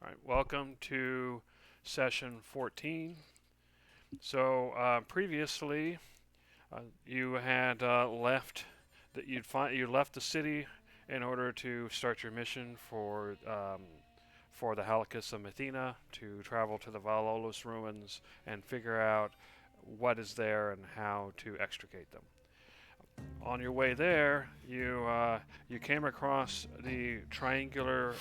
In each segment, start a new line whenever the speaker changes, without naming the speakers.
All right, welcome to session 14. Previously, you had left that you left the city in order to start your mission for the Halakis of Athena to travel to the Valolos ruins and figure out what is there and how to extricate them. On your way there, you came across the triangular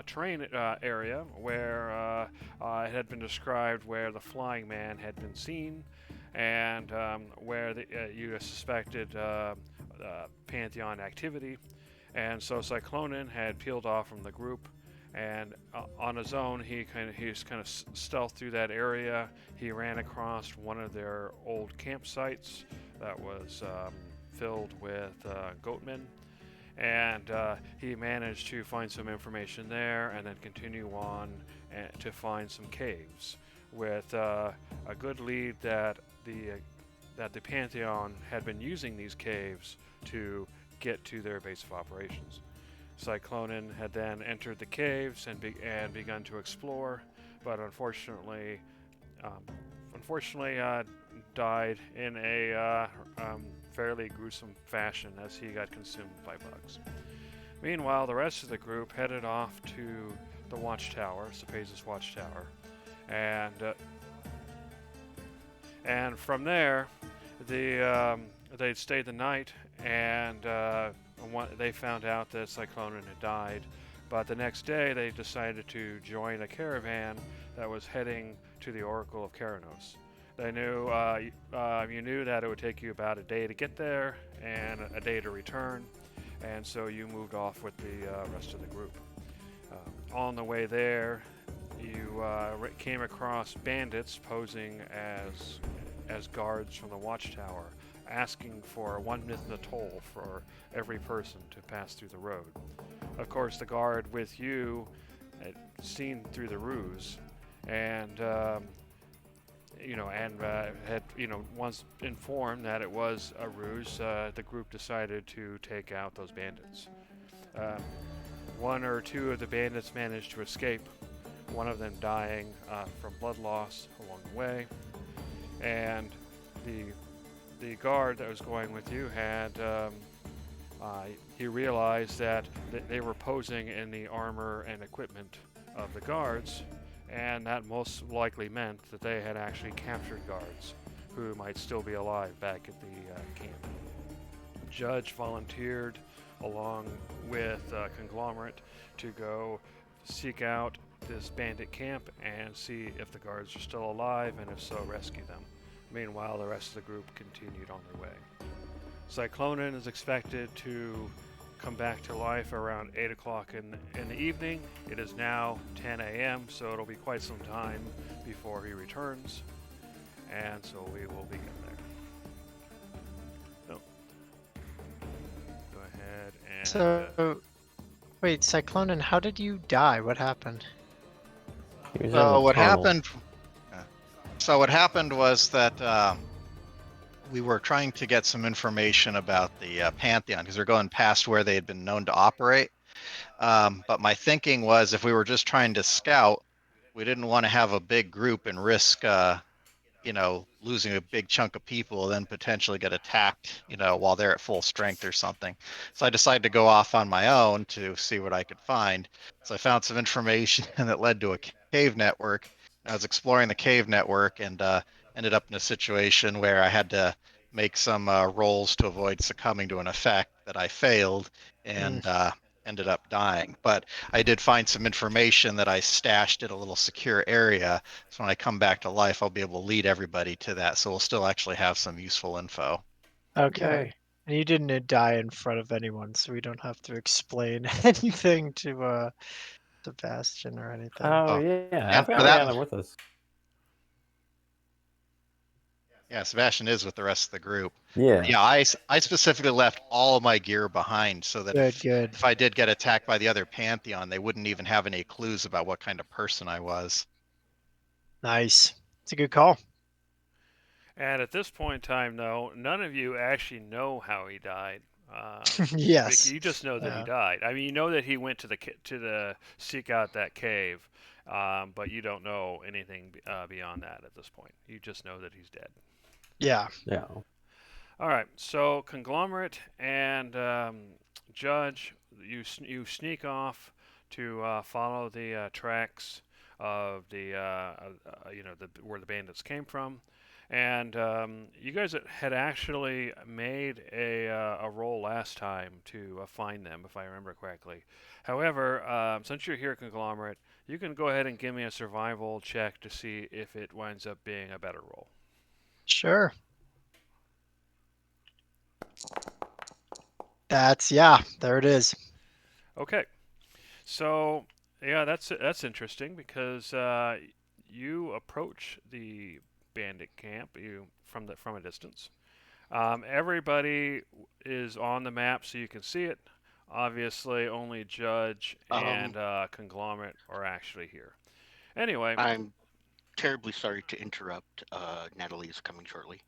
terrain area where it had been described where the flying man had been seen and where you suspected Pantheon activity. And so Cyclonin had peeled off from the group, and on his own, he just kind of stealthed through that area. He ran across one of their old campsites that was filled with goatmen, and he managed to find some information there and then continue on to find some caves with a good lead that the Pantheon had been using these caves to get to their base of operations. Cyclonin had then entered the caves and begun to explore, but um, unfortunately, died in a fairly gruesome fashion as he got consumed by bugs. Meanwhile, the rest of the group headed off to the watchtower, Sapeza's watchtower, and from there, they'd stayed the night, and they found out that Cyclonin had died. But the next day, they decided to join a caravan that was heading to the Oracle of Keranos. They knew you knew that it would take you about a day to get there and a day to return, and so you moved off with the rest of the group. On the way there, you came across bandits posing as guards from the watchtower, asking for one mithna toll for every person to pass through the road. Of course, the guard with you had seen through the ruse, and had once informed that it was a ruse. The group decided to take out those bandits. Uh, One or two of the bandits managed to escape, one of them dying from blood loss along the way, and the the guard that was going with you had he realized that they were posing in the armor and equipment of the guards, and that most likely meant that they had actually captured guards who might still be alive back at the camp. Judge volunteered along with Conglomerate to go seek out this bandit camp and see if the guards are still alive, and if so, rescue them. Meanwhile, the rest of the group continued on their way. Cyclonin is expected to come back to life around 8 o'clock in the evening. It is now 10 a.m., so it'll be quite some time before he returns, and so we will begin there. So, go ahead and
So, wait, Cyclonin, how did you die? What happened?
He was in
So
the
what
tunnel.
happened? So what happened was that we were trying to get some information about the Pantheon because they're going past where they had been known to operate. But my thinking was, if we were just trying to scout, we didn't want to have a big group and risk, losing a big chunk of people, then potentially get attacked, while they're at full strength or something. So I decided to go off on my own to see what I could find. So I found some information that led to a cave network. I was exploring the cave network and ended up in a situation where I had to make some rolls to avoid succumbing to an effect that I failed and ended up dying. But I did find some information that I stashed in a little secure area. So when I come back to life, I'll be able to lead everybody to that. So we'll still actually have some useful info.
Okay. And you didn't die in front of anyone, so we don't have to explain anything to Sebastian or anything.
Oh,
Oh,
yeah, I
and for
forgot we
that,
had him with us.
yeah, Sebastian is with the rest of the group.
Yeah.
Yeah, I specifically left all of my gear behind so that
Good.
if I did get attacked by the other Pantheon, they wouldn't even have any clues about what kind of person I was.
Nice. It's a good call.
at this point in time, though, none of you actually know how he died.
Yes.
You just know that he
Yeah.
died. I mean, you know that he went to the seek out that cave, but you don't know anything beyond that at this point. You just know that he's dead.
Yeah.
Yeah.
All right, so Conglomerate and Judge, you sneak off to follow the tracks of the where the bandits came from, and you guys had actually made a roll last time to find them, if I remember correctly. However, since you're here, Conglomerate, you can go ahead and give me a survival check to see if it winds up being a better roll.
Sure. Yeah, there it is.
Okay. So yeah, that's interesting because you approach the bandit camp from a distance. Everybody is on the map, so you can see it. Obviously, only Judge and Conglomerate are actually here. Anyway,
I'm terribly sorry to interrupt. Natalie is coming shortly.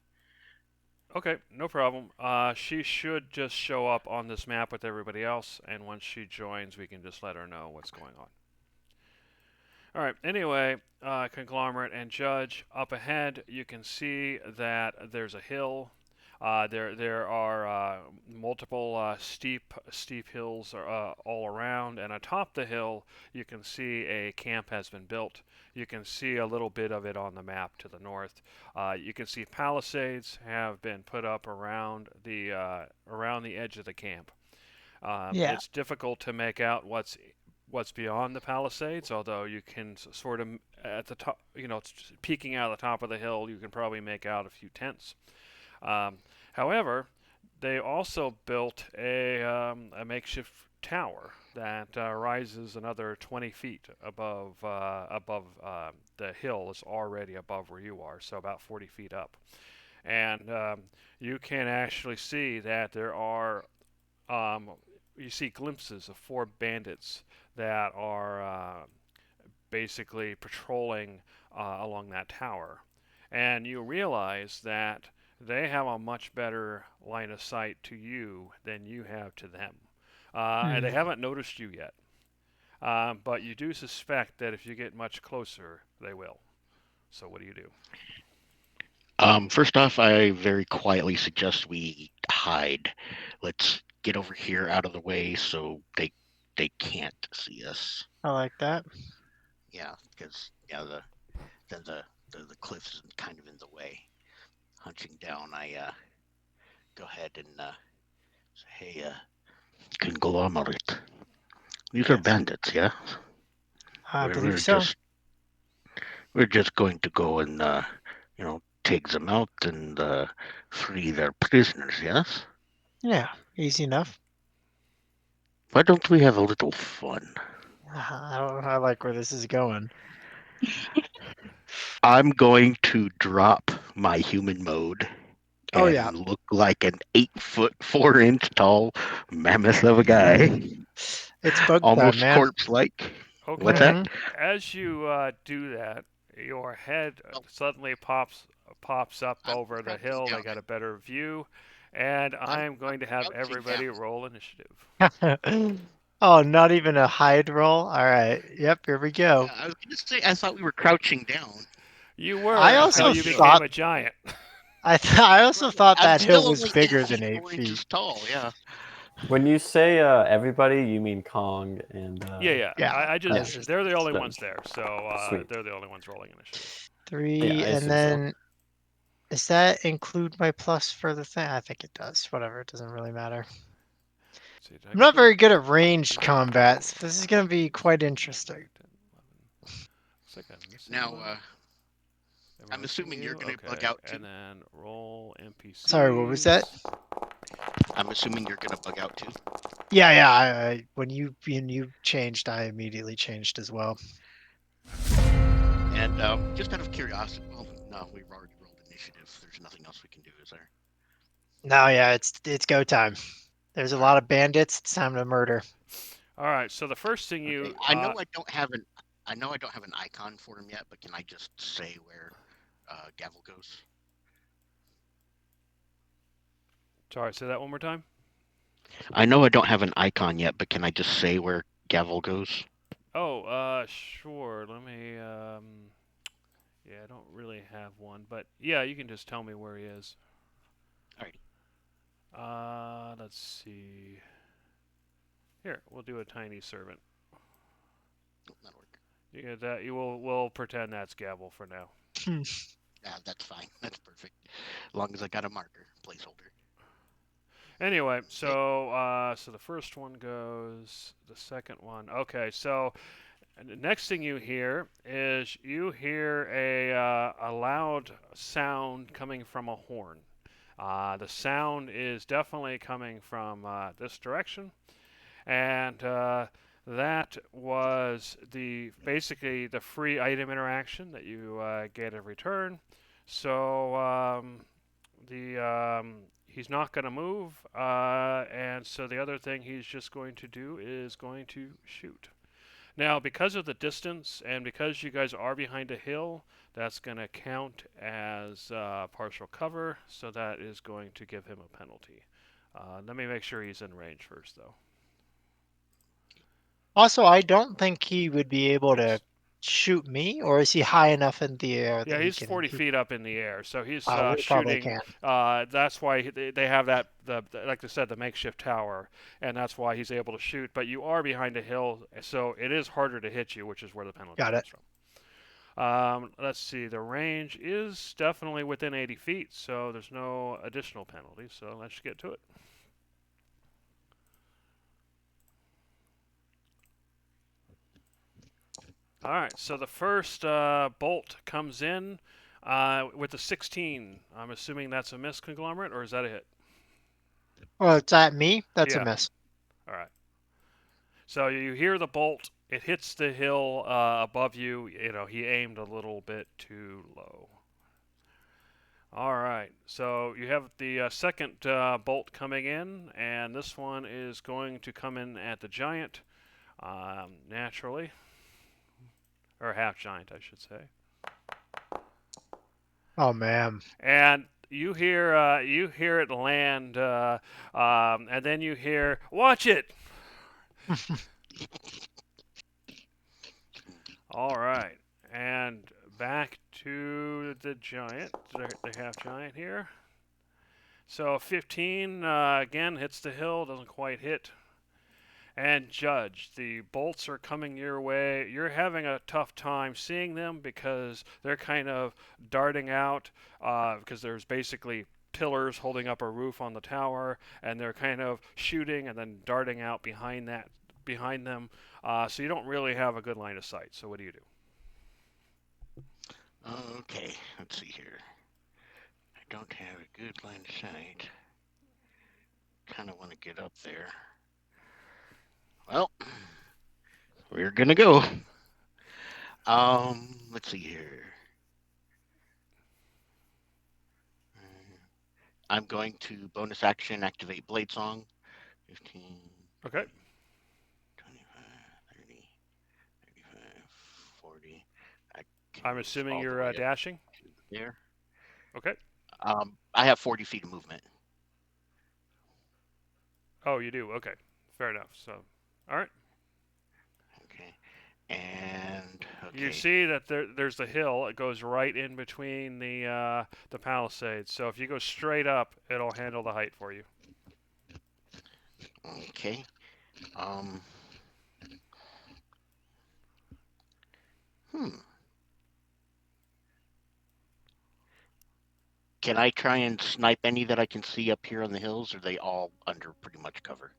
okay, no problem. She should just show up on this map with everybody else, and once she joins, we can just let her know what's going on. All right. Anyway, Conglomerate and Judge, up ahead, you can see that there's a hill. There are multiple steep hills all around, and atop the hill, you can see a camp has been built. You can see a little bit of it on the map to the north. You can see palisades have been put up around the edge of the camp.
Yeah.
It's difficult to make out what's beyond the palisades, although you can sort of at the top, peeking out of the top of the hill, you can probably make out a few tents. However, they also built a makeshift tower that rises another 20 feet above the hill. Is already above where you are, so about 40 feet up, and you can actually see that there are you see glimpses of 4 bandits that are basically patrolling along that tower. And you realize that they have a much better line of sight to you than you have to them. And they haven't noticed you yet. But you do suspect that if you get much closer, they will. So what do you do?
First off, I very quietly suggest we hide. Let's get over here out of the way so they can't see us.
I like that.
Yeah, because the cliffs is kind of in the way. Hunching down, I go ahead and say, "Hey, Conglomerate, these are bandits, yeah?
I believe so.
We're just going to go and take them out and free their prisoners, yes?
Yeah, easy enough.
Why don't we have a little fun?
I like where this is going.
I'm going to drop my human mode
Oh,
and
yeah.
look like an 8-foot 4-inch tall mammoth of a guy,
It's bug
almost
time, man.
corpse-like.
Okay.
What's that?
As you do that, your head suddenly pops up
I'm
over the
crouching
hill.
down.
They got a better view, and I'm going to have
crouching
everybody
down.
roll initiative.
Oh, not even a hide roll? All right. Yep, here we go.
Yeah, I was going to say, I thought we were crouching down.
You were
I
until
also
you
thought-
became a giant.
I also thought
I'm
that hill
still
was
only
bigger
8
than
feet,
8
4
feet.
inches tall, yeah.
When you say everybody, you mean Kong and
Yeah. I just
Yeah.
they're the only
So-
ones there, so
Sweet.
they're the only ones rolling initiative.
3,
Yeah, I
and
assume so.
then does that include my plus for the thing? I think it does. Whatever, it doesn't really matter.
See, did I
I'm
get
not
the-
very good at ranged combat, so this is going to be quite interesting.
10, 11. Looks like I'm missing
Now,
one.
I'm
Am I
assuming
missing
you're
you?
gonna bug
Okay,
out too.
and then roll NPCs.
Sorry, what was that?
I'm assuming you're going to bug out too.
Yeah. When you changed, I immediately changed as well.
And just out of curiosity, well, no, we've already rolled initiative. There's nothing else we can do, is there?
No, yeah, it's go time. There's a lot of bandits. It's time to murder.
All right. So the first thing you
Okay, I know I don't have an icon for him yet, but can I just say where Gavel goes?
Sorry, say that one more time.
I know I don't have an icon yet, but can I just say where Gavel goes?
Oh, sure. Let me. Yeah, I don't really have one, but yeah, you can just tell me where he is.
Alrighty.
Let's see. Here, we'll do a tiny servant.
That'll work.
You get that? We'll pretend that's Gavel for now.
That's fine. That's perfect. As long as I got a marker placeholder.
Anyway, so the first one goes, the second one. Okay, so and the next thing you hear is you hear a loud sound coming from a horn. The sound is definitely coming from this direction, and that was basically the free item interaction that you get in return. So he's not going to move, and so the other thing he's just going to do is going to shoot. Now, because of the distance and because you guys are behind a hill, that's going to count as partial cover, so that is going to give him a penalty. Let me make sure he's in range first, though.
Also, I don't think he would be able to shoot me, or is he high enough in the air
Yeah,
that he
he's
can
40
shoot?
feet up in the air, so he's
We probably
shooting.
can.
That's why they have that, like I said, the makeshift tower, and that's why he's able to shoot. But you are behind a hill, so it is harder to hit you, which is where the penalty
Got
comes
it.
from. Let's see, the range is definitely within 80 feet, so there's no additional penalty. So let's get to it. All right, so the first bolt comes in with a 16. I'm assuming that's a miss, Conglomerate, or is that a hit?
Oh, it's at me? That's a
Yeah.
miss.
All right. So you hear the bolt. It hits the hill above you. You know, he aimed a little bit too low. All right. So you have the second bolt coming in, and this one is going to come in at the giant, naturally. Or half giant, I should say.
Oh man.
And you hear it land, and then you hear, "Watch it!" All right, and back to the giant, the half giant here. So 15 again hits the hill, doesn't quite hit. And Judge, the bolts are coming your way. You're having a tough time seeing them because they're kind of darting out because there's basically pillars holding up a roof on the tower, and they're kind of shooting and then darting out behind them. So you don't really have a good line of sight. So what do you do?
Okay, let's see here. I don't have a good line of sight. Kind of want to get up there. Well, we're gonna go. Let's see here. I'm going to bonus action activate Blade Song. 15,
Okay.
25, 30, 35, 40.
I'm assuming you're dashing.
There.
Okay.
I have 40 feet of movement.
Oh, you do. Okay. Fair enough. So, all right.
Okay. And okay.
You see that there's the hill. It goes right in between the palisades. So if you go straight up, it'll handle the height for you.
Okay. Can I try and snipe any that I can see up here on the hills, or are they all under pretty much cover?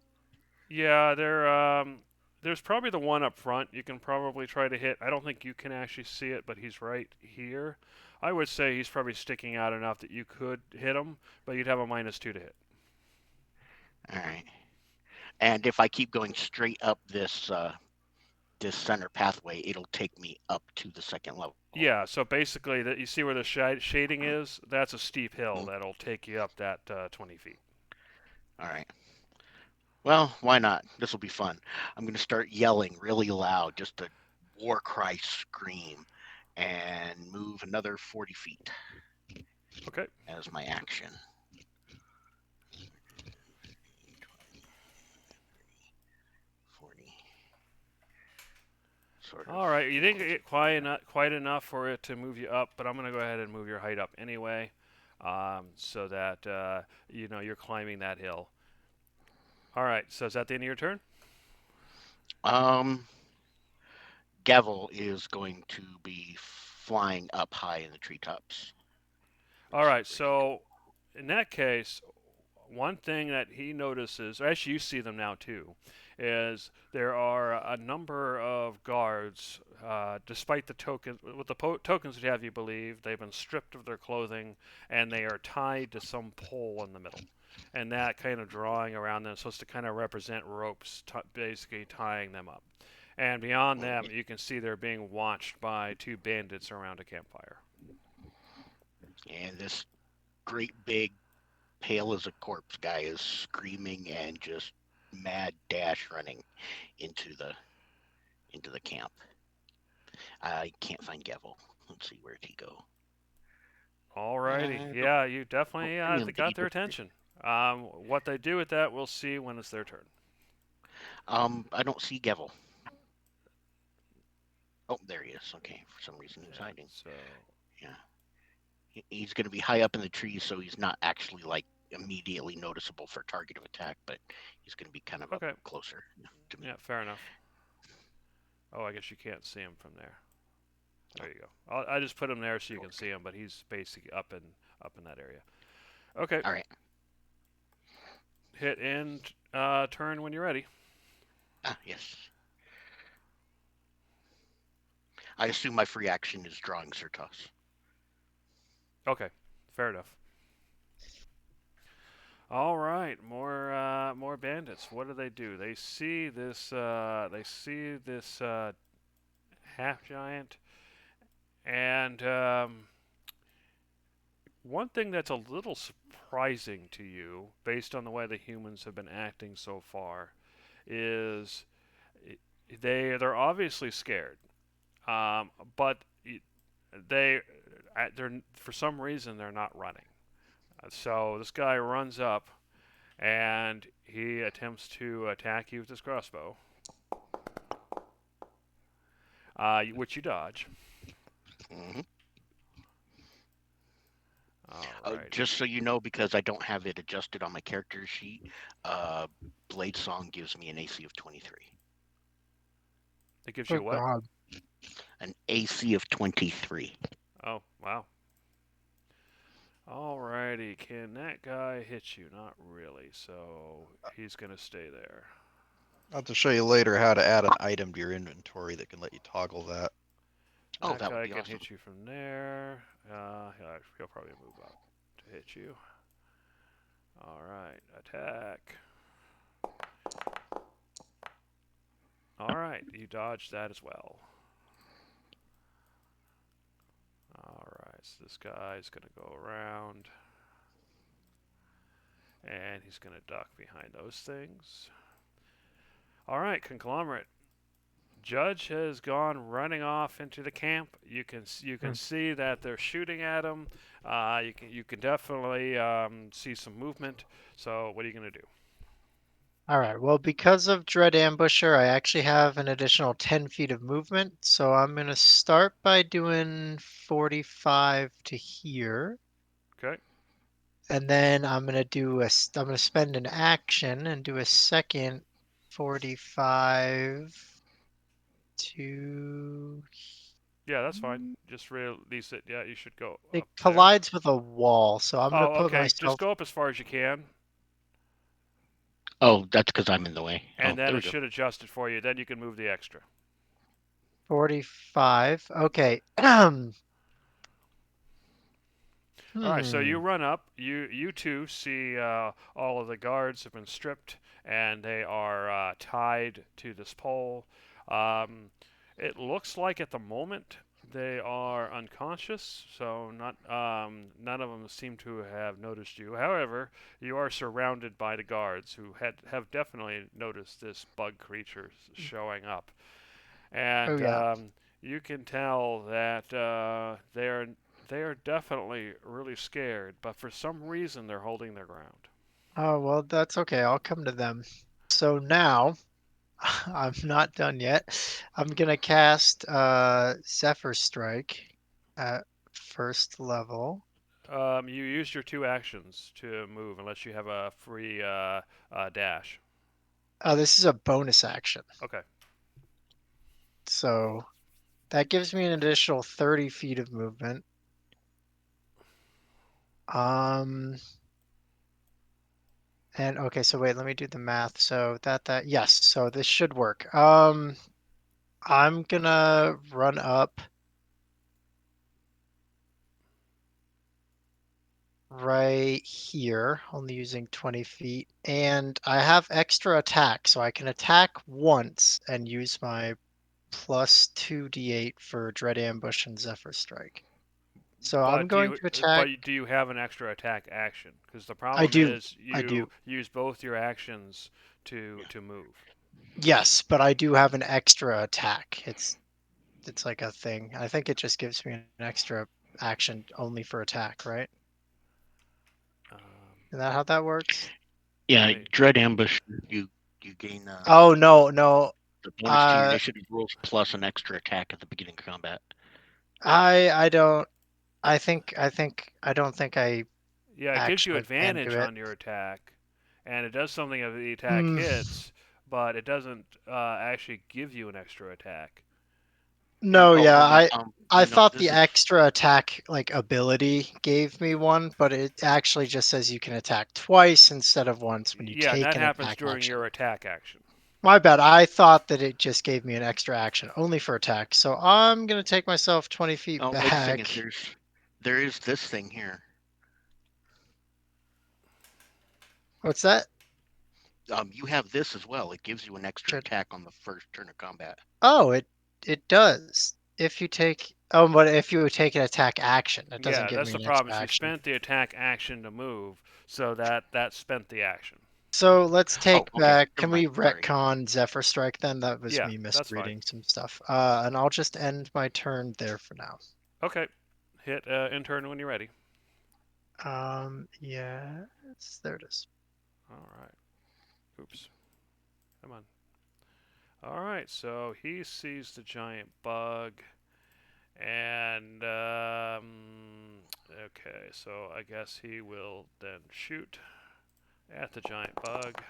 Yeah, there's probably the one up front. You can probably try to hit. I don't think you can actually see it, but he's right here. I would say he's probably sticking out enough that you could hit him, but you'd have a -2 to hit.
All right. And if I keep going straight up this this center pathway, it'll take me up to the second level.
Yeah, so basically, that you see where the shading is? That's a steep hill that'll take you up that 20 feet.
All right. Well, why not? This will be fun. I'm going to start yelling really loud, just a war cry scream, and move another 40 feet.
Okay.
As my action. sort of.
All right, you didn't get quite enough for it to move you up, but I'm gonna go ahead and move your height up anyway, so that you know you're climbing that hill. All right, so is that the end of your turn?
Gavel is going to be flying up high in the treetops.
All right, so in that case, one thing that he notices, or actually you see them now too, is there are a number of guards. Despite the tokens, with the tokens that have you believe, they've been stripped of their clothing and they are tied to some pole in the middle, and that kind of drawing around them is supposed to kind of represent ropes, basically tying them up. And beyond them, you can see they're being watched by two bandits around a campfire.
And this great big, pale as a corpse guy is screaming and just mad dash running into the camp. I can't find Gavel. Let's see, where'd he go?
Alrighty, yeah, you definitely
Did
got
he
their
disappear?
attention. What they do with that, we'll see when it's their turn.
I don't see Gavel. Oh, there he is. Okay, for some reason he's hiding.
So,
He's going to be high up in the trees, so he's not actually like immediately noticeable for target of attack, but he's going to be kind of
okay,
up closer to me.
yeah, fair enough. Oh, I guess you can't see him from there. There you go. I just put him there so you can see him, but he's basically up in that area. Okay.
All right.
Hit end turn when you're ready.
Yes. I assume my free action is drawing Certos.
Okay, fair enough. All right, more bandits. What do? They see this half giant, and one thing that's a little surprising to you, based on the way the humans have been acting so far, is they're obviously scared, but they're for some reason they're not running. So this guy runs up, and he attempts to attack you with his crossbow, which you dodge.
Mm-hmm.
Alright.
Just so you know, because I don't have it adjusted on my character sheet, Blade Song gives me an AC of 23.
It gives you
Oh,
what?
God.
An AC of 23.
Oh, wow. Alrighty, can that guy hit you? Not really, so he's gonna stay there.
I'll have to show you later how to add an item to your inventory that can let you toggle that.
Oh,
That
that
guy
would be
can
awesome.
hit you from there. He'll probably move up to hit you. Alright, attack. Alright, you dodged that as well. Alright, so this guy's gonna go around. And he's gonna duck behind those things. Alright, Conglomerate. Judge has gone running off into the camp. You can see that they're shooting at him. You can definitely see some movement. So what are you gonna do?
All right. Well, because of Dread Ambusher, I actually have an additional 10 feet of movement. So I'm going to start by doing 45 to here.
Okay.
And then I'm going to spend an action and do a second 45 to.
Yeah, that's fine. Just release it. Yeah, you should go
It
up there.
collides with a wall, so I'm going to
Oh,
put
okay.
myself.
Just go up as far as you can,
Oh, that's because I'm in the way.
and then
there we
it
go.
should adjust it for you. Then you can move the extra.
45. Okay.
All right, so you run up. You too see all of the guards have been stripped and they are tied to this pole. It looks like at the moment they are unconscious, so none of them seem to have noticed you. However, you are surrounded by the guards who have definitely noticed this bug creature showing up, and
Oh, yeah.
you can tell that they are definitely really scared, but for some reason they're holding their ground.
Oh, well, that's okay. I'll come to them. So now I'm not done yet. I'm gonna cast Zephyr Strike at first level.
You used your 2 actions to move, unless you have a free dash.
Oh, this is a bonus action.
Okay.
So that gives me an additional 30 feet of movement. And okay, so wait, let me do the math. So yes, so this should work. I'm gonna run up right here, only using 20 feet, and I have extra attack, so I can attack once and use my plus 2d8 for Dread Ambush and Zephyr Strike. So I'm going to attack.
do you have an extra attack action? Because the
I
problem
do.
is
I do.
you use both your actions to move.
Yes, but I do have an extra attack. It's like a thing. I think it just gives me an extra action only for attack, right?
Um,
Is that how that works?
Yeah,
Let me-
Dread Ambush. You gain
Oh no.
the bonus to your
Uh,
initiative rolls plus an extra attack at the beginning of combat.
I don't. I don't think I
yeah, it gives you
actually can do
advantage
it.
on your attack, and it does something if the attack
Hmm.
hits, but it doesn't actually give you an extra attack.
No, yeah, I
no,
thought
this
the
is
extra attack like ability gave me one, but it actually just says you can attack twice instead of once when you
Yeah, and
take
that
an
happens
attack
during
action.
your attack action.
My bad. I thought that it just gave me an extra action only for attack. So I'm gonna take myself 20 feet
oh wait a second.
back.
There is this thing here.
What's that?
You have this as well. It gives you an extra
Dread-
attack on the first turn of combat.
Oh, it does. If you take but if you take an attack action, it doesn't
Yeah,
give
that's
me
the
an
problem.
extra
Is you
action.
spent the attack action to move, so that spent the action.
So let's take
okay,
back.
never
Can we
mind, sorry.
retcon Zephyr Strike then? That was
Yeah,
me
that's fine.
misreading some stuff. And I'll just end my turn there for now.
Okay, hit intern when you're ready.
Yes, there it is.
All right. Oops. Come on. All right. So he sees the giant bug, and okay. So I guess he will then shoot at the giant bug,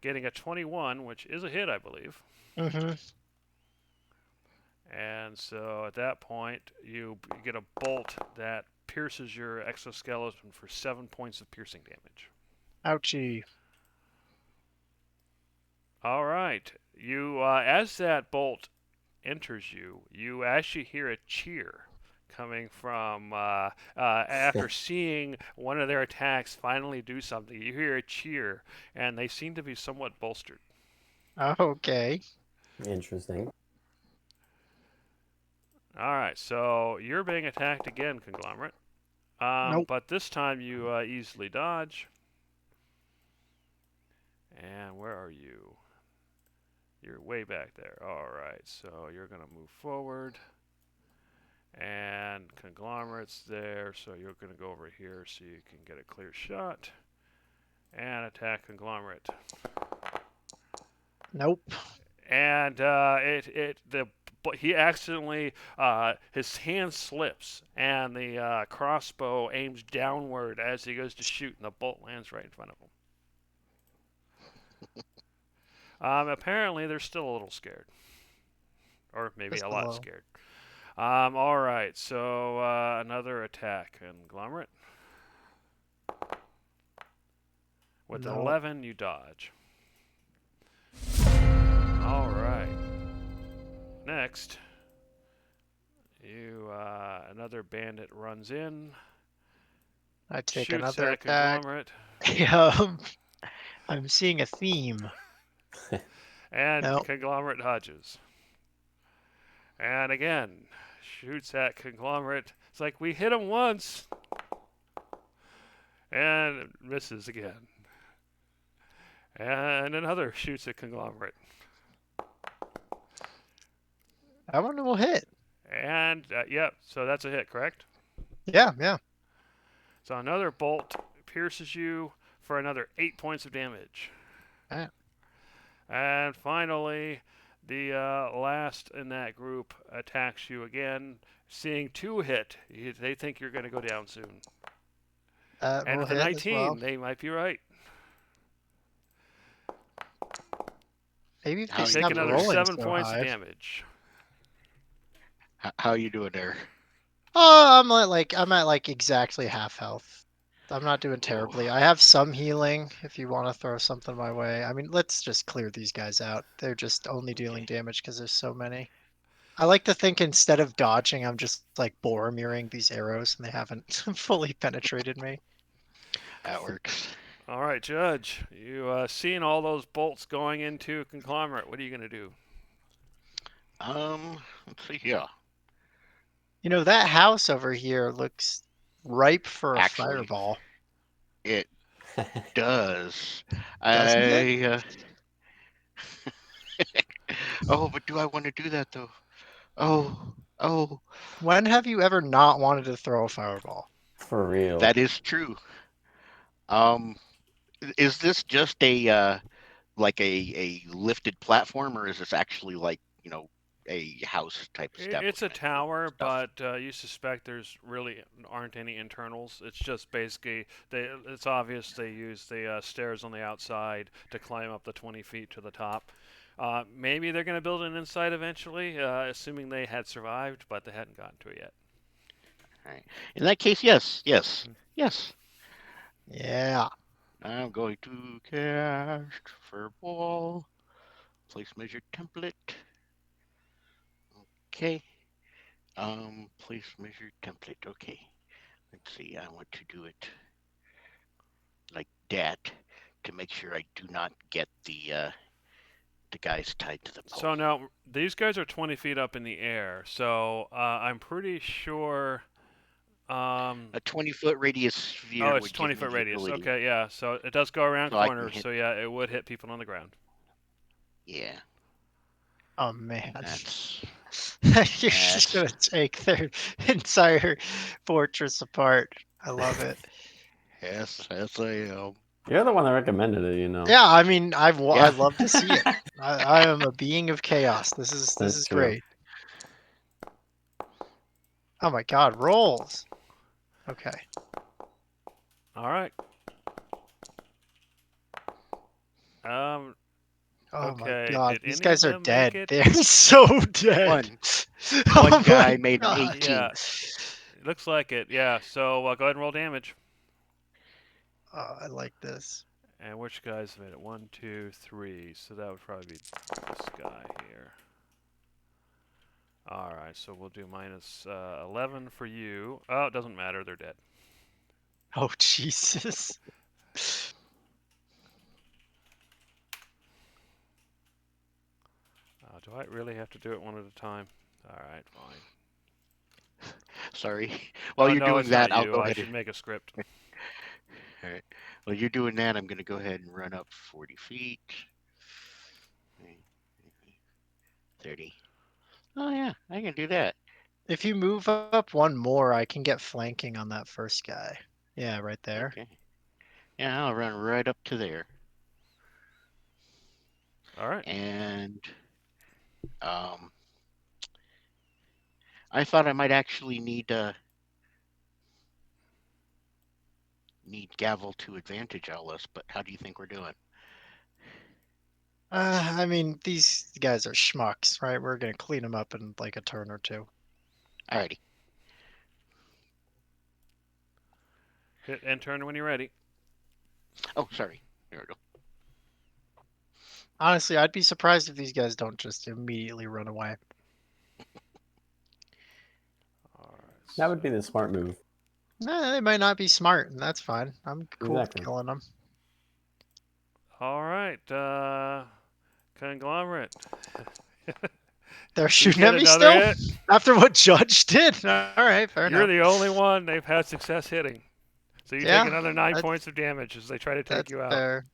getting a 21, which is a hit, I believe.
Mm-hmm.
And so at that point, you get a bolt that pierces your exoskeleton for 7 points of piercing damage.
Ouchie.
All right. You, as that bolt enters you, you actually hear a cheer coming from after seeing one of their attacks finally do something. You hear a cheer, and they seem to be somewhat bolstered.
Okay.
Interesting.
All right, so you're being attacked again, Conglomerate.
Nope.
But this time you easily dodge. And where are you? You're way back there. All right, so you're going to move forward. And Conglomerate's there, so you're going to go over here so you can get a clear shot. And attack Conglomerate.
Nope.
And he accidentally his hand slips and the crossbow aims downward as he goes to shoot, and the bolt lands right in front of him. Apparently, they're still a little scared, or maybe
Just
a
a
lot
little.
scared. All right, so another attack, Conglomerate. With an
No.
11, you dodge. All right. Next, another bandit runs in,
I take
shoots
another
at
attack.
Conglomerate,
I'm seeing a theme.
and
No.
Conglomerate dodges. And again, shoots at Conglomerate. It's like, we hit him once, and misses again. And another shoots at Conglomerate.
That one will hit.
And, yep, so that's a hit, correct?
Yeah.
So another bolt pierces you for another 8 points of damage.
Ah.
And finally, the last in that group attacks you again, seeing 2 hit. They think you're going to go down soon.
That
And
will
with a
hit as well.
19, they might be right.
Maybe if
How
they
you
Take
stop
another
doing?
rolling
7
so
points of
high.
damage.
How you doing there?
Oh, I'm at like exactly half health. I'm not doing terribly. I have some healing if you want to throw something my way. I mean, let's just clear these guys out. They're just only dealing
Okay.
damage because there's so many. I like to think instead of dodging, I'm just like Boromiring these arrows and they haven't fully penetrated me.
That works.
All right, Judge. You seen all those bolts going into Conglomerate. What are you going to do?
Let's see here.
You know, that house over here looks ripe for a
Actually,
fireball,
it does.
doesn't it?
Oh, but do I want to do that though? Oh,
When have you ever not wanted to throw a fireball?
For real.
that is true. Um, is this just a like a lifted platform, or is this actually like a house type
It's a
establishment?
tower,
Stuff.
but you suspect there's really aren't any internals. It's just basically it's obvious they use the stairs on the outside to climb up the 20 feet to the top. Maybe they're going to build an inside eventually, assuming they had survived, but they hadn't gotten to it yet.
All right. In that case, yes.
Yeah.
I'm going to cast Furball. Place measure template. Okay. Place measure template. Okay. Let's see. I want to do it like that to make sure I do not get the guys tied to the pole.
So now these guys are 20 feet up in the air, so I'm pretty sure.
A 20-foot radius sphere.
Oh, it's
would give me
20-foot
the
radius.
ability.
Okay, yeah. So it does go around
So I can
corners.
hit-
So yeah, it would hit people on the ground.
Yeah.
Oh man.
That's
You're just gonna take their entire fortress apart. I love it.
yes, I am.
You're the one that recommended it,
Yeah, I mean, I
Yeah.
love to see it. I am a being of chaos. This is
That's true.
great. Oh my God, rolls. Okay.
All right.
Oh
Okay,
my God,
did
these
any of
guys are
them
dead.
make it?
They're so dead.
One
Oh
one guy
my
made an
God.
18.
Yeah, it looks like it. Yeah. So go ahead and roll damage.
Oh, I like this.
And which guys made it? 1, 2, 3. So that would probably be this guy here. All right. So we'll do minus 11 for you. Oh, it doesn't matter. They're dead.
Oh Jesus.
Do I really have to do it one at a time? All right, fine.
Sorry. While
Oh,
you're
no,
doing
it's
that,
not
I'll
you.
go
I
ahead
should
and.
make a script.
All right. While you're doing that, I'm going to go ahead and run up 40 feet. 30. Oh, yeah, I can do that.
If you move up one more, I can get flanking on that first guy. Yeah, right there.
Okay. Yeah, I'll run right up to there.
All right.
And I thought I might actually need gavel to advantage all us, but how do you think we're doing?
I mean, these guys are schmucks, right? We're gonna clean them up in like a turn or two.
Alrighty.
Hit end turn when you're ready.
Oh, sorry. There we go.
Honestly, I'd be surprised if these guys don't just immediately run away.
All right.
That would be the smart move.
Nah, they might not be smart, and that's fine. I'm cool with
Exactly.
killing them.
All right. Conglomerate.
They're
You
shooting
get
at me
another
still
hit.
after what Judge did. All right, fair
You're
enough.
the only one they've had success hitting. So you
Yeah,
take another 9
that's-
points of damage as they try to take
That's
you out.
fair.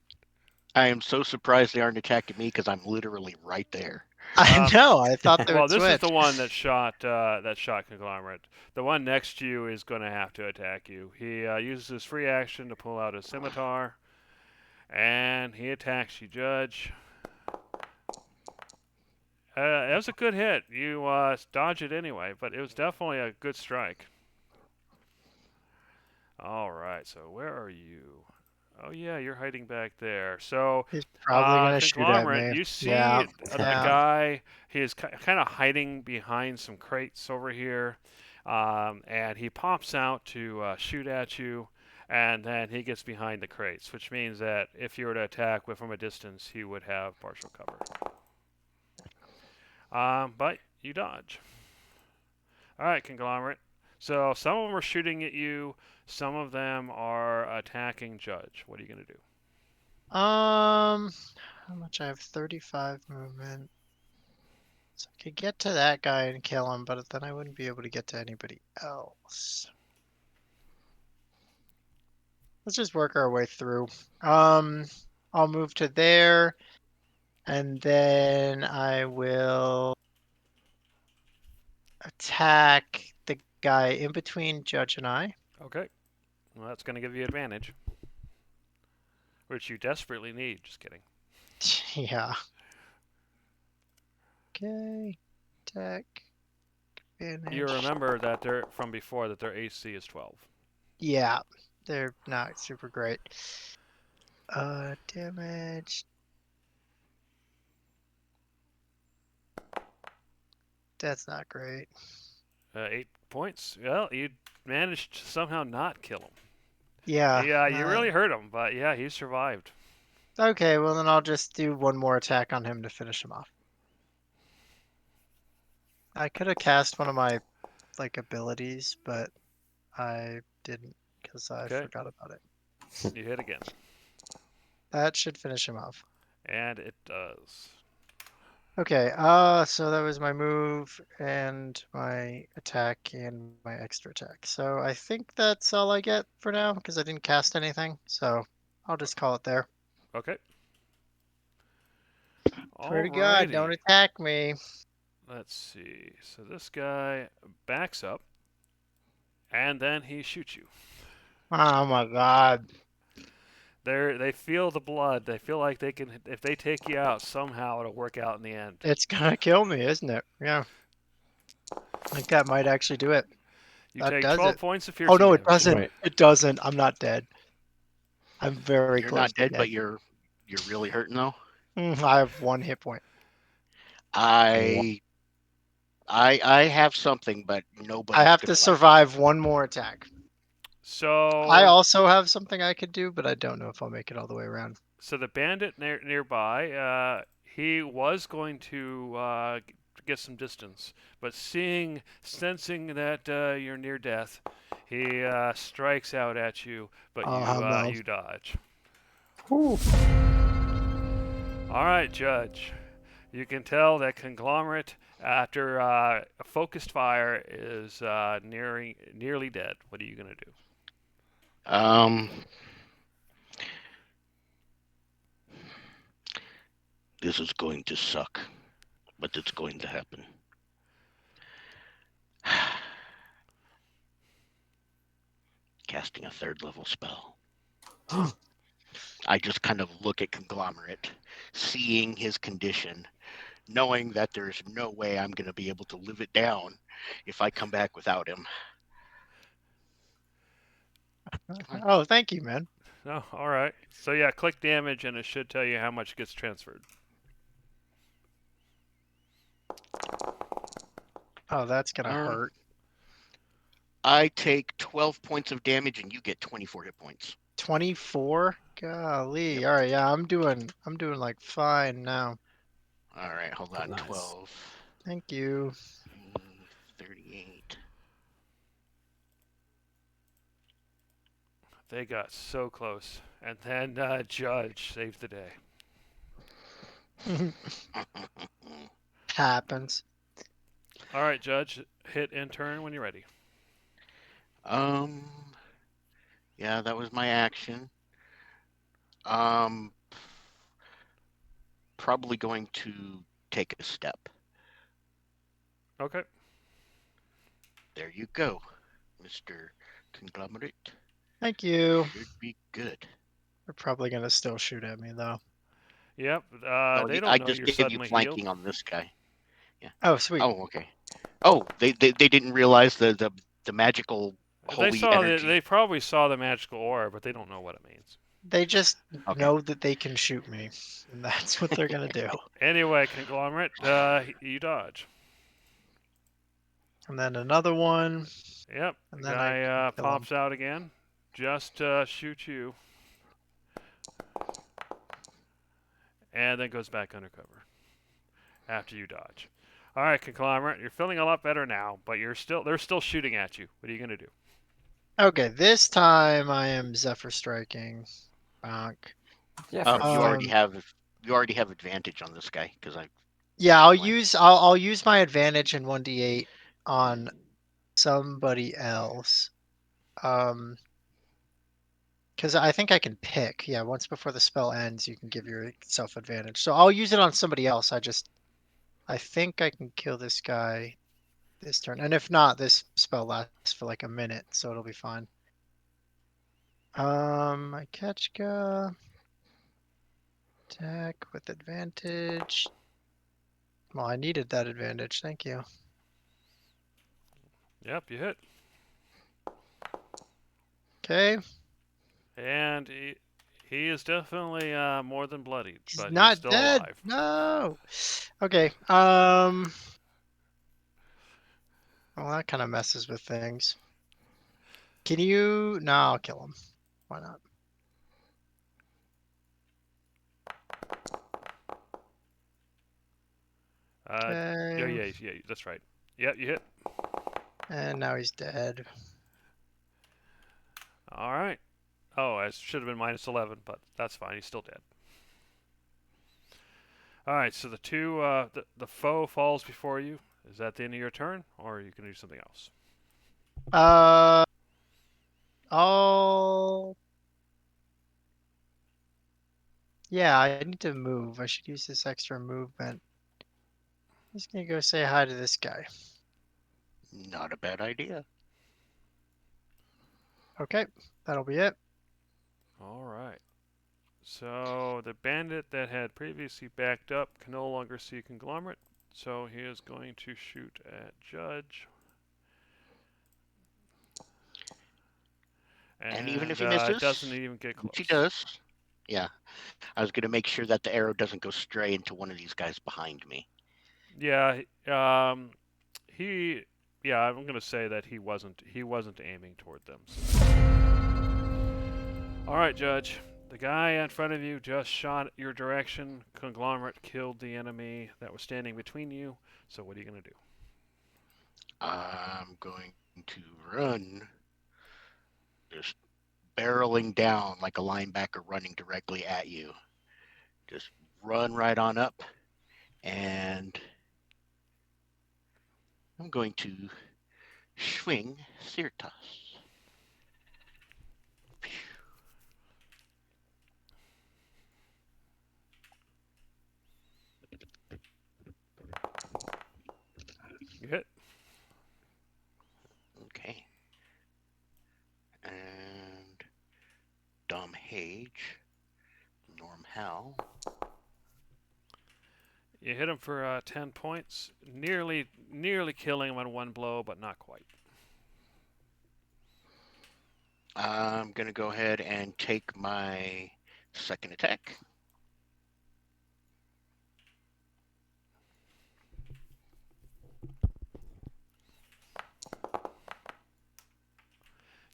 I am so surprised they aren't attacking me because I'm literally right there.
I know. I thought they
Well,
would
this
switch.
is the one that shot Conglomerate. The one next to you is going to have to attack you. He uses his free action to pull out his scimitar, and he attacks you, Judge. It was a good hit. You dodge it anyway, but it was definitely a good strike. All right, so where are you? Oh yeah, you're hiding back there. So,
He's probably gonna shoot at
Conglomerate,
me.
you see
Yeah,
the
yeah.
guy. He is kind of hiding behind some crates over here, and he pops out to shoot at you, and then he gets behind the crates, which means that if you were to attack from a distance, he would have partial cover. But you dodge. All right, Conglomerate. So some of them are shooting at you. Some of them are attacking Judge. What are you gonna do?
How much? I have 35 movement. So I could get to that guy and kill him, but then I wouldn't be able to get to anybody else. Let's just work our way through. I'll move to there, and then I will attack the guy in between Judge and I.
Okay. Well, that's gonna give you advantage, which you desperately need. Just kidding.
Yeah. Okay. Attack. Advantage.
You remember that they're from before that their AC is 12.
Yeah, they're not super great. Damage. That's not great.
8 points. Well, you managed to somehow not kill him.
Yeah.
Yeah, you really hurt him, but yeah, he survived.
Okay, well then I'll just do one more attack on him to finish him off. I could have cast one of my abilities, but I didn't because I
Okay.
forgot about it.
You hit again,
That should finish him off.
and it does.
Okay, so that was my move and my attack and my extra attack. So I think that's all I get for now because I didn't cast anything. So I'll just call it there.
Okay.
Swear to God, don't
Alrighty.
attack me.
Let's see. So this guy backs up, and then he shoots you.
Oh my God.
They feel the blood. They feel like they can, if they take you out, somehow it'll work out in the end.
It's gonna kill me, isn't it? Yeah. I think that might actually do it.
You
That
take
does
12
it.
points of piercing
Oh no, it
damage.
doesn't.
Wait.
It doesn't. I'm not dead. I'm very
You're
close
not
to
dead, but you're really hurting though.
I have 1 hit point.
I have something, but nobody.
I have to survive 1 more attack.
So
I also have something I could do, but I don't know if I'll make it all the way around.
So the bandit nearby, he was going to get some distance, but sensing that you're near death, he strikes out at you, but
Oh, no.
you dodge.
Whew.
All right, Judge. You can tell that Conglomerate, after a focused fire, is nearly dead. What are you gonna do?
This is going to suck, but it's going to happen. Casting a 3rd level spell. I just kind of look at Conglomerate, seeing his condition, knowing that there's no way I'm going to be able to live it down if I come back without him.
Oh, thank you, man.
Oh, all right. So yeah, click damage, and it should tell you how much gets transferred.
Oh, that's gonna hurt.
I take 12 points of damage, and you get 24 hit points.
24? Golly.
Yep.
All right, yeah, I'm doing like fine now.
All right, hold on.
Nice.
12.
Thank you.
38.
They got so close, and then Judge saved the day.
Happens.
All right, Judge, hit and turn when you're ready.
Yeah, that was my action. Probably going to take a step.
Okay.
There you go, Mr. Conglomerate.
Thank you.
Should be good.
They're probably gonna still shoot at me though.
Yep.
Oh,
They don't
I
know
just
you're
gave you
suddenly
flanking
healed.
on this guy.
Oh, sweet.
Oh, okay. Oh, they didn't realize the magical
They
holy
saw
energy.
they probably saw the magical aura, but they don't know what it means.
They just
Okay.
know that they can shoot me, and that's what they're gonna do.
Anyway, conglomerate, you dodge.
And then another one,
Yep,
and
the
then
guy
I kill him.
pops out again, just shoot you, and then goes back undercover after you dodge. All right, conglomerate, you're feeling a lot better now, but they're still shooting at you. What are you gonna do?
Okay, this time I am Zephyr striking. Bonk.
Yeah,
Oh,
for
you already
Um,
have advantage on this guy because I.
Yeah, I'll
Flank.
use my advantage in 1d8 on somebody else. Because I think I can pick. Yeah, once before the spell ends, you can give yourself advantage. So I'll use it on somebody else. I think I can kill this guy this turn. And if not, this spell lasts for like a minute, so it'll be fine. My Ketchka. Attack with advantage. Well, I needed that advantage. Thank you.
Yep, you hit,
Okay.
and he is definitely more than bloodied,
He's
but he's
not
still
dead.
alive.
No. Okay. Well, that kind of messes with things. Can you? No, I'll kill him. Why not?
Yeah,
Okay.
yeah, that's right. Yep, you hit.
And now he's dead.
All right. Oh, it should have been -11, but that's fine. He's still dead. All right. So the foe falls before you. Is that the end of your turn, or you can do something else?
Uh, I'll. Yeah, I need to move. I should use this extra movement. I'm just gonna go say hi to this guy.
Not a bad idea.
Okay, that'll be it.
All right. So the bandit that had previously backed up can no longer see conglomerate, so he is going to shoot at Judge.
And even if he
it
misses,
doesn't even get close.
which he does. Yeah, I was gonna make sure that the arrow doesn't go stray into one of these guys behind me.
Yeah, he. Yeah, I'm gonna say that he wasn't aiming toward them. All right, Judge. The guy in front of you just shot your direction. Conglomerate killed the enemy that was standing between you. So what are you gonna do?
I'm going to run, just barreling down like a linebacker running directly at you. Just run right on up, and I'm going to swing Seer Toss.
You hit.
Okay. And Dom Hage, Norm Hal.
You hit him for 10 points. Nearly killing him in one blow, but not quite.
I'm going to go ahead and take my second attack.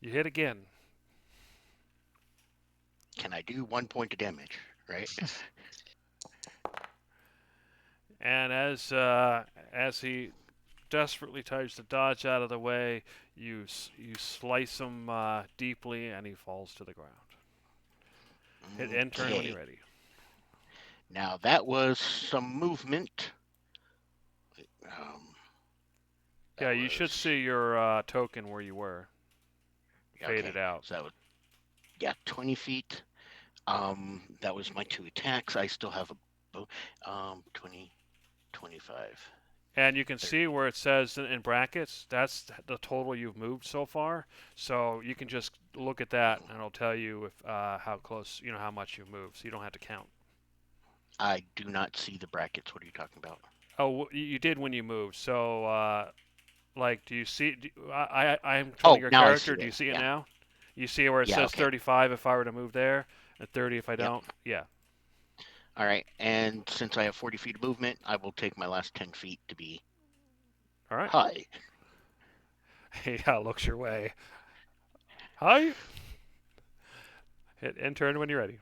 You hit again.
Can I do 1 point of damage, right?
And as he desperately tries to dodge out of the way, you slice him deeply, and he falls to the ground. Hit end turn when you're ready.
Now that was some movement.
Yeah, you should see your token where you were. Faded out.
So that was, 20 feet. That was my 2 attacks. I still have a 20, 25.
And you can see where it says in brackets, that's the total you've moved so far. So you can just look at that, and it'll tell you if how close, how much you've moved. So you don't have to count.
I do not see the brackets. What are you talking about?
Oh, you did when you moved. So, like, do you see? I'm
Oh,
controlling your
now I
character.
see
Do you
it.
see it
Yeah.
now? You see where it
Yeah,
says
okay.
35 if I were to move there, and 30 if I
Yep.
don't? Yeah.
All right. And since I have 40 feet of movement, I will take my last 10 feet to be
All right.
high.
Yeah, looks your way. Hi. Hit intern when you're ready.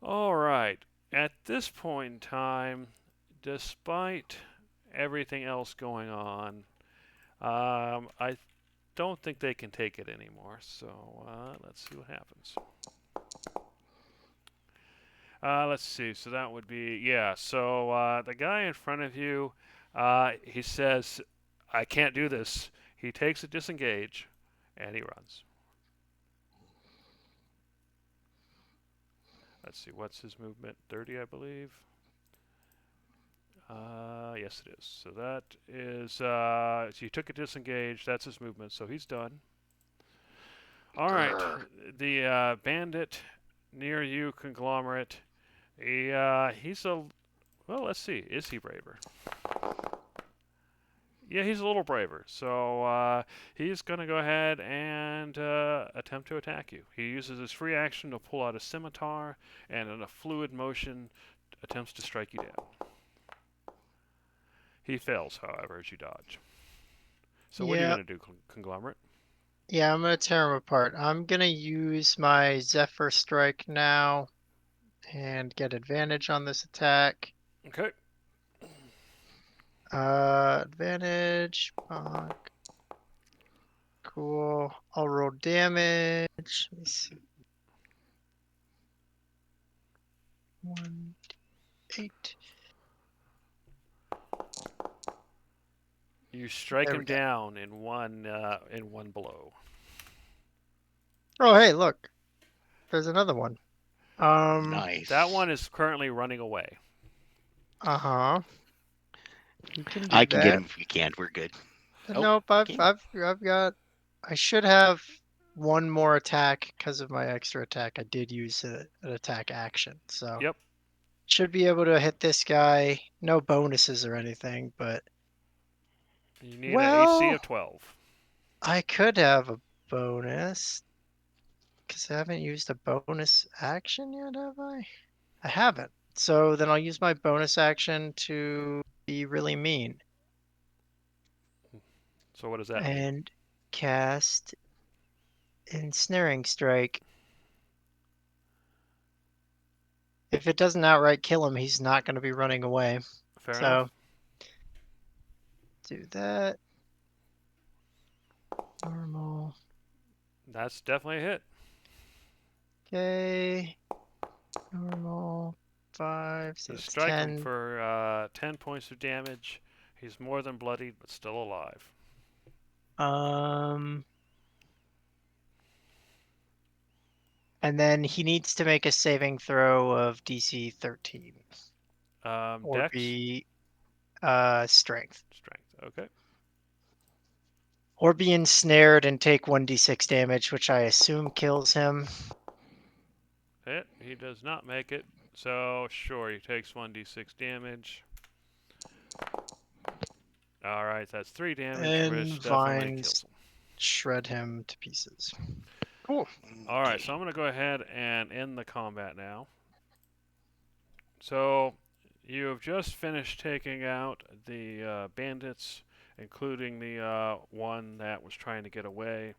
All right. At this point in time, despite everything else going on, I don't think they can take it anymore. So let's see what happens. Let's see. So that would be, yeah. So the guy in front of you, he says, I can't do this. He takes a disengage and he runs. Let's see. What's his movement? 30, I believe. Yes, it is. So that is, so you took a disengage. That's his movement. So he's done. All right.
Grr.
The bandit near you, conglomerate. He's a, well, let's see. Is he braver? Yeah, he's a little braver. So he's going to go ahead and attempt to attack you. He uses his free action to pull out a scimitar, and in a fluid motion, attempts to strike you down. He fails, however, as you dodge. So what are you
Yep.
going to do, conglomerate?
Yeah, I'm gonna tear him apart. I'm gonna use my Zephyr Strike now and get advantage on this attack.
Okay.
Advantage. Bonk. Cool. I'll roll damage. Let me see. 1d8.
You strike
There
him
we go.
down in one blow.
Oh, hey, look. There's another one.
Nice.
That one is currently running away.
Uh-huh. You can do
I can get
that.
him if you can't. We're good. Oh,
Nope, I've
can't.
I've got. I should have one more attack because of my extra attack. I did use an attack action, so
Yep.
should be able to hit this guy. No bonuses or anything, but
You need an AC of 12.
I could have a bonus because I haven't used a bonus action yet, have I? I haven't. So then I'll use my bonus action to be really mean
So what does that mean?
and cast Ensnaring Strike. If it doesn't outright kill him, he's not going to be running away.
Fair
So
enough.
do that. Normal.
That's definitely a hit.
Okay. Normal. 5. So
You
it's
strike
10.
him for 10 points of damage. He's more than bloodied, but still alive.
And then he needs to make a saving throw of DC 13 or
Dex?
be strength.
Strength. Okay.
Or be ensnared and take 1d6 damage, which I assume kills him.
Hit. He does not make it. So, sure, he takes 1d6 damage. Alright, that's 3 damage,
And
which definitely
vines
kills him.
shred him to pieces. Cool.
Alright, so I'm going to go ahead and end the combat now. So, you have just finished taking out the bandits, including the one that was trying to get away.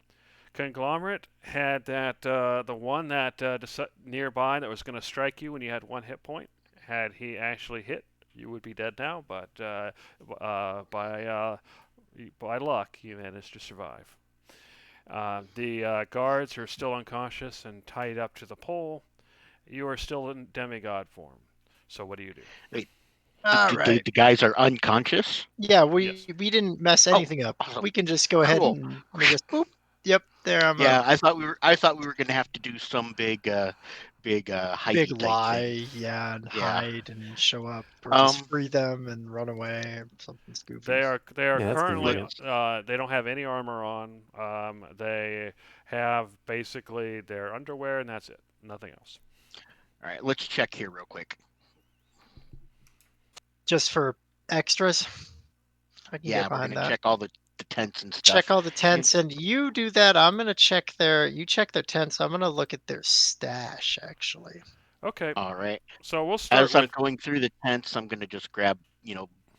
Conglomerate had that the one that nearby that was going to strike you when you had 1 hit point. Had he actually hit, you would be dead now. But by luck, you managed to survive. The guards are still unconscious and tied up to the pole. You are still in demigod form. So what do you do?
All right.
The guys are unconscious?
Yeah,
Yes.
we didn't mess anything up.
awesome.
We can just go ahead
Cool.
and let me just boop. Yep, there I'm
Yeah,
up.
I thought we were gonna have to do some big hidey
Big
type
lie,
thing.
yeah, and
Yeah.
hide and show up, or just
Um,
free them and run away, something goofy.
They are
Yeah, that's
currently
convenient.
they don't have any armor on. They have basically their underwear and that's it. Nothing else.
All right, let's check here real quick.
just for extras. I can
Yeah,
get
we're
behind
gonna
that.
check all the tents and
Check
stuff.
all the
And
tents, and you do that. I'm gonna check you check their tents. I'm gonna look at their stash, actually.
Okay,
all right.
so we'll start
As I'm
with
going through the tents, I'm gonna just grab,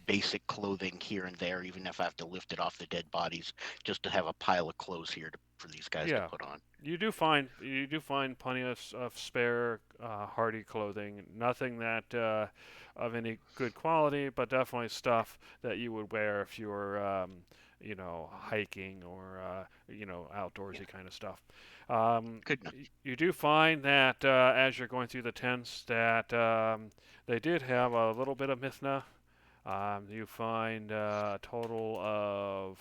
basic clothing here and there, even if I have to lift it off the dead bodies, just to have a pile of clothes here for these guys to
yeah.
put on.
You do find plenty of spare hardy clothing. Nothing that of any good quality, but definitely stuff that you would wear if you were hiking or
Yeah,
outdoorsy kind of stuff. Um,
good enough.
you do find that as you're going through the tents that they did have a little bit of Mithna. You find a total of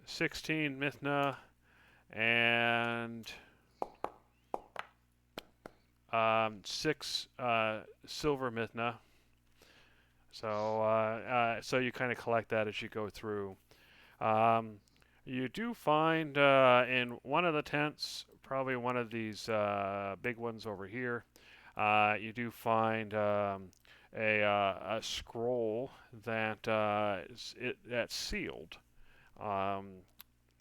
16 Mithna and six silver Mithna. So you kind of collect that as you go through. Um, you do find in one of the tents, probably one of these big ones over here, you do find a scroll that's sealed. Um,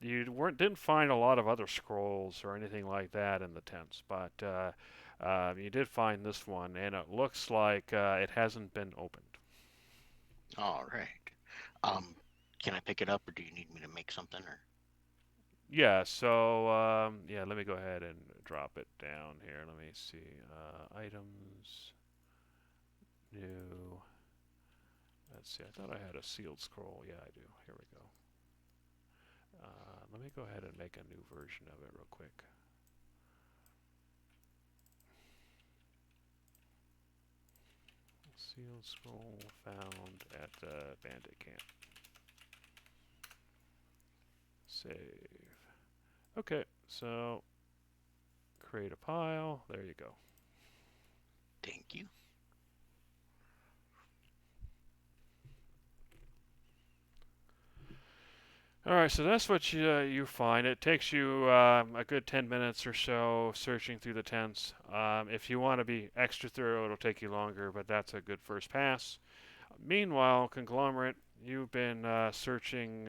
you didn't find a lot of other scrolls or anything like that in the tents, but you did find this one, and it looks like it hasn't been opened.
All right. Um, can I pick it up, or do you need me to make something? Or
Yeah, so yeah, let me go ahead and drop it down here. Let me see. Items, new. Let's see. I thought I had a sealed scroll. Yeah, I do. Here we go. Let me go ahead and make a new version of it real quick. Sealed scroll found at the bandit camp. Save. Okay, so create a pile. There you go.
thank you.
All right, so that's what you find. It takes you a good 10 minutes or so searching through the tents. If you want to be extra thorough, it'll take you longer, but that's a good first pass. Meanwhile, Conglomerate, you've been searching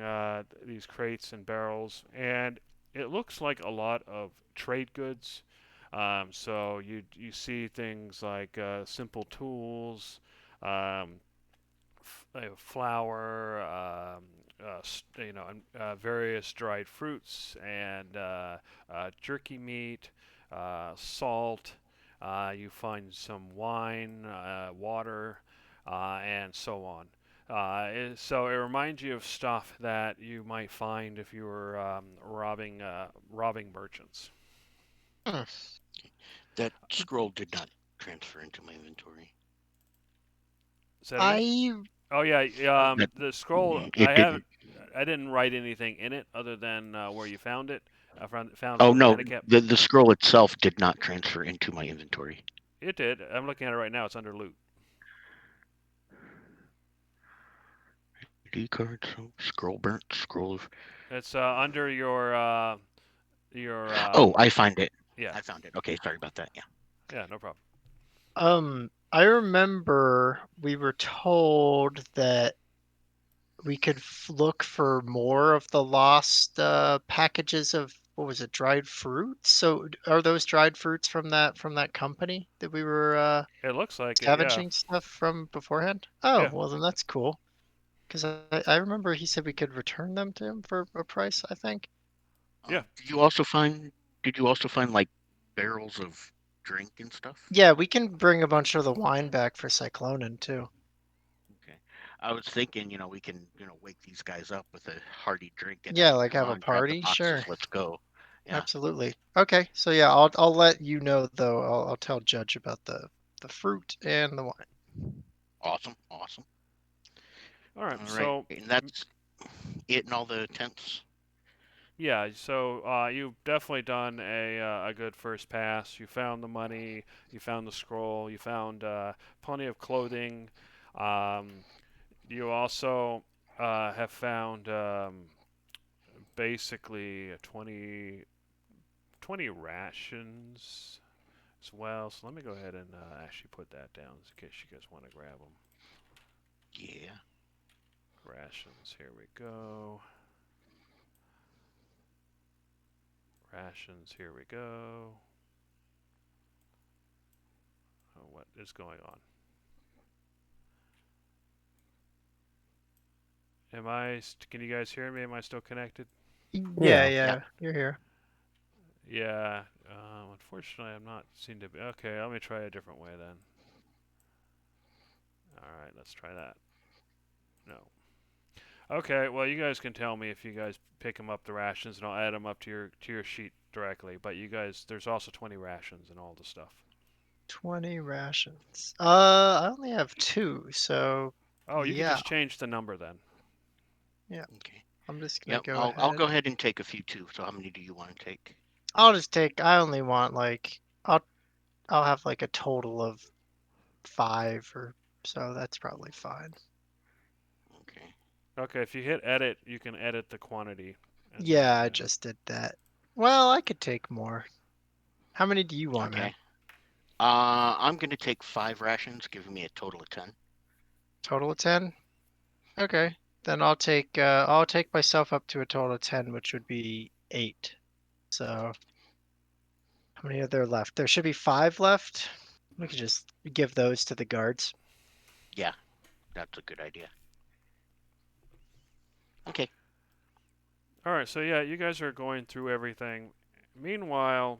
these crates and barrels, and it looks like a lot of trade goods. So you see things like simple tools, um, flour, various dried fruits and jerky meat, salt. You find some wine, water, and so on. So it reminds you of stuff that you might find if you were robbing merchants.
Hmm.
That scroll did not transfer into my inventory.
Say that again?
I
Oh yeah,
That
the scroll.
it didn't.
I didn't write anything in it other than where you found it. I found it
Oh
at the
no,
bandit camp.
the scroll itself did not transfer into my inventory.
It did. I'm looking at it right now. It's under loot.
D card, so scroll burnt, scroll of.
It's under your
Oh, I find it.
yeah,
I found it. Okay, sorry about that. Yeah.
yeah, no problem.
I remember we were told that we could look for more of the lost packages of what was it, dried fruits? So are those dried fruits from that company that we were
It looks like it. Yeah,
scavenging stuff from beforehand? Oh,
yeah.
well then that's cool. Because I remember he said we could return them to him for a price, I think.
Yeah.
Did you also find? Did you also find like barrels of drink and stuff?
Yeah, we can bring a bunch of the wine back for Cyclonin too.
Okay. I was thinking, we can, wake these guys up with a hearty drink and
Yeah,
hey,
like
come
have a
on, grab the
party,
boxes,
sure.
let's go. Yeah.
Absolutely. Okay, so yeah, I'll let you know though. I'll tell Judge about the fruit and the wine.
Awesome. Awesome.
All right.
All right.
So
And that's it in all the tents.
yeah, so you've definitely done a good first pass. You found the money. You found the scroll. You found plenty of clothing. Um, you also have found basically 20 rations as well. So let me go ahead and actually put that down in case you guys want to grab them. rations. Here we go. Rations. Here we go. Oh, what is going on? Can you guys hear me? Am I still connected?
Yeah,
Yeah.
you're here.
Yeah. Unfortunately, I'm not seem to be. Okay, let me try a different way then. All right, let's try that. No. Okay, well, you guys can tell me if you guys pick them up the rations, and I'll add them up to your sheet directly. But you guys, there's also 20 rations and all the stuff.
20 rations. I only have 2, so
Oh, you can
yeah,
just change the number then.
Okay.
I'm just gonna
Yep.
go
I'll
ahead.
go ahead and take a few too. So how many do you want to take?
I only want like I'll have like a total of 5 or so. That's probably fine.
Okay.
Okay, if you hit edit, you can edit the quantity. and
Yeah, I
then-
just did that. Well, I could take more. How many do you want, man?
Okay. I'm gonna take 5 rations, giving me a total of 10.
Total of 10? Okay. Then I'll take myself up to a total of 10, which would be 8. So how many are there left? There should be 5 left. We could just give those to the guards.
Yeah, that's a good idea. Okay.
All right, so yeah, you guys are going through everything. Meanwhile,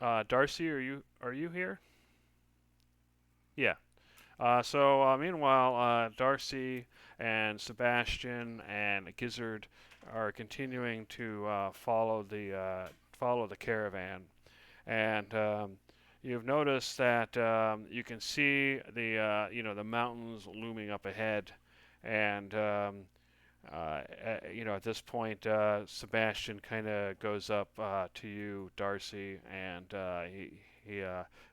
Darcy, are you here? Yeah. Meanwhile, Darcy and Sebastian and Gizzard are continuing to follow the caravan, and you've noticed that you can see the mountains looming up ahead, and at this point, Sebastian kind of goes up to you, Darcy, and he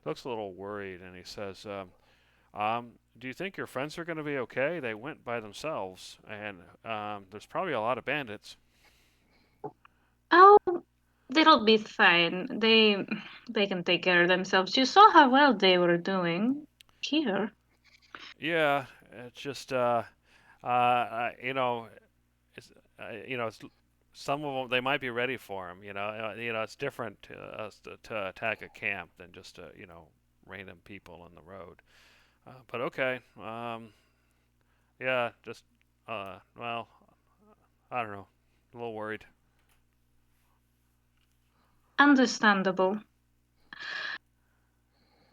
looks a little worried, and he says. Do you think your friends are going to be okay? They went by themselves, and there's probably a lot of bandits.
Oh, they'll be fine. They can take care of themselves. You saw how well they were doing here.
Yeah, it's just it's some of them they might be ready for them. It's different to attack a camp than just random people on the road. But okay, yeah, just well, I don't know, a little worried.
Understandable.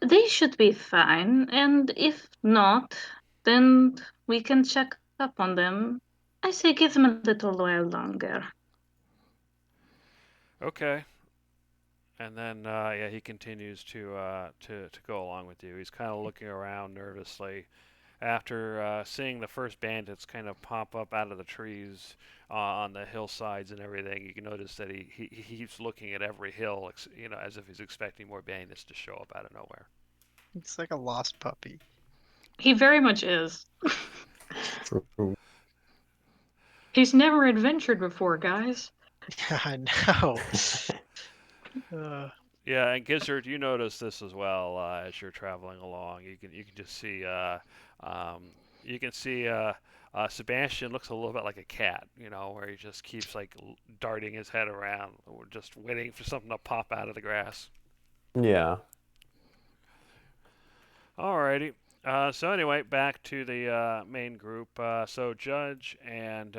They should be fine, and if not, then we can check up on them. I say give them a little while longer.
Okay. And then, yeah, he continues to go along with you. He's kind of looking around nervously. After seeing the first bandits kind of pop up out of the trees on the hillsides and everything, you can notice that he keeps looking at every hill, as if he's expecting more bandits to show up out of nowhere.
It's like a lost puppy.
He very much is.
True.
He's never adventured before, guys.
Yeah, I know.
Yeah, and Gizzard, you notice this as well as you're traveling along. You can just see Sebastian looks a little bit like a cat, where he just keeps like darting his head around, just waiting for something to pop out of the grass.
Yeah.
Alrighty. So anyway, back to the main group. So Judge and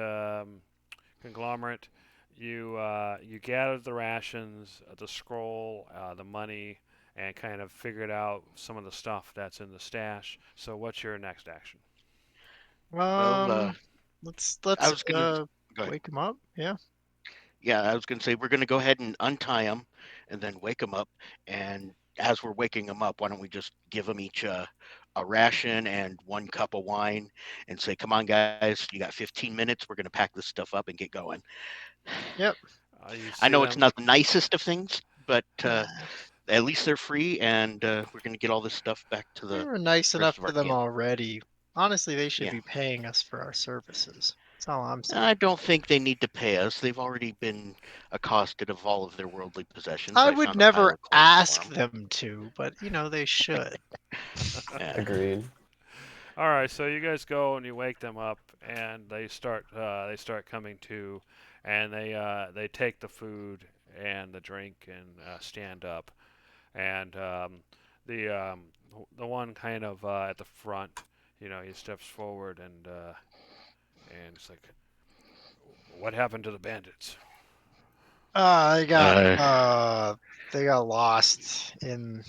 Conglomerate, you gathered the rations, the scroll, the money, and kind of figured out some of the stuff that's in the stash. So what's your next action?
Well,
let's
I was gonna go ahead.
wake him up. Yeah.
Yeah, I was gonna say we're gonna go ahead and untie them, and then wake them up. And as we're waking them up, why don't we just give them each a ration and 1 cup of wine, and say, "Come on, guys, you got 15 minutes. We're gonna pack this stuff up and get going."
Yep.
I know it's
them-
not the nicest of things, but at least they're free, and we're gonna get all this stuff back to
We
the.
were nice
rest
enough
of our
to them
camp.
already. Honestly, they should
Yeah.
be paying us for our services. That's all I'm saying.
I don't think they need to pay us. They've already been accosted of all of their worldly possessions.
I
found
would
a pile
never
of clothes
ask
for 'em.
them to, but they should.
Yeah.
Agreed.
All right, so you guys go and you wake them up, and they start coming to, and they take the food and the drink and stand up, and the the one kind of at the front, he steps forward and it's like, what happened to the bandits?
They got
Uh,
they got lost in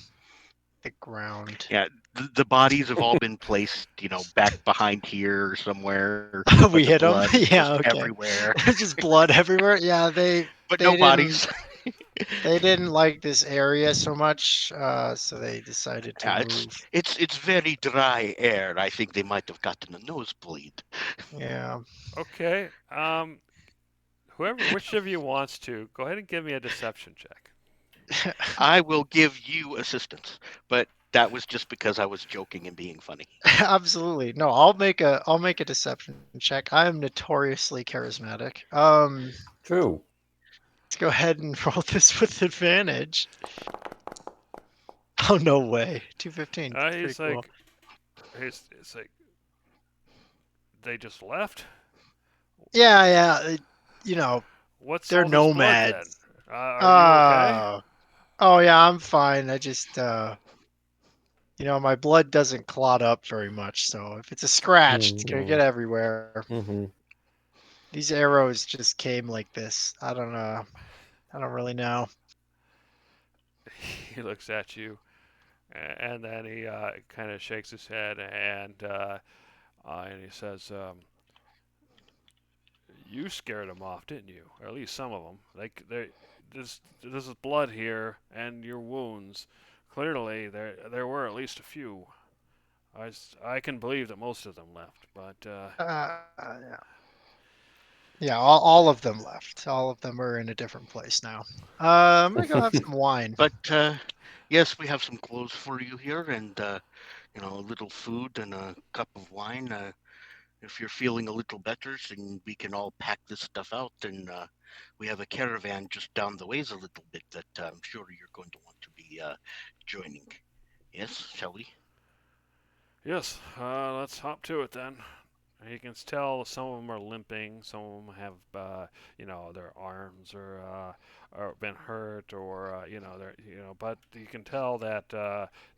the ground.
Yeah, the bodies have all been placed, back behind here or somewhere.
We
But the
hit them.
blood is
Yeah,
just
okay.
everywhere.
Just blood everywhere. Yeah,
But
they
no
didn't
bodies.
they didn't like this area so much, so they decided to
Yeah,
move.
it's very dry air. I think they might have gotten a nosebleed.
Yeah.
Okay. Which of you wants to go ahead and give me a deception check?
I will give you assistance, but that was just because I was joking and being funny.
Absolutely. No, I'll make a deception check. I am notoriously charismatic.
True.
Let's go ahead and roll this with advantage. Oh no way. 215. Pretty
He's
cool.
like, it's like, they just left.
Yeah,
What's
they're
all this blood then?
nomads.
Are you okay?
Oh yeah, I'm fine. I just my blood doesn't clot up very much, so if it's a scratch, it's gonna get everywhere.
Mm-hmm.
These arrows just came like this. I don't know. I don't really know.
He looks at you, and then he kind of shakes his head and he says, "You scared them off, didn't you? Or at least some of them. This is blood here, and your wounds. Clearly, there were at least a few. I can believe that most of them left, but
Yeah. Yeah, all of them left. All of them are in a different place now. I'm gonna go have some wine.
But yes, we have some clothes for you here, and a little food and a cup of wine. If you're feeling a little better, then we can all pack this stuff out, and we have a caravan just down the ways a little bit that I'm sure you're going to want to be joining. Yes, shall we?
yes, let's hop to it then." You can tell some of them are limping. Some of them have, their arms are been hurt, or but you can tell that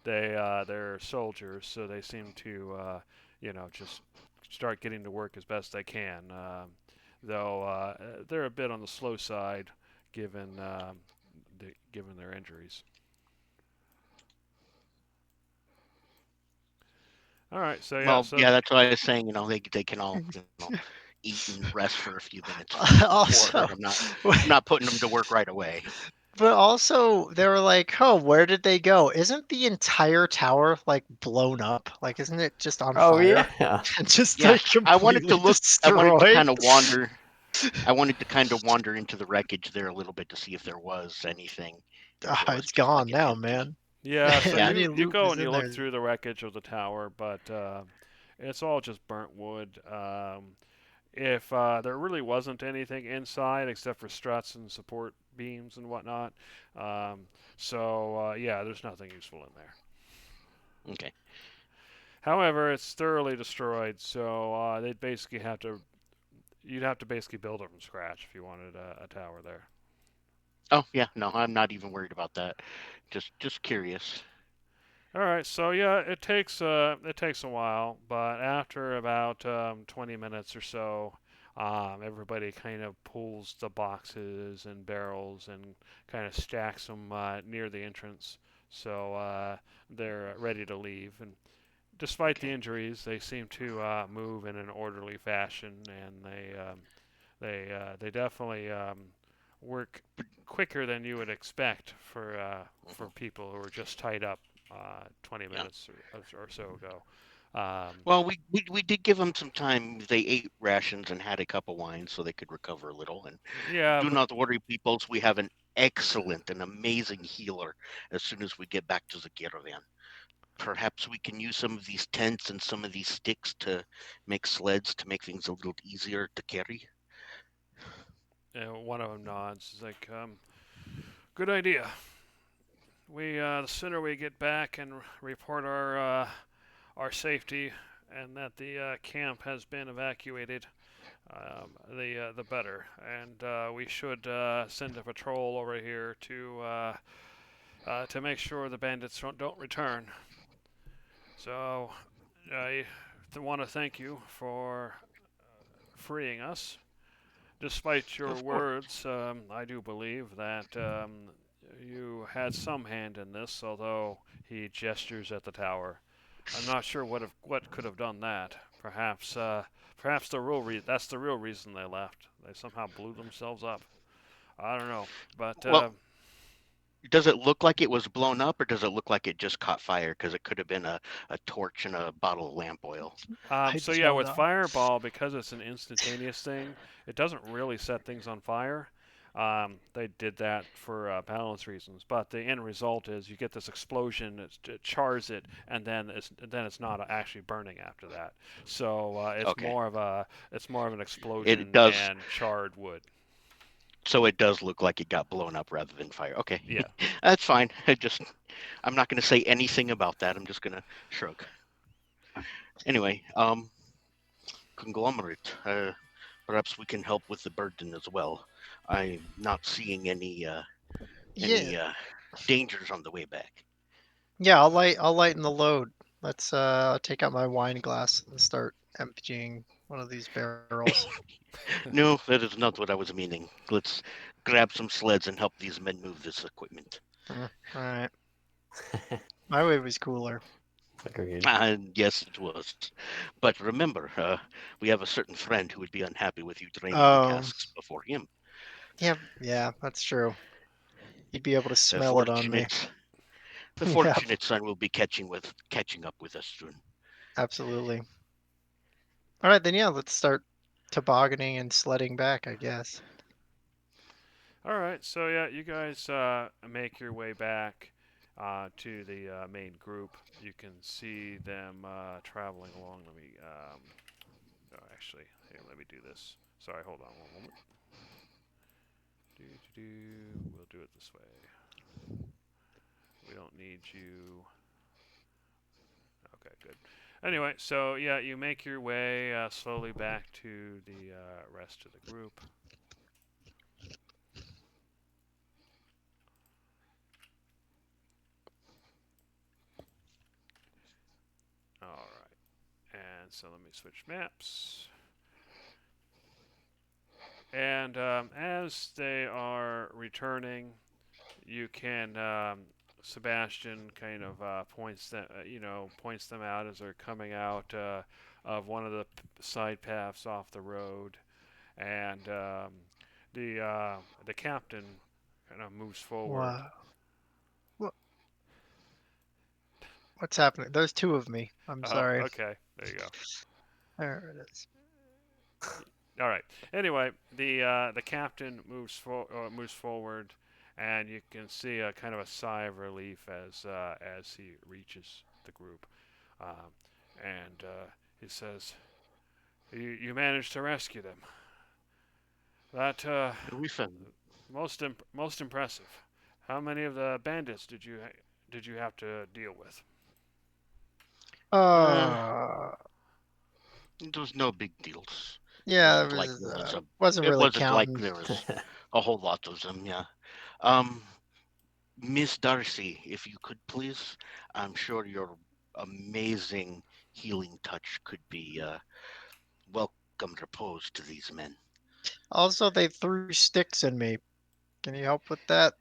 they're soldiers, so they seem to, just start getting to work as best they can. Though they're a bit on the slow side, given given their injuries. All right, so
Well,
so
yeah, that's what I was saying. They can all eat and rest for a few minutes.
Also,
I'm not putting them to work right away.
but also they were like, "Oh, where did they go? Isn't the entire tower like blown up? Like, isn't it just on
Oh
fire?
yeah.
Just
Yeah,
like
I wanted to
completely
look. I wanted to
destroyed?"
kind of wander. I wanted to kind of wander into the wreckage there a little bit to see if there was anything. Or if it was
It's
just
gone
like an
now,
empty.
man.
yeah, so
Yeah.
Any
you
loot
go
is
and you
in
look
there.
through the wreckage of the tower, but it's all just burnt wood. If there really wasn't anything inside except for struts and support beams and whatnot, yeah, there's nothing useful in there.
Okay.
However, it's thoroughly destroyed, so you'd have to basically build it from scratch if you wanted a tower there.
Oh yeah, no, I'm not even worried about that. Just curious.
All right, so yeah, it takes a while, but after about 20 minutes or so, everybody kind of pulls the boxes and barrels and kind of stacks them near the entrance, so they're ready to leave. And despite the injuries, they seem to move in an orderly fashion, and they definitely work quicker than you would expect for people who are just tied up 20
Yeah.
minutes or so ago.
Well, we did give them some time. They ate rations and had a cup of wine so they could recover a little. And
Yeah,
do
but
not worry, peoples. We have an excellent and amazing healer as soon as we get back to the caravan. Perhaps we can use some of these tents and some of these sticks to make sleds to make things a little easier to carry.
one of them nods. It's like, good idea. The sooner we get back and report our safety, that the camp has been evacuated, the better. And we should send a patrol over here to make sure the bandits don't return. So I want to thank you for freeing us. Despite your
Of course.
words, I do believe that you had some hand in this, although he gestures at the tower. I'm not sure what could have done that. Perhaps that's the real reason they left. They somehow blew themselves up. I don't know, but
Well, does it look like it was blown up, or does it look like it just caught fire? Because it could have been a torch and a bottle of lamp oil.
so yeah, with Fireball, because it's an instantaneous thing, it doesn't really set things on fire. They did that for balance reasons, but the end result is you get this explosion, it chars it, and then it's not actually burning after that. So it's
Okay.
more of an explosion
does-
and charred wood.
So it does look like it got blown up rather than fire. Okay.
Yeah.
That's fine. I'm not going to say anything about that. I'm just going to shrug. Anyway, Conglomerate, perhaps we can help with the burden as well. I'm not seeing any dangers on the way back.
Yeah, I'll lighten the load. Let's take out my wine glass and start emptying one of these barrels.
No, that is not what I was meaning. Let's grab some sleds and help these men move this equipment.
All right. My way was cooler.
Agreed.
Yes, it was. But remember, we have a certain friend who would be unhappy with you draining
Oh.
the casks before him.
Yeah, that's true. You'd be able to smell it on me.
The
Yeah.
fortunate son will be catching up with us soon.
Absolutely. All right, then yeah, let's start tobogganing and sledding back, I guess.
All right, so yeah, you guys make your way back to the main group. You can see them traveling along. Let me, actually, here, let me do this. Sorry, hold on one moment. We'll do it this way. We don't need you. Okay, good. Anyway, so yeah, you make your way slowly back to the rest of the group. Alright, and so let me switch maps. And as they are returning, you can Sebastian kind of points them out as they're coming out of one of the side paths off the road, and the captain kind of moves forward.
Wow. What's happening? There's two of me. I'm sorry.
Okay, there you go.
There it is.
All right. Anyway, the captain moves forward, and you can see a kind of a sigh of relief as he reaches the group, and he says, "You managed to rescue them. That
We found
most impressive. How many of the bandits did you have to deal with?"
There was no big deals.
Yeah,
It
wasn't really
wasn't
counting.
like there was a whole lot of them. Yeah. Miss Darcy, if you could please, I'm sure your amazing healing touch could be welcome repose to these men.
Also, they threw sticks in me. Can you help with that?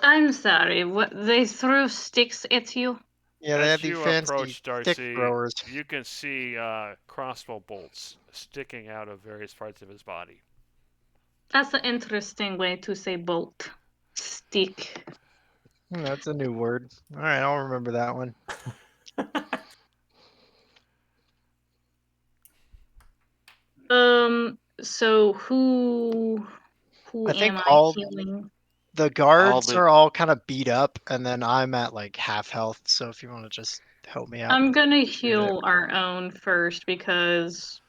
I'm sorry. What, they threw sticks at you?
Yeah, they
As
had these
you
fancy
approach
stick
Darcy,
throwers.
you can see crossbow bolts sticking out of various parts of his body.
That's an interesting way to say bolt. Stick.
That's a new word. All right, I'll remember that one.
So who
I think
am I
all
healing?
the guards
the-
are all kind of beat up, and then I'm at like half health. So if you want to just help me out.
I'm gonna heal our own first because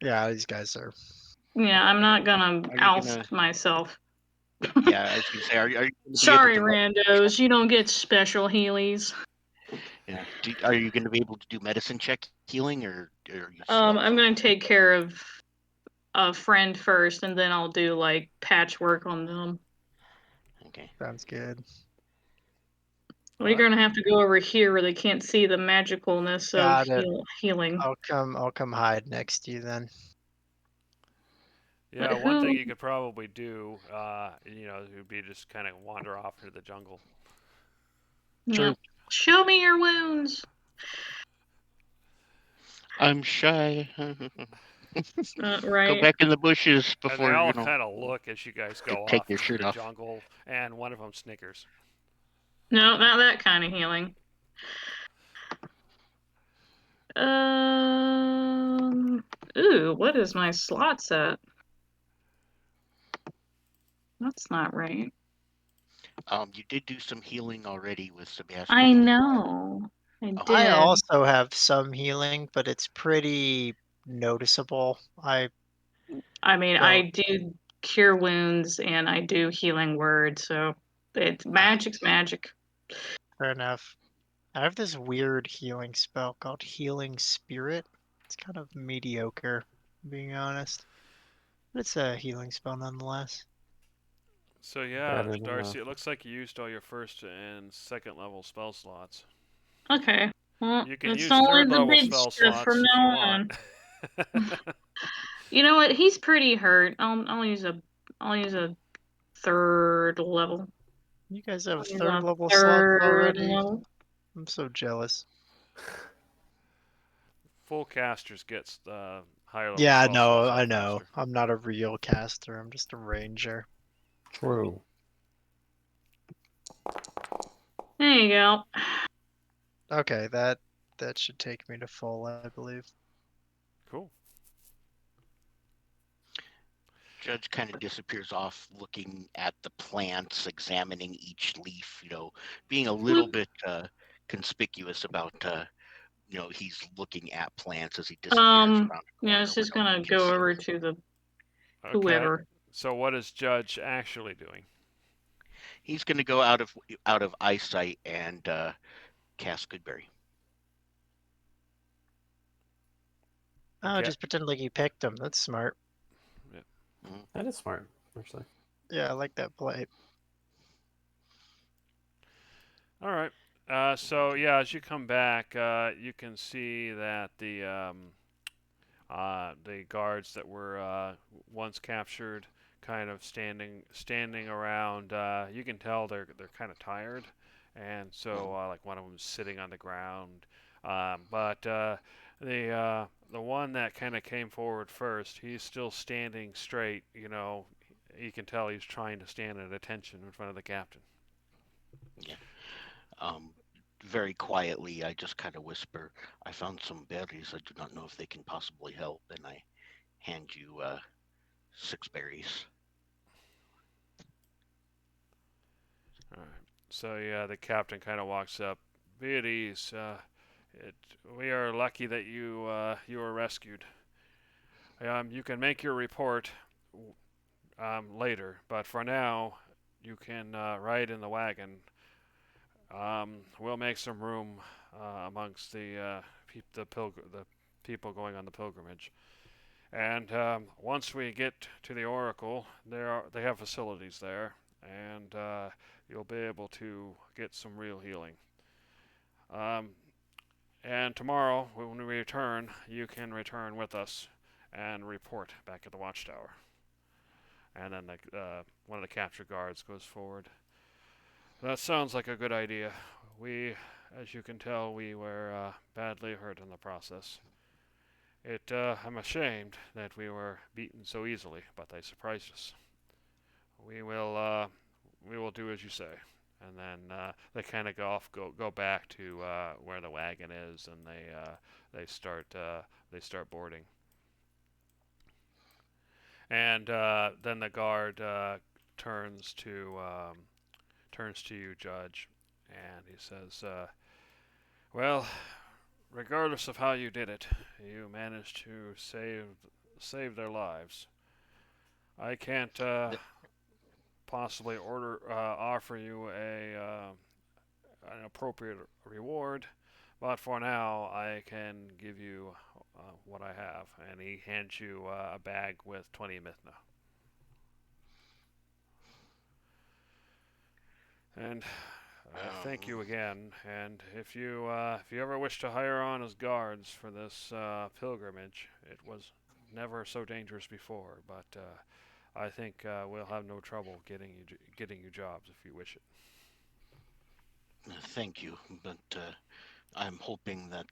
Yeah, these guys are.
yeah, I'm not gonna
you
oust
gonna-
myself.
Yeah, I was gonna say, are you gonna be
Sorry,
able to,
randos, you don't get special healies.
Yeah. Are you going to be able to do medicine check healing, or are you slow?
I'm gonna take care of a friend first, and then I'll do like patchwork on them.
Okay.
Sounds good.
We're gonna have to go over here where they can't see the magicalness of
Got it.
healing.
I'll come hide next to you then.
Yeah,
But
one thing
who-
you could probably do, would be just kind of wander off into the jungle.
Yeah. Show me your wounds.
I'm shy. Go
Right.
back in the bushes
And
before
they all
you know.
kind of look as you guys go
Take
off
your
into
shirt
the
off.
jungle, and one of them snickers.
No, not that kind of healing. Ooh, what is my slot set? That's not right.
You did do some healing already with Sebastian.
I know. I did.
I also have some healing, but it's pretty noticeable.
I mean,
don't-
I do cure wounds and I do healing word, so it's magic's magic.
Fair enough. I have this weird healing spell called Healing Spirit. It's kind of mediocre, being honest. But it's a healing spell nonetheless.
So yeah,
Better than
Darcy,
nothing.
it looks like you used all your first and second level spell slots.
Okay. Well,
You can
it's
use
only
third
the
level
big
spell
stuff
slots
from
if
now
you
on.
want.
You know what? He's pretty hurt. I'll use a third level.
You guys have
I'll use
third
a
level slots
third
already?
level.
I'm so jealous.
Full casters gets higher level
Yeah,
spell slots
I
out
know.
faster.
I'm not a real caster. I'm just a ranger.
True.
There you go.
Okay, that should take me to full, I believe.
Cool.
Judge kind of disappears off, looking at the plants, examining each leaf. Being a little bit conspicuous about. He's looking at plants as he disappears around.
Yeah, it's just gonna go over to the
Okay.
whoever.
So what is Judge actually doing?
He's going to go out of eyesight and cast Goodberry.
Oh,
Okay.
just pretend like you picked him. That's smart.
That is smart, actually.
Yeah, I like that play.
All right. So yeah, as you come back, you can see that the guards that were once captured, kind of standing around. You can tell they're kind of tired, and so like one of them's sitting on the ground. But the one that kind of came forward first, he's still standing straight. You can tell he's trying to stand at attention in front of the captain.
Very quietly, I just kind of whisper, "I found some berries. I do not know if they can possibly help." And I hand you 6 berries.
All right. So yeah, the captain kind of walks up. Be at ease. We are lucky that you were rescued. You can make your report later, but for now, you can ride in the wagon. We'll make some room amongst the people going on the pilgrimage. And once we get to the Oracle, they have facilities there, and you'll be able to get some real healing. And tomorrow, when we return, you can return with us and report back at the watchtower. And then one of the capture guards goes forward. That sounds like a good idea. As you can tell, we were badly hurt in the process. I'm ashamed that we were beaten so easily, but they surprised us. We will do as you say. And then they kind of go back to where the wagon is, and they start boarding. And then the guard turns to you, Judge, and he says, "Well, regardless of how you did it, you managed to save their lives. I can't possibly offer you an appropriate reward, But for now, I can give you what I have. And he hands you a bag with 20 mithna. And thank you again. And if you ever wish to hire on as guards for this pilgrimage, it was never so dangerous before. But I think we'll have no trouble getting you jobs if you wish it.
Thank you, but I'm hoping that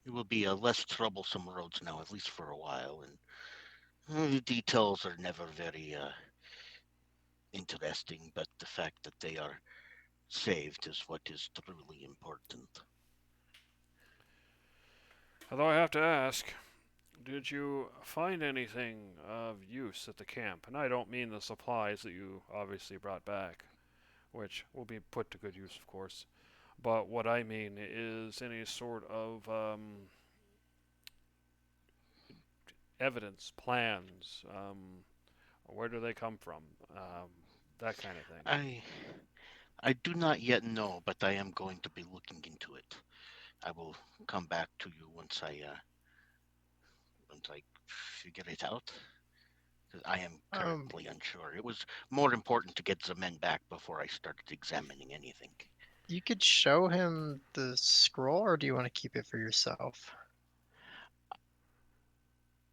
it will be a less troublesome roads now, at least for a while. And the details are never very interesting, but the fact that they are saved is what is truly important.
Although I have to ask, did you find anything of use at the camp? And I don't mean the supplies that you obviously brought back, which will be put to good use, of course. But what I mean is any sort of evidence, plans. Where do they come from? That kind of thing.
I do not yet know, but I am going to be looking into it. I will come back to you once I figure it out. 'Cause I am currently unsure. It was more important to get the men back before I started examining anything.
You could show him the scroll, or do you want to keep it for yourself?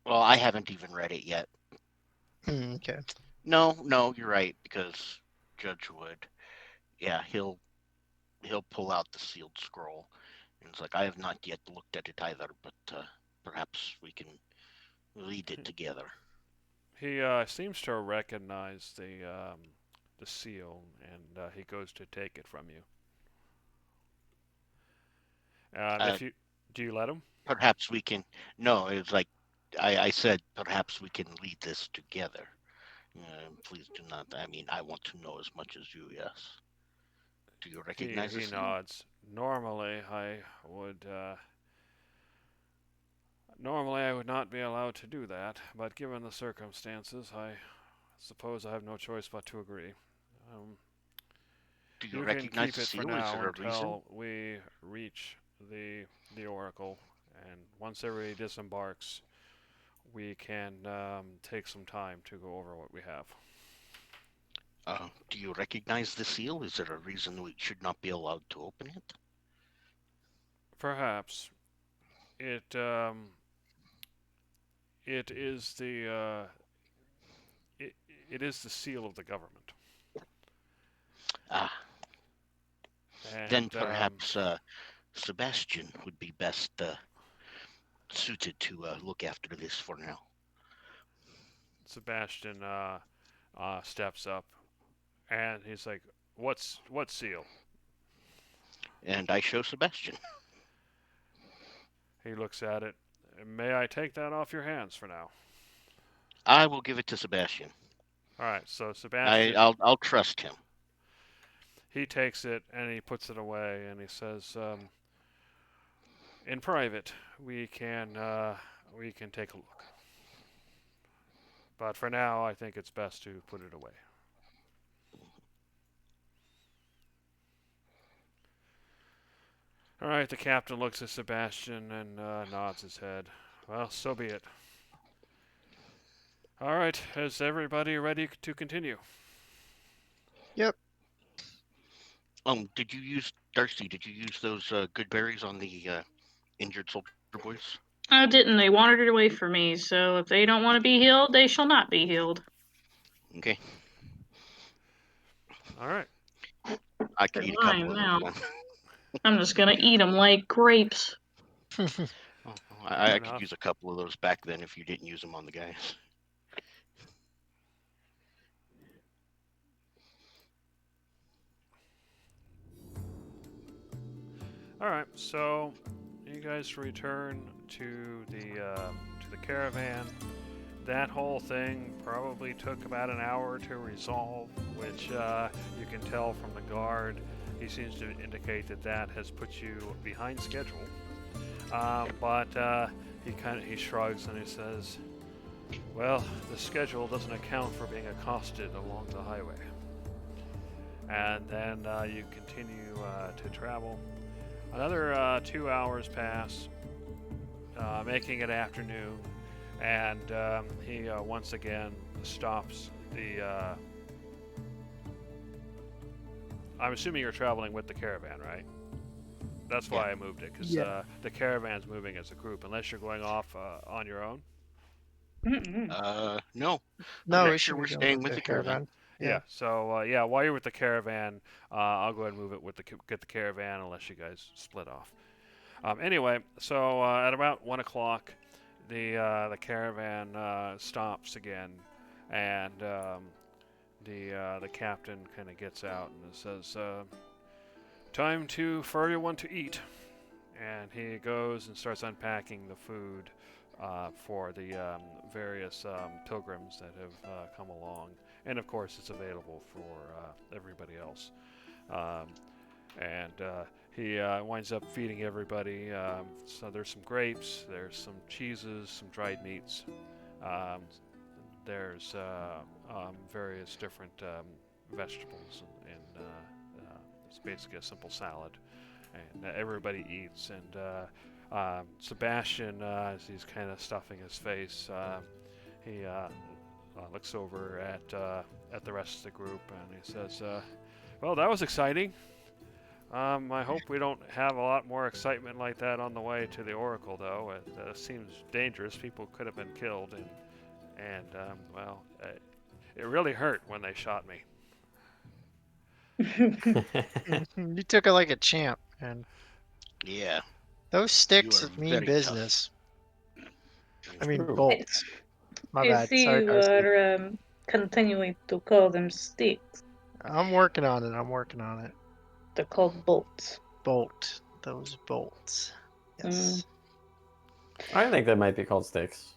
Well, I haven't even read it yet.
Okay.
No, you're right, because Judge Wood, yeah, he'll pull out the sealed scroll, and it's like I have not yet looked at it either, but perhaps we can read it together.
He seems to recognize the seal, and he goes to take it from you. Do you let him?
Perhaps we can. No, it's like I said. Perhaps we can read this together. Please do not. I mean, I want to know as much as you. Yes. Do you recognize this?
He nods. Normally, I would. Normally, I would not be allowed to do that, but given the circumstances, I suppose I have no choice but to agree.
Do you recognize the seal? Is there a reason?
Until we reach the Oracle, and once everybody disembarks, we can take some time to go over what we have.
Do you recognize the seal? Is there a reason we should not be allowed to open it?
Perhaps. It is the it is the seal of the government. And,
then perhaps Sebastian would be best suited to look after this for now.
Sebastian steps up, and he's like, "What seal?"
And I show Sebastian.
He looks at it. May I take that off your hands for now?
I will give it to Sebastian.
All right, so Sebastian.
I'll trust him.
He takes it and he puts it away, and he says, "In private, we can take a look. But for now, I think it's best to put it away." All right, the captain looks at Sebastian and nods his head. Well, so be it. All right, is everybody ready to continue?
Yep.
Did you use Darcy? Did you use those good berries on the injured soldier boys?
I didn't. They wandered away from me, so if they don't want to be healed, they shall not be healed.
Okay.
All right.
I can eat a couple of those.
I'm just gonna eat them like grapes.
I could use a couple of those back then if you didn't use them on the guys.
All right, so you guys return to the caravan. That whole thing probably took about an hour to resolve, which you can tell from the guard. He seems to indicate that has put you behind schedule. But he shrugs and he says, "Well, the schedule doesn't account for being accosted along the highway." And then you continue to travel. Another 2 hours pass, making it afternoon, and he once again stops the. I'm assuming you're traveling with the caravan, right? That's why I moved it, because
Yeah.
the caravan's moving as a group, unless you're going off on your own.
No.
No,
Pretty
we
sure
should
we're
be going
staying with the caravan.
Yeah.
So while you're with the caravan, I'll go ahead and move it with get the caravan, unless you guys split off. Anyway, so at about 1 o'clock, the caravan stops again, and the captain kind of gets out and says, "Time for everyone to eat." And he goes and starts unpacking the food for the various pilgrims that have come along, and of course, it's available for everybody else. And he winds up feeding everybody. So there's some grapes, there's some cheeses, some dried meats. There's various different vegetables, and it's basically a simple salad. And everybody eats. And Sebastian, as he's kind of stuffing his face, he looks over at the rest of the group and he says, "Well, that was exciting. I hope we don't have a lot more excitement like that on the way to the Oracle, though. It seems dangerous. People could have been killed, and well, it really hurt when they shot me."
You took it like a champ, and
Yeah.
those sticks
are
mean
very tough.
business. I mean
True.
bolts. My
You
bad.
see,
Sorry,
you
Darcy.
are continuing to call them sticks.
I'm working on it.
They're called bolts.
Bolt. Those bolts. Yes.
I think they might be called sticks.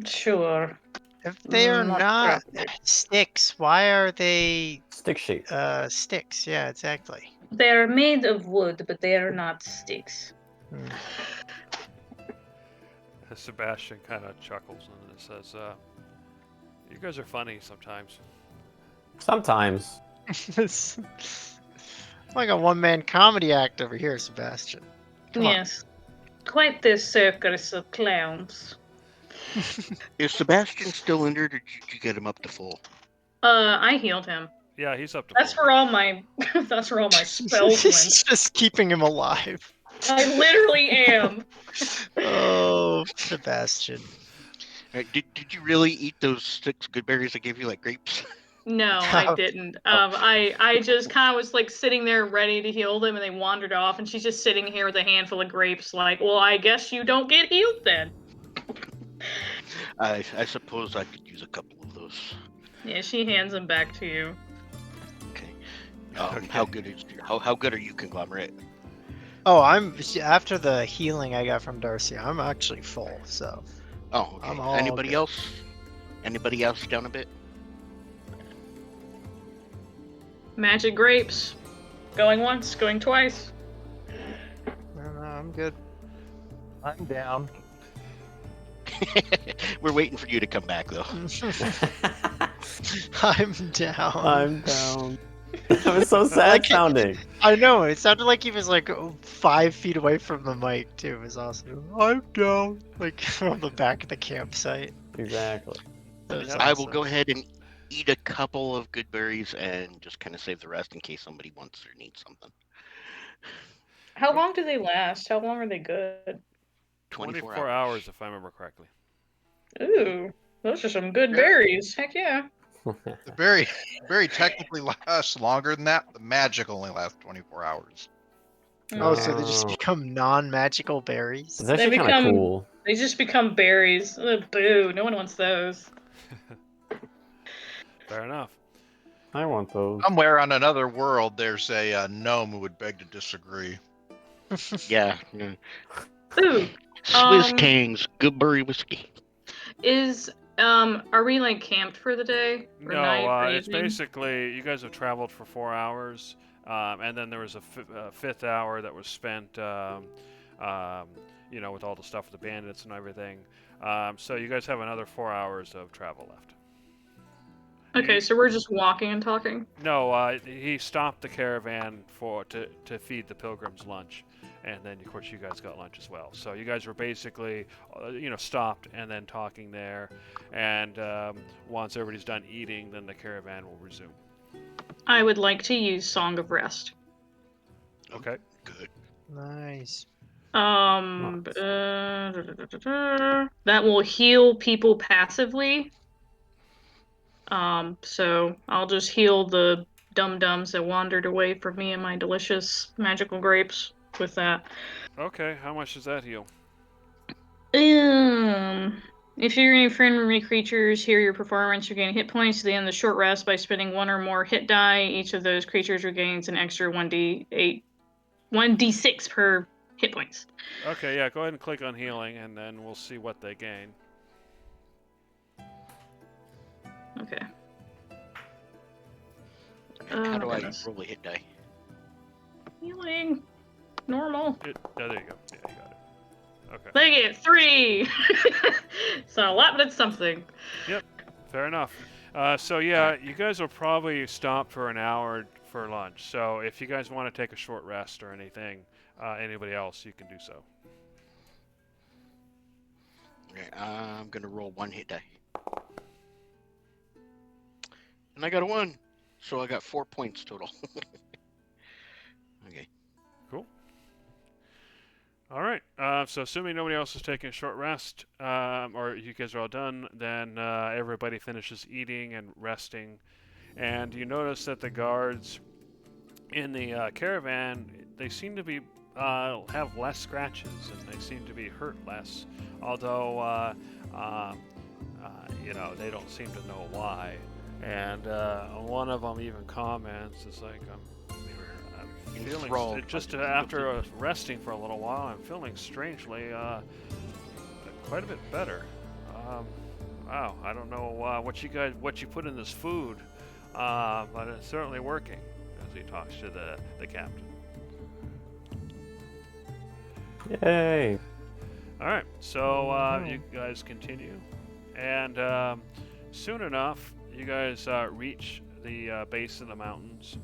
Sure.
If they are
Not
not
probably.
sticks, why are they
Stick shape.
sticks? Yeah, exactly.
They're made of wood, but they are not sticks.
Hmm.
Sebastian kind of chuckles and says, "You guys are funny sometimes."
Sometimes.
It's like a one-man comedy act over here, Sebastian. Come on.
Yes. Quite the circus of clowns.
Is Sebastian still injured, or did you get him up to full?
I healed him.
Yeah, he's up to
That's
full.
where all my that's where all my spells went.
It's just keeping him alive.
I literally am.
Oh, Sebastian.
Did you really eat those 6 good berries I gave you like grapes?
No, I didn't. I just kind of was like sitting there ready to heal them, and they wandered off, and she's just sitting here with a handful of grapes, like, well, I guess you don't get healed then.
I suppose I could use a couple of those.
Yeah, she hands them back to you.
Okay. How good are you, Conglomerate?
Oh, after the healing I got from Darcy, I'm actually full, so.
Oh, okay.
I'm all
Anybody
good.
else? Anybody else down a bit?
Magic grapes. Going once, going twice.
No, I'm good.
I'm down.
We're waiting for you to come back, though.
I'm down.
I'm down. That was so sad sounding.
I know, it sounded like he was like 5 feet away from the mic, too. It was awesome. I'm down. Like from the back of the campsite.
Exactly.
That was
I will
awesome.
go ahead and eat a couple of good berries and just kind of save the rest in case somebody wants or needs something.
How long do they last? How long are they good?
24
hours, if I remember correctly.
Ooh, those are some good berries. Heck yeah.
The berry technically lasts longer than that. The magic only lasts 24 hours.
Oh, so they just
Oh.
become non-magical berries?
It's actually kind of cool.
They just become berries. Ugh, boo, no one wants those.
Fair enough.
I want those.
Somewhere on another world, there's a gnome who would beg to disagree.
Yeah.
Ooh,
Swiss Kings, good berry whiskey.
Are we like camped for the day? Or night, or
No, it's
evening?
basically you guys have traveled for 4 hours, and then there was a fifth hour that was spent, you know, with all the stuff with the bandits and everything. So you guys have another 4 hours of travel left.
Okay, so we're just walking and talking.
No, he stopped the caravan to feed the pilgrims lunch, and then of course you guys got lunch as well. So you guys were basically, stopped and then talking there, and once everybody's done eating, then the caravan will resume.
I would like to use Song of Rest.
Okay.
Good.
Nice.
That will heal people passively. So I'll just heal the dum-dums that wandered away from me and my delicious magical grapes with that.
Okay. How much does that heal?
If you're any friendly creatures hear your performance, you gain hit points at the end of the short rest by spending 1 or more hit die. Each of those creatures regains an extra 1d6 per hit points.
Okay. Yeah. Go ahead and click on healing, and then we'll see what they gain.
Okay.
How do I
goodness.
roll a hit die?
Healing. Normal.
Oh, there you go. Yeah, you got it. Okay.
They get 3! It's not a lot, but it's something.
Fair enough. So yeah, you guys will probably stop for an hour for lunch. So if you guys want to take a short rest or anything, anybody else, you can do so.
Okay, I'm gonna roll 1 hit die. And I got a 1. So I got 4 points total. Okay.
All right. So assuming nobody else is taking a short rest, or you guys are all done, then everybody finishes eating and resting, and you notice that the guards in the caravan, they seem to be have less scratches and they seem to be hurt less, although they don't seem to know why. And one of them even comments, "It's like I'm feeling
Enthralled
just
by the
after resting for a little while. I'm feeling strangely quite a bit better. Wow, I don't know what you put in this food, but it's certainly working." As he talks to the captain.
Yay!
All right, so you guys continue, and soon enough, you guys reach the base of the mountains,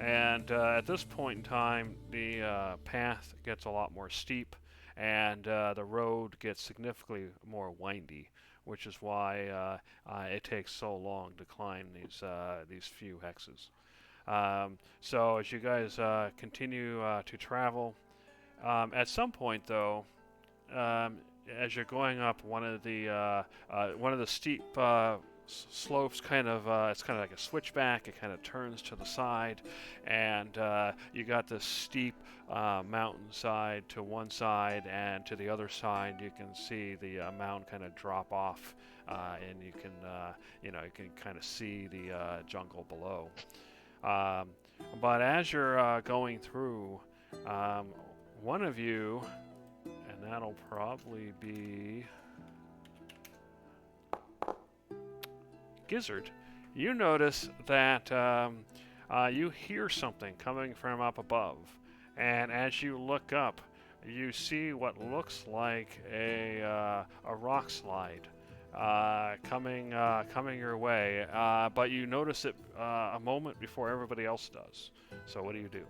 and at this point in time, the path gets a lot more steep, and the road gets significantly more windy, which is why it takes so long to climb these few hexes. So as you guys continue to travel, at some point though, as you're going up one of the steep slopes, it's kind of like a switchback. It kind of turns to the side, and you got this steep mountainside to one side, and to the other side you can see the mountain kind of drop off, and you can kind of see the jungle below. But as you're going through, one of you, and that'll probably be Gizzard, you notice that you hear something coming from up above, and as you look up, you see what looks like a rock slide coming your way, but you notice it a moment before everybody else does. So what do you do?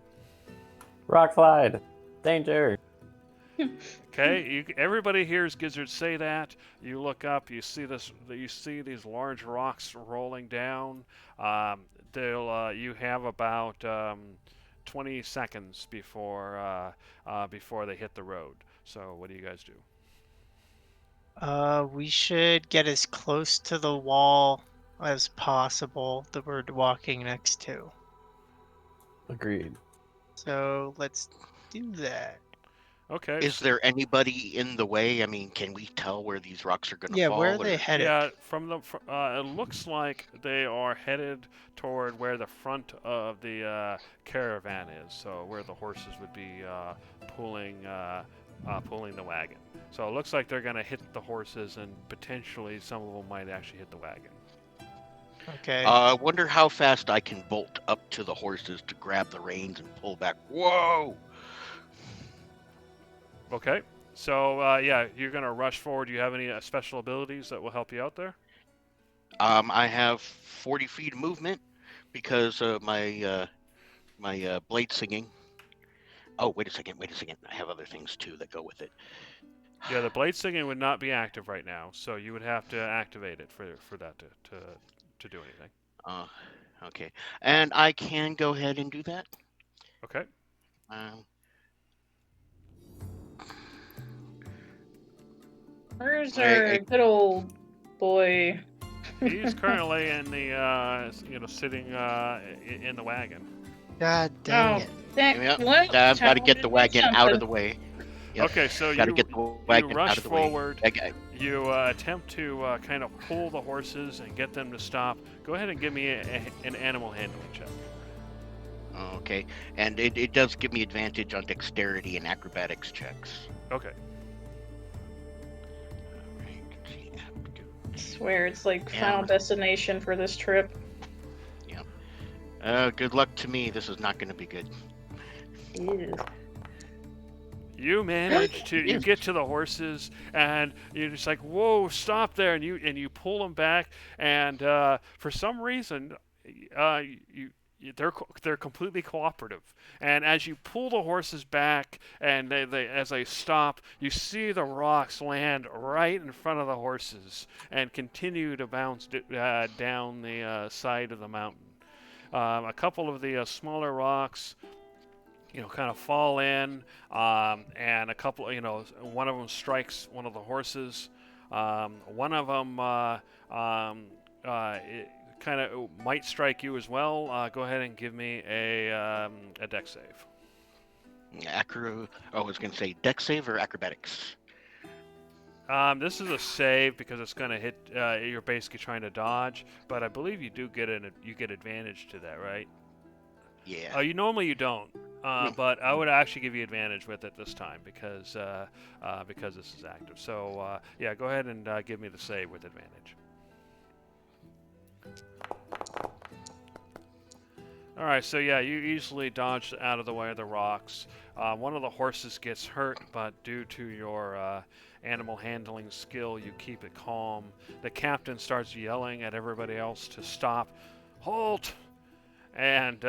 Rock slide! Danger!
Okay, everybody hears Gizzard say that. You look up, you see these large rocks rolling down. You have about 20 seconds before they hit the road. So what do you guys do?
We should get as close to the wall as possible that we're walking next to.
Agreed.
So let's do that.
Okay.
Is there anybody in the way? I mean, can we tell where these rocks are going to fall?
Yeah, where are they
or-
headed?
Yeah, it looks like they are headed toward where the front of the caravan is, so where the horses would be pulling the wagon. So it looks like they're going to hit the horses, and potentially some of them might actually hit the wagon.
Okay.
I wonder how fast I can bolt up to the horses to grab the reins and pull back. Whoa!
Okay, so you're going to rush forward. Do you have any special abilities that will help you out there?
I have 40 feet of movement because of my blade singing. Oh, wait a second. I have other things too that go with it.
Yeah, the blade singing would not be active right now, so you would have to activate it for that to do anything.
Okay. And I can go ahead and do that.
Okay.
Where's
I-
our
I-
good old boy?
He's currently in the sitting in the wagon.
God dang it.
Yeah,
Well,
I've got to
time
get
to
the
do
wagon out of the
something.
way. Yep.
Okay, so
Gotta
you
get the wagon
rush
out of the
forward.
way. Okay.
You attempt to kind of pull the horses and get them to stop. Go ahead and give me an animal handling check.
Okay. And it does give me advantage on dexterity and acrobatics checks.
Okay.
I swear it's like
Yeah.
Final Destination for this trip.
Good luck to me. This is not going to be good.
Ew.
You manage to you
Yes.
get to the horses and you're just like, whoa, stop there, and you pull them back, and for some reason they're completely cooperative, and as you pull the horses back and as they stop, you see the rocks land right in front of the horses and continue to bounce down the side of the mountain. A couple of the smaller rocks kind of fall in, and a couple, one of them strikes one of the horses. One of them it kind of might strike you as well. Go ahead and give me a dex save.
I was going to say dex save or acrobatics.
This is a save because it's going to hit. You're basically trying to dodge, but I believe you do get advantage to that, right?
Yeah.
You normally don't, but I would actually give you advantage with it this time because this is active. So yeah, go ahead and give me the save with advantage. All right, so yeah, you easily dodged out of the way of the rocks. One of the horses gets hurt, but due to your animal handling skill, you keep it calm. The captain starts yelling at everybody else to stop. Halt! And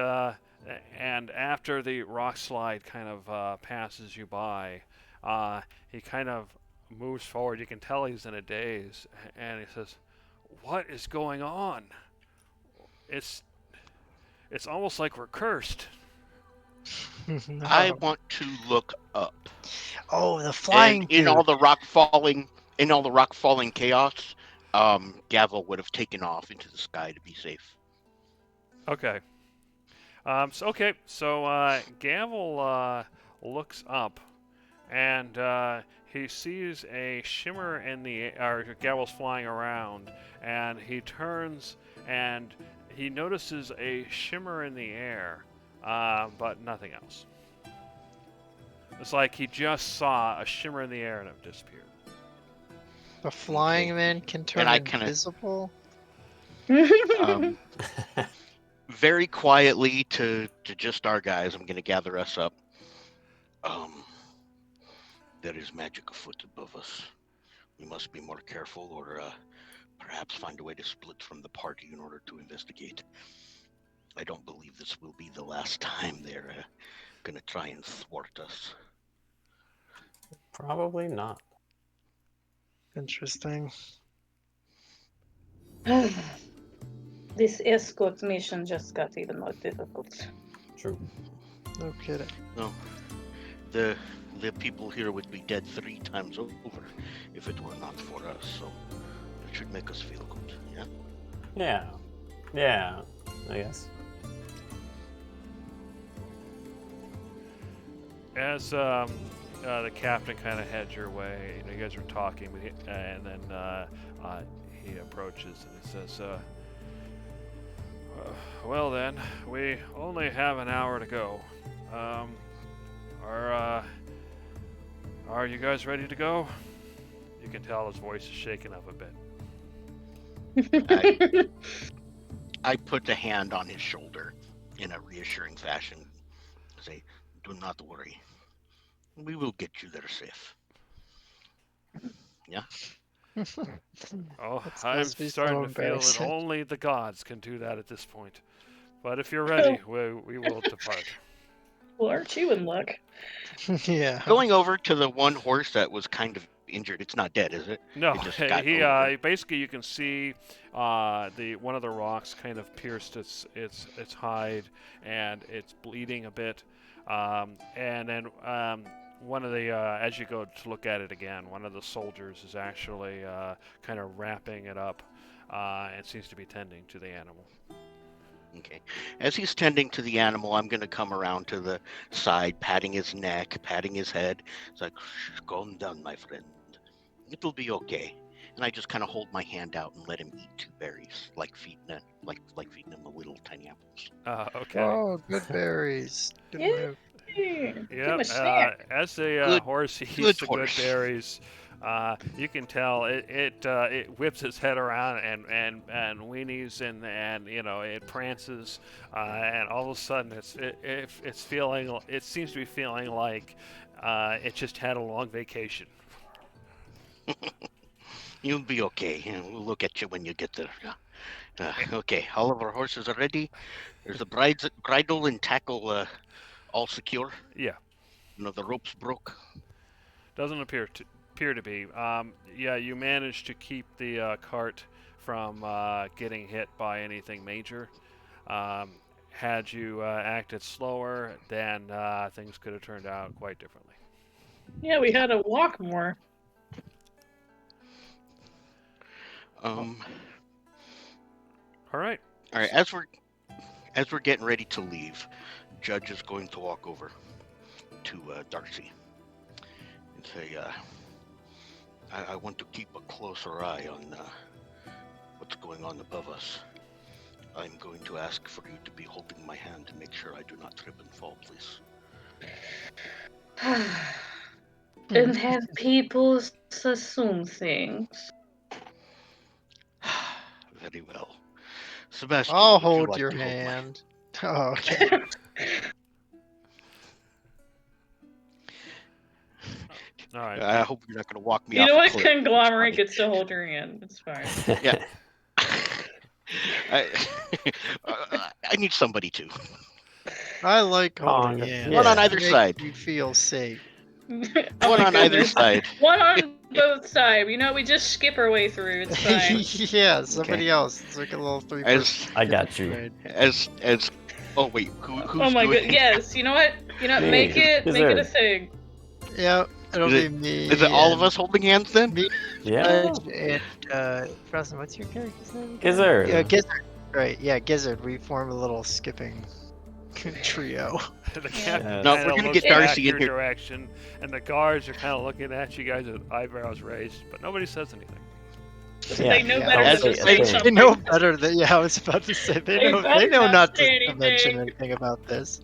after the rock slide kind of passes you by, he kind of moves forward. You can tell he's in a daze, and he says, "What is going on? It's almost like we're cursed."
No.
I want to look up.
Oh, the flying
And in all the rock falling chaos, Gavel would have taken off into the sky to be safe.
Okay. So Gavel looks up, and he sees a shimmer in the air. Gavel's flying around, and he turns and he notices a shimmer in the air, but nothing else. It's like he just saw a shimmer in the air and it disappeared.
The flying man can turn
I kinda-
invisible.
Um, very quietly to just our guys, I'm going to gather us up. There is magic afoot above us. We must be more careful, or perhaps find a way to split from the party in order to investigate. I don't believe this will be the last time they're going to try and thwart us.
Probably not.
Interesting.
This escort mission just got even more difficult.
True.
No kidding.
No, the people here would be dead 3 times over if it were not for us. So it should make us feel good. Yeah.
Yeah. I guess.
As the captain kind of heads your way, you guys are talking, and then he approaches and he says, "Well then, we only have an hour to go. Are you guys ready to go?" You can tell his voice is shaking up a bit.
I put a hand on his shoulder in a reassuring fashion. Say, do not worry. We will get you there safe. Yeah?
Oh,
That
I'm
must be so
starting to feel that
embarrassing.
only the gods can do that at this point. But if you're ready, we will depart.
Well, aren't you in luck?
Yeah.
Going over to the one horse that was kind of injured. It's not dead, is it?
No,
It just got
he
over.
basically you can see the one of the rocks kind of pierced its hide and it's bleeding a bit, and then one of the as you go to look at it again, one of the soldiers is actually kind of wrapping it up and seems to be tending to the animal.
Okay. As he's tending to the animal, I'm going to come around to the side, patting his neck, patting his head. It's like, "Shh, calm down, my friend. It'll be okay." And I just kind of hold my hand out and let him eat 2 berries, like feeding him a little tiny apples.
Okay.
Oh, good berries. Good
Yeah.
move.
Give him
Yep.
a snack.
As the
Good-
horse eats
good
the
horse.
good berries, you can tell it whips its head around and wheenies and it prances, and all of a sudden it seems to be feeling like it just had a long vacation.
You'll be okay. We'll look at you when you get there. Okay, all of our horses are ready. There's the bridle and tackle all secure.
Yeah.
The ropes broke.
Doesn't appear to be. Yeah, you managed to keep the cart from getting hit by anything major. Had you acted slower, then things could have turned out quite differently.
Yeah, we had to walk more.
All right.
All right. As we're getting ready to leave, Judge is going to walk over to Darcy and say, I want to keep a closer eye on what's going on above us. I'm going to ask for you to be holding my hand to make sure I do not trip and fall, please.
And have people assume things.
Very well. Sebastian,
I'll
would you
hold
like
your
to hold my-
hand. Oh, okay.
All right.
I hope you're not going to walk me
You
off
know
a
what?
cliff.
Conglomerate
It's
gets to hold your hand. It's fine.
funny. Yeah. I need somebody to.
I like holding
Kong,
hands.
One on
yeah.
either
It makes
side.
You feel safe.
Oh
One
my
on either
goodness.
side.
One on both sides. We just skip our way through. It's fine.
Yeah, somebody else. It's like a little 3-person.
As
I got you.
Right.
as oh wait, who's
Oh my
doing
god. Yes. You know what?
Me.
Make it a
Gizzard.
thing.
Yeah, it'll
Is
be me.
Is it all of
and
us holding hands then?
Me,
Yeah.
and Frozen, what's your character's name? again?
Gizzard.
Yeah, Gizzard. Right, yeah, Gizzard. We form a little skipping trio.
The captain
No,
kinda
we're gonna
looks
get Darcy
back
in
your
here.
direction, and the guards are kind of looking at you guys with eyebrows raised, but nobody says anything.
Yeah.
They know
Yeah,
better
as
than
they-
to say
as
They
something.
know better than, yeah, I was about to say, they
They
know
better
not
not
to
say
mention
anything.
anything about this.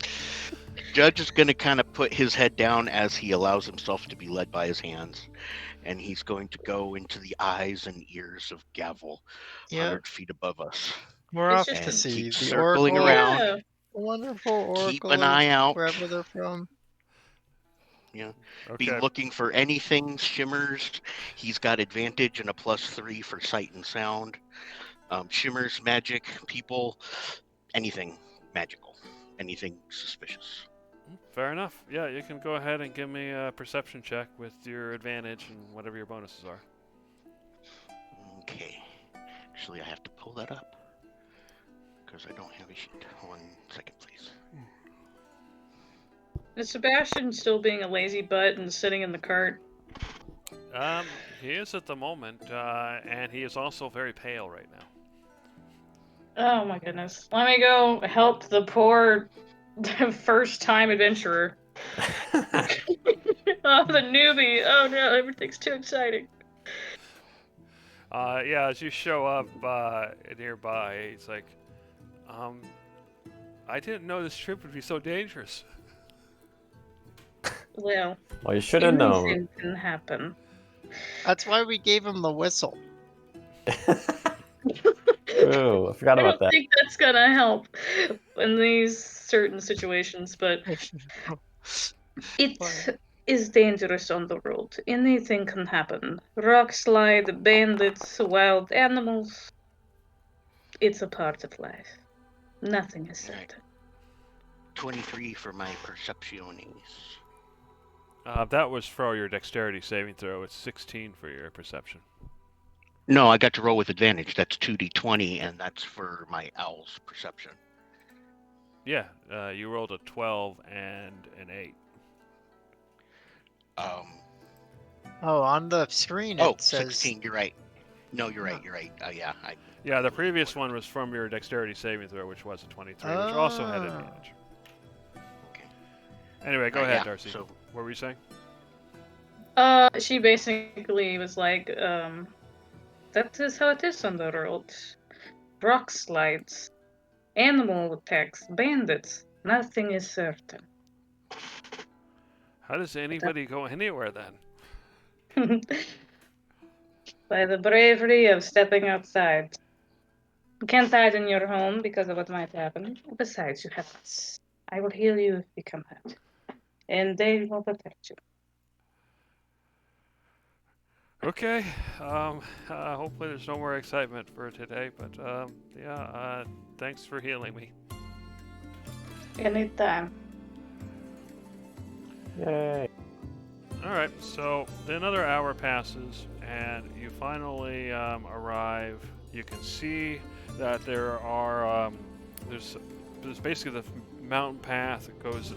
Judge is going to kind of put his head down as he allows himself to be led by his hands, and he's going to go into the eyes and ears of Gavel,
Yeah,
100 feet above us.
we're
It's
off
just-
to
And
see
keep
the
circling
Oracle,
around.
Yeah.
wonderful Oracle,
Keep an eye out.
wherever they're from.
Be
Okay.
looking for anything shimmers. He's got advantage and a +3 for sight and sound. Shimmers, magic, people, anything magical, anything suspicious.
Fair enough. Yeah, you can go ahead and give me a perception check with your advantage and whatever your bonuses are.
Okay. Actually, I have to pull that up because I don't have a sheet. 1 second, please.
Is Sebastian still being a lazy butt and sitting in the cart?
He is at the moment, and he is also very pale right now.
Oh my goodness. Let me go help the poor first-time adventurer. Oh, the newbie. Oh no, everything's too exciting.
Yeah, as you show up nearby, it's like, I didn't know this trip would be so dangerous.
Well,
Well, you should have known.
anything can happen.
That's why we gave him the whistle.
Ooh, I forgot
I
about
don't
that.
think that's gonna help in these certain situations, but it's is dangerous on the road. Anything can happen. Rock slide, bandits, wild animals. It's a part of life. Nothing is
Right.
certain.
23 for my percepciones.
That was for your dexterity saving throw. It's 16 for your perception.
No, I got to roll with advantage. That's 2d20, and that's for my owl's perception.
Yeah, you rolled a 12 and an 8.
Oh, on the screen
Oh,
it says
16. You're right. No, you're
No.
right. You're right. Yeah,
Yeah, the previous one was from your dexterity saving throw, which was a 23, which also had
Oh.
advantage.
Okay.
Anyway, go ahead,
yeah,
Darcy.
so-
What were you saying?
She basically was like, that is how it is on the road. Rock slides, animal attacks, bandits. Nothing is certain.
How does anybody go anywhere then?
By the bravery of stepping outside. You can't hide in your home because of what might happen. Besides, you have us. I will heal you if you come hurt. And they will protect you.
Okay. Hopefully there's no more excitement for today, but thanks for healing me.
Anytime.
Yay.
All right. So another hour passes, and you finally arrive. You can see that there are there's basically the mountain path that goes,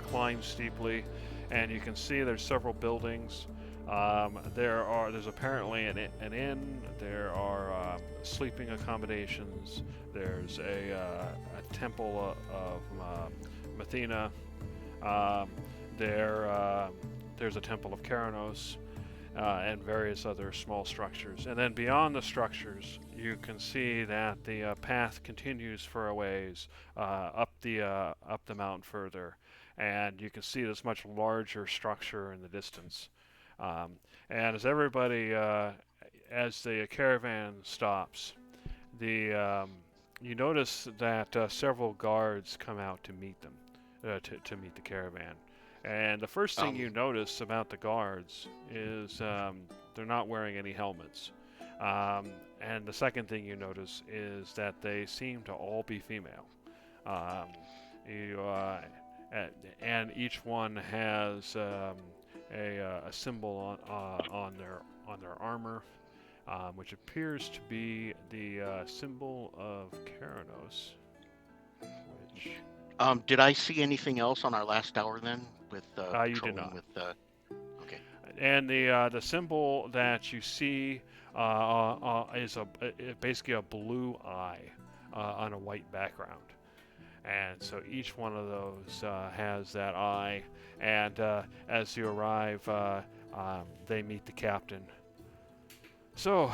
climbs steeply, and you can see there's several buildings. There's apparently an inn. There are sleeping accommodations. There's a temple of Mathena. There's a temple of Keranos, and various other small structures. And then beyond the structures, you can see that the path continues for a ways up the mountain further, and you can see this much larger structure in the distance. And as the caravan stops, you notice that several guards come out to meet them, to meet the caravan. And the first thing you notice about the guards is they're not wearing any helmets. And the second thing you notice is that they seem to all be female. And each one has a symbol on their armor, which appears to be the symbol of Keranos. Which
did I see anything else on our last hour then? With
you did not.
Okay.
And the symbol that you see is basically a blue eye on a white background. And so each one of those has that eye. And as you arrive, they meet the captain. So,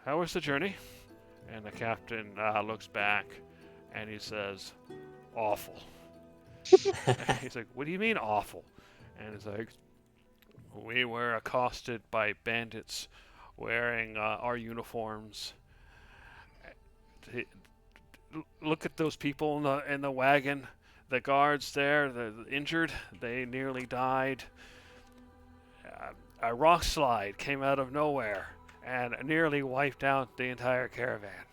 how was the journey? And the captain looks back and he says, awful. He's like, what do you mean awful? And he's like, we were accosted by bandits wearing our uniforms. Look at those people in the wagon. The guards there, the injured, they nearly died. A rock slide came out of nowhere and nearly wiped out the entire caravan.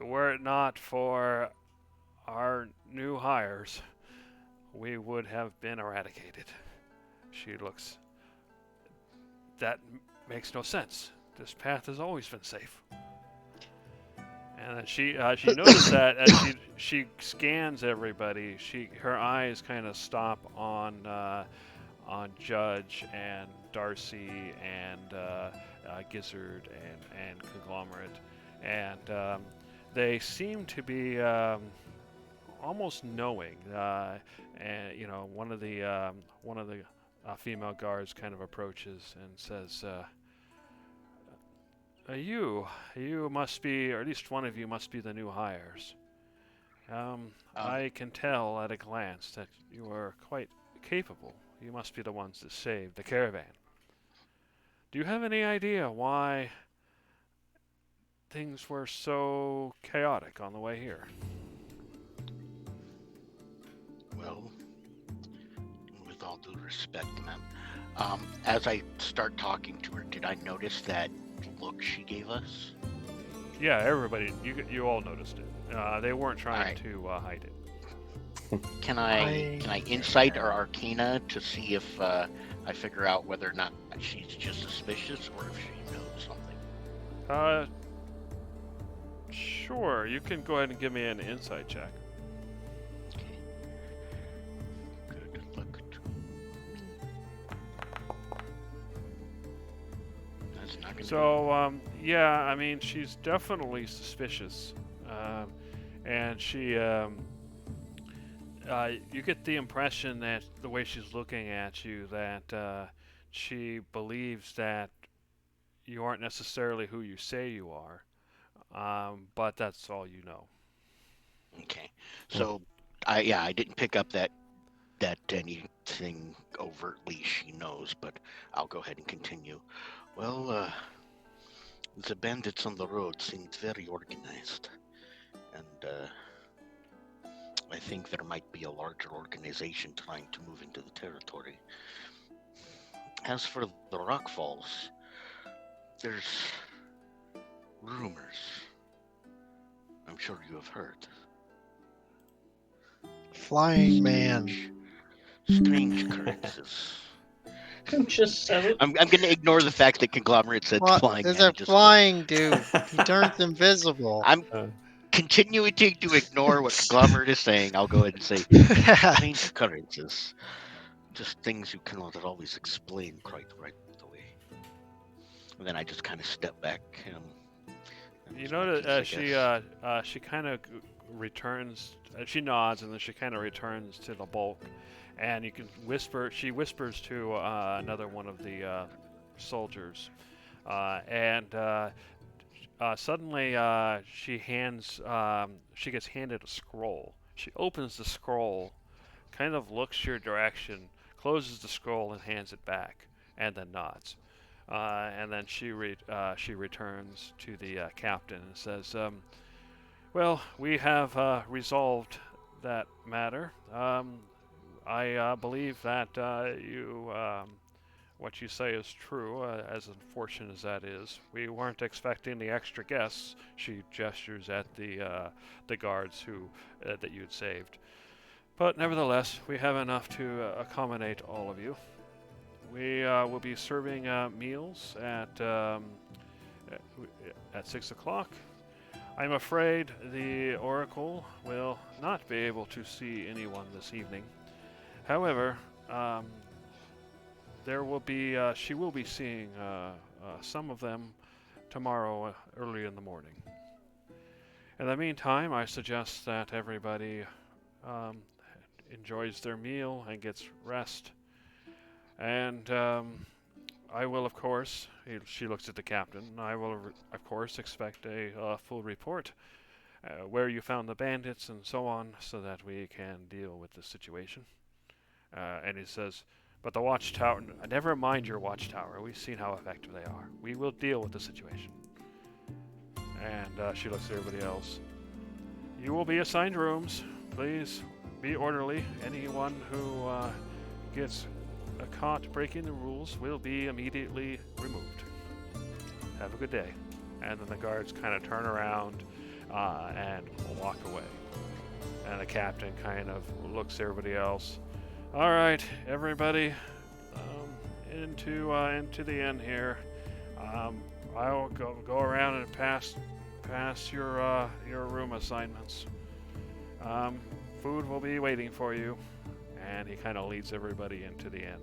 Were it not for our new hires, we would have been eradicated. She looks. That makes no sense. This path has always been safe. And then she noticed that as she scans everybody, her eyes kind of stop on Judge and Darcy and Gizzard and Conglomerate, and they seem to be almost knowing. And one of the female guards kind of approaches and says, you must be, or at least one of you must be the new hires. I can tell at a glance that you are quite capable. You must be the ones that saved the caravan. Do you have any idea why things were so chaotic on the way here?
Well, with absolute respect, ma'am. As I start talking to her, did I notice that look she gave us?
Yeah, everybody, you all noticed it. They weren't trying
Alright.
to hide it.
Can I insight or arcana to see if I figure out whether or not she's just suspicious or if she knows something?
Sure. You can go ahead and give me an insight check.
Okay. Good luck. That's not gonna
So, yeah, I mean, she's definitely suspicious, and she, you get the impression that the way she's looking at you, that she believes that you aren't necessarily who you say you are, but that's all you know.
Okay. So I didn't pick up that anything overtly she knows, but I'll go ahead and continue. Well, the bandits on the road seemed very organized, and I think there might be a larger organization trying to move into the territory. As for the Rock Falls, there's rumors. I'm sure you have heard.
Flying man.
Strange occurrences.
Just so.
I'm gonna ignore the fact that Conglomerate said
What?
flying
There's
man.
a
and just
flying dude. He turns invisible.
I'm continuing to ignore what Conglomerate is saying. I'll go ahead and say strange occurrences. Just things you cannot always explain quite right away. And then I just kind of step back.
You notice she kind of returns. She nods and then she kind of returns to the bulk, and you can whisper. She whispers to another one of the soldiers, and suddenly she hands. She gets handed a scroll. She opens the scroll, kind of looks your direction, closes the scroll and hands it back, and then nods. And then she returns to the captain and says, "Well, we have resolved that matter. I believe that what you say is true, as unfortunate as that is. We weren't expecting the extra guests." She gestures at the guards who that you had saved. But nevertheless, we have enough to accommodate all of you. We will be serving meals at 6 o'clock. I'm afraid the Oracle will not be able to see anyone this evening. However, she will be seeing some of them tomorrow early in the morning. In the meantime, I suggest that everybody enjoys their meal and gets rest. And I will, of course, she looks at the captain, I will, of course, expect a full report where you found the bandits and so on, so that we can deal with the situation. And he says, but the watchtower, never mind your watchtower, we've seen how effective they are. We will deal with the situation. And she looks at everybody else. You will be assigned rooms. Please be orderly. Anyone who gets caught breaking the rules will be immediately removed. Have a good day. And then the guards kind of turn around and walk away. And the captain kind of looks at everybody else. All right, everybody, into the inn here. I will go around and pass your room assignments. Food will be waiting for you. And he kind of leads everybody into the inn.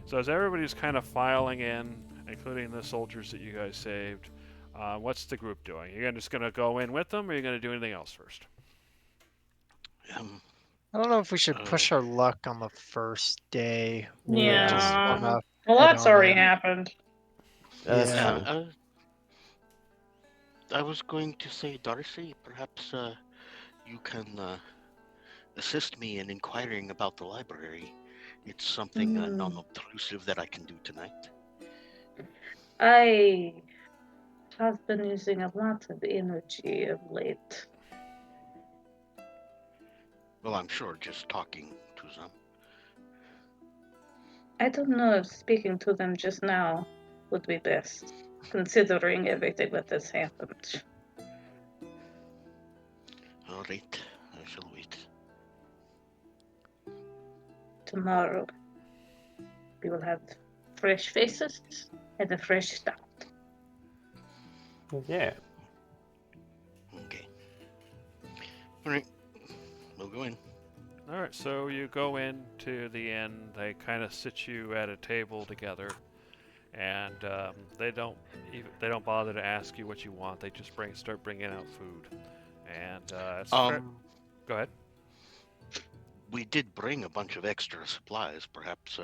So as everybody's kind of filing in, including the soldiers that you guys saved, what's the group doing? You're just going to go in with them, or are you going to do anything else first?
I don't know if we should push our luck on the first day.
Yeah.
Just wanna
Well,
head
that's
on
already
in.
happened.
That's
Yeah.
true.
I was going to say, Darcy, perhaps you can assist me in inquiring about the library. It's something non-obtrusive that I can do tonight.
I have been using a lot of energy of late.
Well, I'm sure just talking to them.
I don't know if speaking to them just now would be best, considering everything that has happened.
All right, I shall wait.
Tomorrow, we will have fresh faces and a fresh start.
Yeah.
Okay. All right, we'll go in.
All right, so you go in to the inn. They kind of sit you at a table together, and they don't bother to ask you what you want. They just start bringing out food, and go ahead.
We did bring a bunch of extra supplies. Perhaps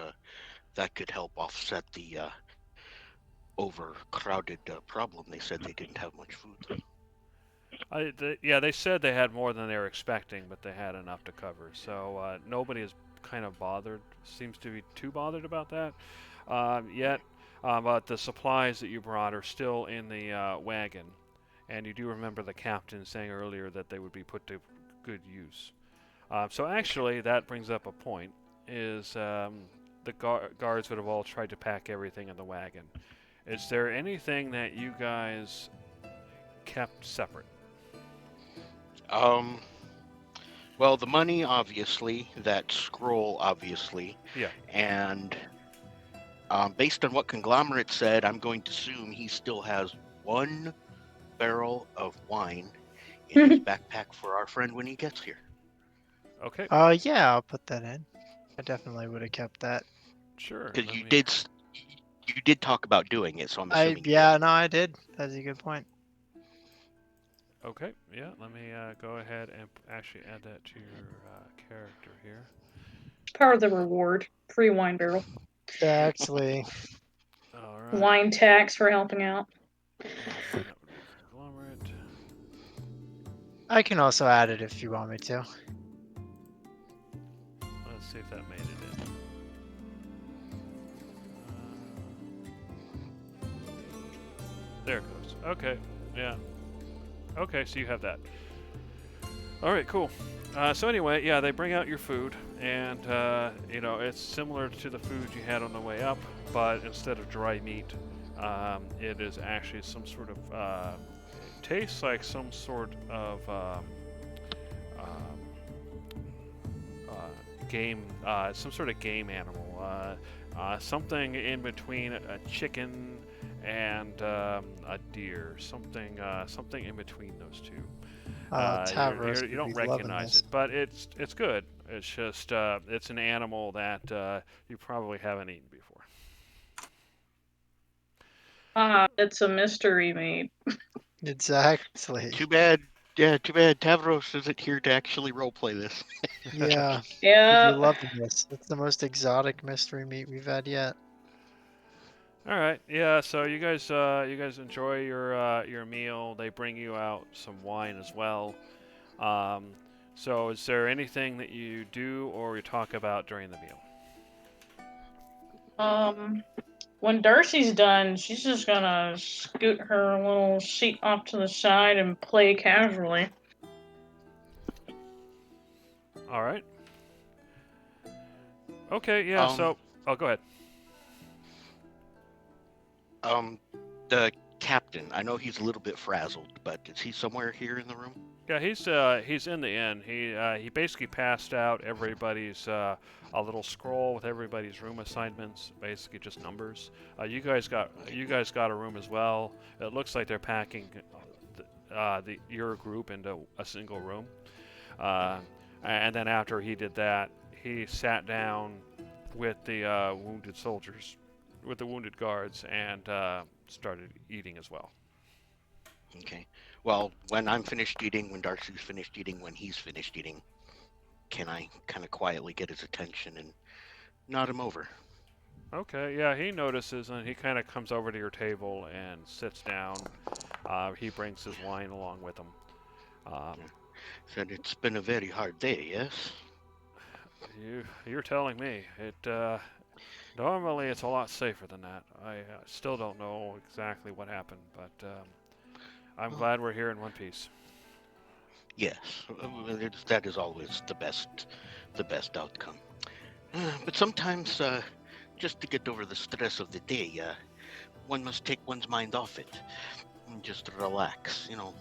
that could help offset the overcrowded problem. They said they didn't have much food.
They said they had more than they were expecting, but they had enough to cover. So nobody is kind of seems to be too bothered about that yet. But the supplies that you brought are still in the wagon, and you do remember the captain saying earlier that they would be put to good use. So actually, that brings up a point: is the guards would have all tried to pack everything in the wagon. Is there anything that you guys kept separate?
Well, the money, obviously, that scroll, obviously.
Yeah.
And based on what Conglomerate said, I'm going to assume he still has 1 barrel of wine in his backpack for our friend when he gets here.
Okay.
Yeah, I'll put that in. I definitely would have kept that.
Sure.
Because you did talk about doing it, so I'm assuming.
I did. That's a good point.
Okay, yeah, let me go ahead and actually add that to your character here.
Part of the reward. Free wine barrel.
Actually,
All right.
Wine tax for helping out.
Conglomerate.
I can also add it if you want me to.
Let's see if that made it in. There it goes. Okay, yeah. Okay, so you have that. All right, cool. So anyway, yeah, they bring out your food, and it's similar to the food you had on the way up, but instead of dry meat, it is actually some sort of it tastes like some sort of game, some sort of game animal, something in between a chicken and a deer, something in between those two.
Tavros
You don't
would be loving
recognize
this.
it, but it's good. It's just it's an animal that you probably haven't eaten before.
It's a mystery meat.
Exactly.
Too bad. Yeah, too bad Tavros isn't here to actually roleplay this.
Yeah.
Yeah.
You'd be loving this. It's the most exotic mystery meat we've had yet.
All right, yeah. So you guys enjoy your meal. They bring you out some wine as well. So is there anything that you do or you talk about during the meal?
When Darcy's done, she's just gonna scoot her little seat off to the side and play casually.
All right. Okay, yeah. So, go ahead.
The captain. I know he's a little bit frazzled, but is he somewhere here in the room?
Yeah, he's in the inn. He basically passed out everybody's a little scroll with everybody's room assignments, basically just numbers. You guys got a room as well. It looks like they're packing your group into a single room. And then after he did that, he sat down with the wounded soldiers, with the wounded guards, and started eating as well.
Okay. Well, when I'm finished eating, when Darcy's finished eating, when he's finished eating, can I kind of quietly get his attention and nod him over?
Okay, yeah, he notices and he kind of comes over to your table and sits down. He brings his wine along with him.
Said it's been a very hard day, yes?
You're telling me. Normally it's a lot safer than that. I still don't know exactly what happened, but I'm glad we're here in one piece.
Yes, that is always the best outcome. But sometimes just to get over the stress of the day, one must take one's mind off it and just relax, you know.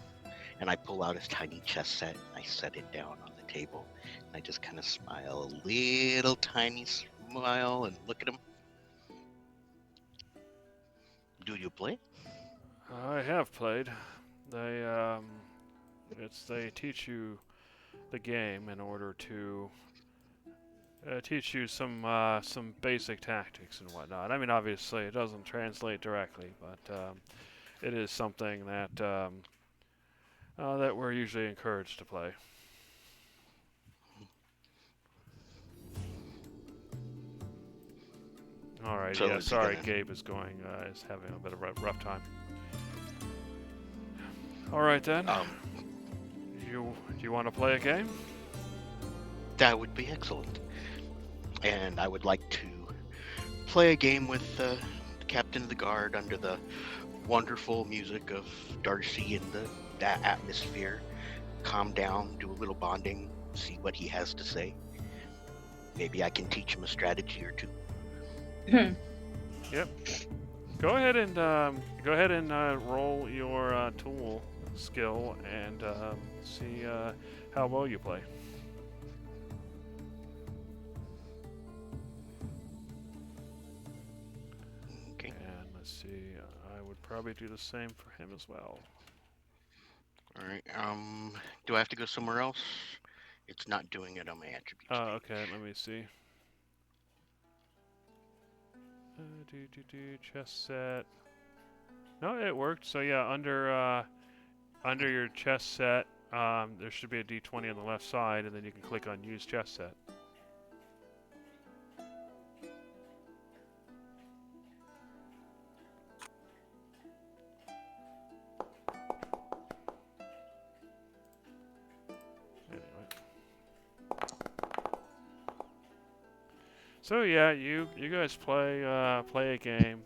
And I pull out a tiny chess set and I set it down on the table. And I just kind of smile, a little tiny smile, and look at him. Do you play?
I have played. They they teach you the game in order to teach you some basic tactics and whatnot. I mean, obviously, it doesn't translate directly, but it is something that that we're usually encouraged to play. All right.
So
Yeah.
is he
Sorry,
gonna-
Gabe is having a bit of a rough time. All right then. Do you want to play a game?
That would be excellent. And I would like to play a game with the captain of the guard under the wonderful music of Darcy and that atmosphere. Calm down, do a little bonding, see what he has to say. Maybe I can teach him a strategy or two.
Yep. Go ahead and roll your tool skill and see how well you play.
Okay.
And let's see. I would probably do the same for him as well.
All right. Do I have to go somewhere else? It's not doing it on my attributes.
Okay. Let me see. Chess set. No, it worked. So yeah, under your chess set, there should be a D20 on the left side, and then you can click on Use Chess Set. Anyway. So yeah, you guys play a game,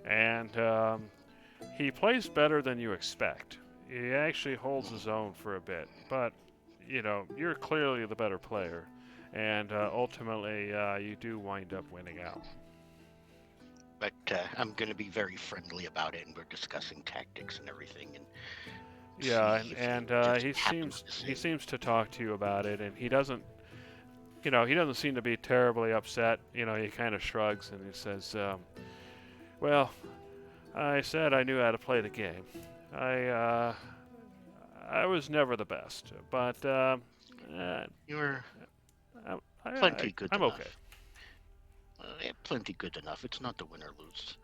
and he plays better than you expect. He actually holds his own for a bit, but you know you're clearly the better player, and ultimately you do wind up winning out.
But I'm going to be very friendly about it, and we're discussing tactics and everything. And
Yeah,
see if
and
just
he
happens to
he
say-
seems to talk to you about it, and he doesn't. You know, he doesn't seem to be terribly upset. You know, he kind of shrugs and he says, "Well, I said I knew how to play the game. I was never the best, but
You're
I,
plenty good
I'm
enough.
okay."
Yeah, plenty good enough. It's not the win or lose.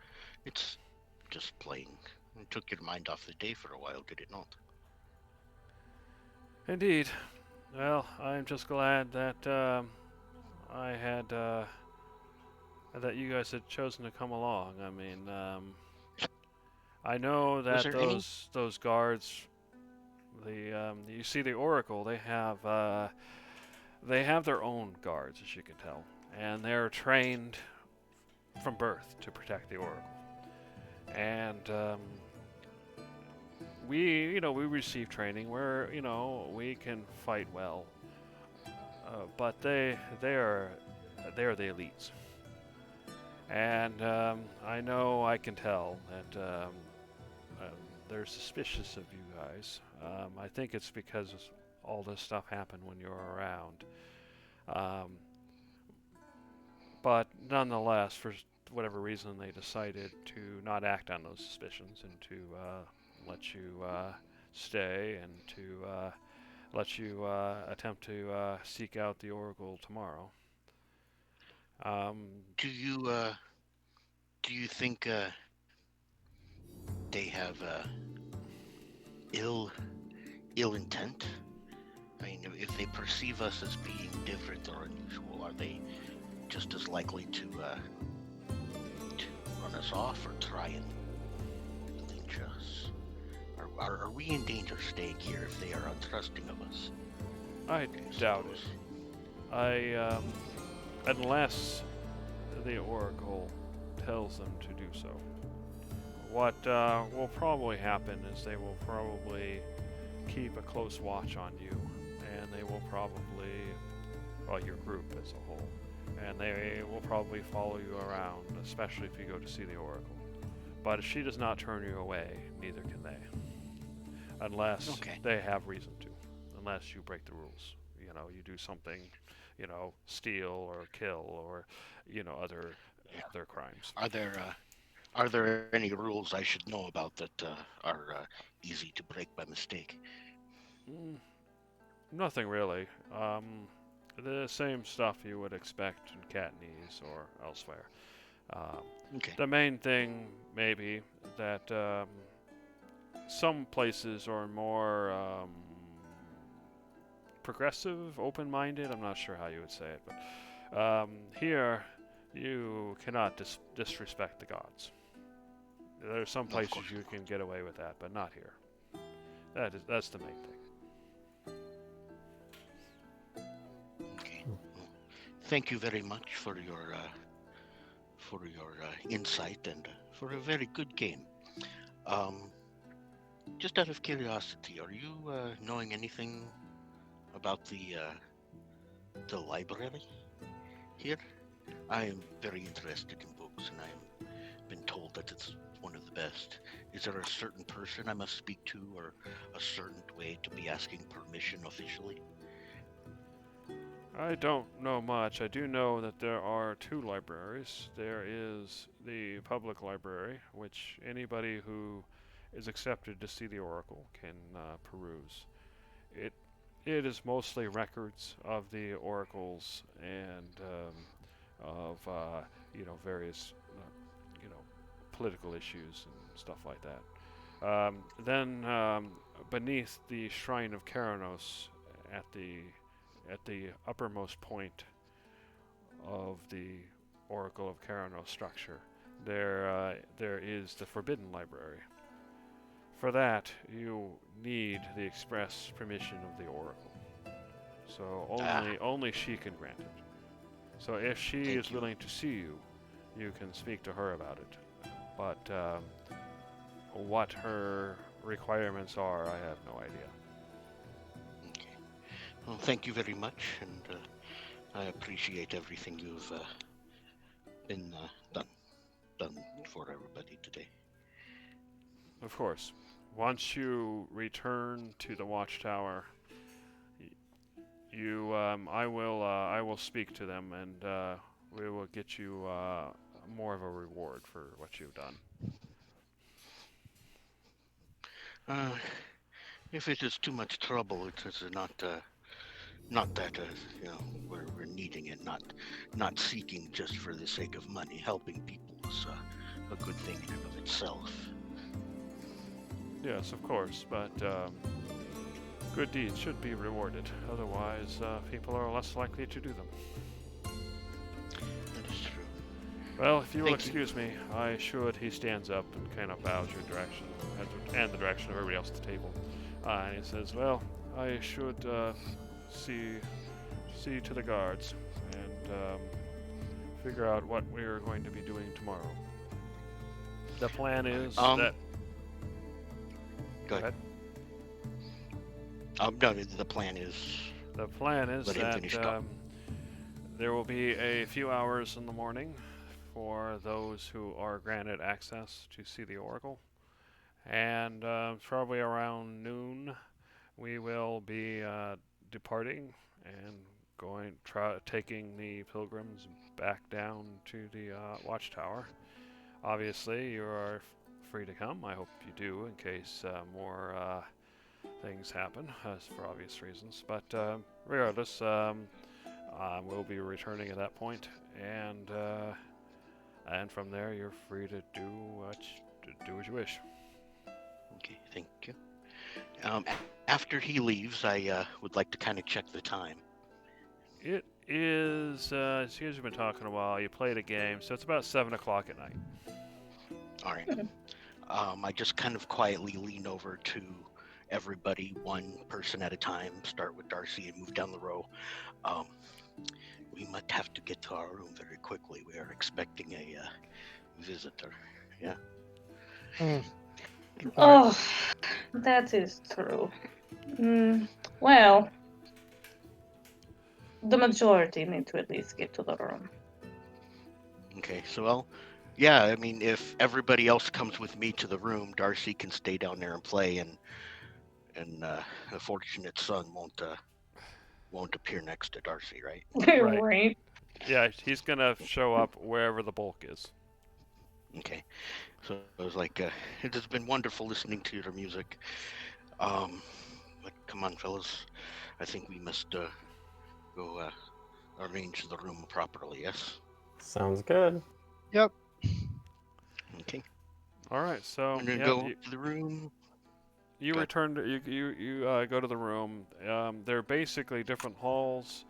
It's just playing. It took your mind off the day for a while, did it not?
Indeed. Well, I'm just glad that I had that you guys had chosen to come along. I mean, I know that
there any-
those guards, you see the Oracle, they have their own guards, as you can tell, and they're trained from birth to protect the Oracle. And we receive training where we can fight well, but they are the elites. And I know I can tell that they're suspicious of you guys. I think it's because all this stuff happened when you were around. But nonetheless, for whatever reason, they decided to not act on those suspicions and to let you stay and to let you attempt to seek out the Oracle tomorrow.
Do you think they have ill intent? I mean, if they perceive us as being different or unusual, are they just as likely to run us off or try and lynch us? Are we in danger staying here if they are untrusting of us?
I doubt it. Unless the Oracle tells them to do so. What will probably happen is they will probably keep a close watch on you, and they will probably, well, your group as a whole, and they will probably follow you around, especially if you go to see the Oracle. But if she does not turn you away, neither can they. Unless
Okay.
they have reason to. Unless you break the rules. You know, you do something, steal or kill or, other
Yeah.
other crimes.
Are there any rules I should know about that are easy to break by mistake?
Mm, nothing really. The same stuff you would expect in Katniss or elsewhere. Um,
Okay.
the main thing, maybe, that some places are more progressive, open-minded. I'm not sure how you would say it, but here you cannot disrespect the gods. There are some
No, of
places
course
you
not.
can get away with that, but not here. That's the main thing.
Okay. Well, thank you very much for your insight and for a very good game. Just out of curiosity, are you knowing anything about the library here? I am very interested in books, and I've been told that it's one of the best. Is there a certain person I must speak to, or a certain way to be asking permission officially?
I don't know much. I do know that there are two libraries. There is the public library, which anybody who is accepted to see the Oracle can peruse. It it is mostly records of the oracles and of various political issues and stuff like that. Then beneath the shrine of Keranos, at the uppermost point of the Oracle of Keranos structure, there is the Forbidden Library. For that, you need the express permission of the Oracle. So only she can grant it. So if she
Thank
is
you.
willing to see you, you can speak to her about it. But what her requirements are, I have no idea.
Okay. Well, thank you very much, and I appreciate everything you've been done for everybody today.
Of course. Once you return to the watchtower, I will speak to them, and we will get you more of a reward for what you've done.
If it is too much trouble, it is not that we're needing it, not seeking just for the sake of money. Helping people is a good thing in and of itself.
Yes, of course, but good deeds should be rewarded. Otherwise, people are less likely to do them.
That is true.
Well, if you will
Thank you.
excuse me, he stands up and kind of bows your direction, and the direction of everybody else at the table. And he says, well, I should see to the guards and figure out what we're going to be doing tomorrow. The plan is that...
Go ahead. No, the plan is...
The plan is
Let him finish
that
talking.
there will be a few hours in the morning for those who are granted access to see the Oracle. And probably around noon, we will be departing and taking the pilgrims back down to the watchtower. Obviously, you are free to come. I hope you do, in case more things happen, for obvious reasons. But regardless, we'll be returning at that point, and from there, you're free to do what you wish.
Okay, thank you. After he leaves, I would like to kind of check the time.
It is, as you guys have been talking a while, you played a game, so it's about 7 o'clock at night.
All right. I just kind of quietly lean over to everybody, one person at a time, start with Darcy and move down the row. We might have to get to our room very quickly. We are expecting a visitor. Yeah.
Oh, that is true. Well, the majority need to at least get to the room.
Okay, so yeah, I mean, if everybody else comes with me to the room, Darcy can stay down there and play, and the fortunate son won't appear next to Darcy, right?
Right.
Right.
Yeah, he's gonna show up wherever the bulk is.
Okay, so I was like, it has been wonderful listening to your music. But come on, fellas, I think we must go arrange the room properly. Yes.
Sounds good.
Yep.
Okay.
All right, so
I'm gonna
yeah,
go to the room.
you
Go ahead.
return to you go to the room. They're basically different halls,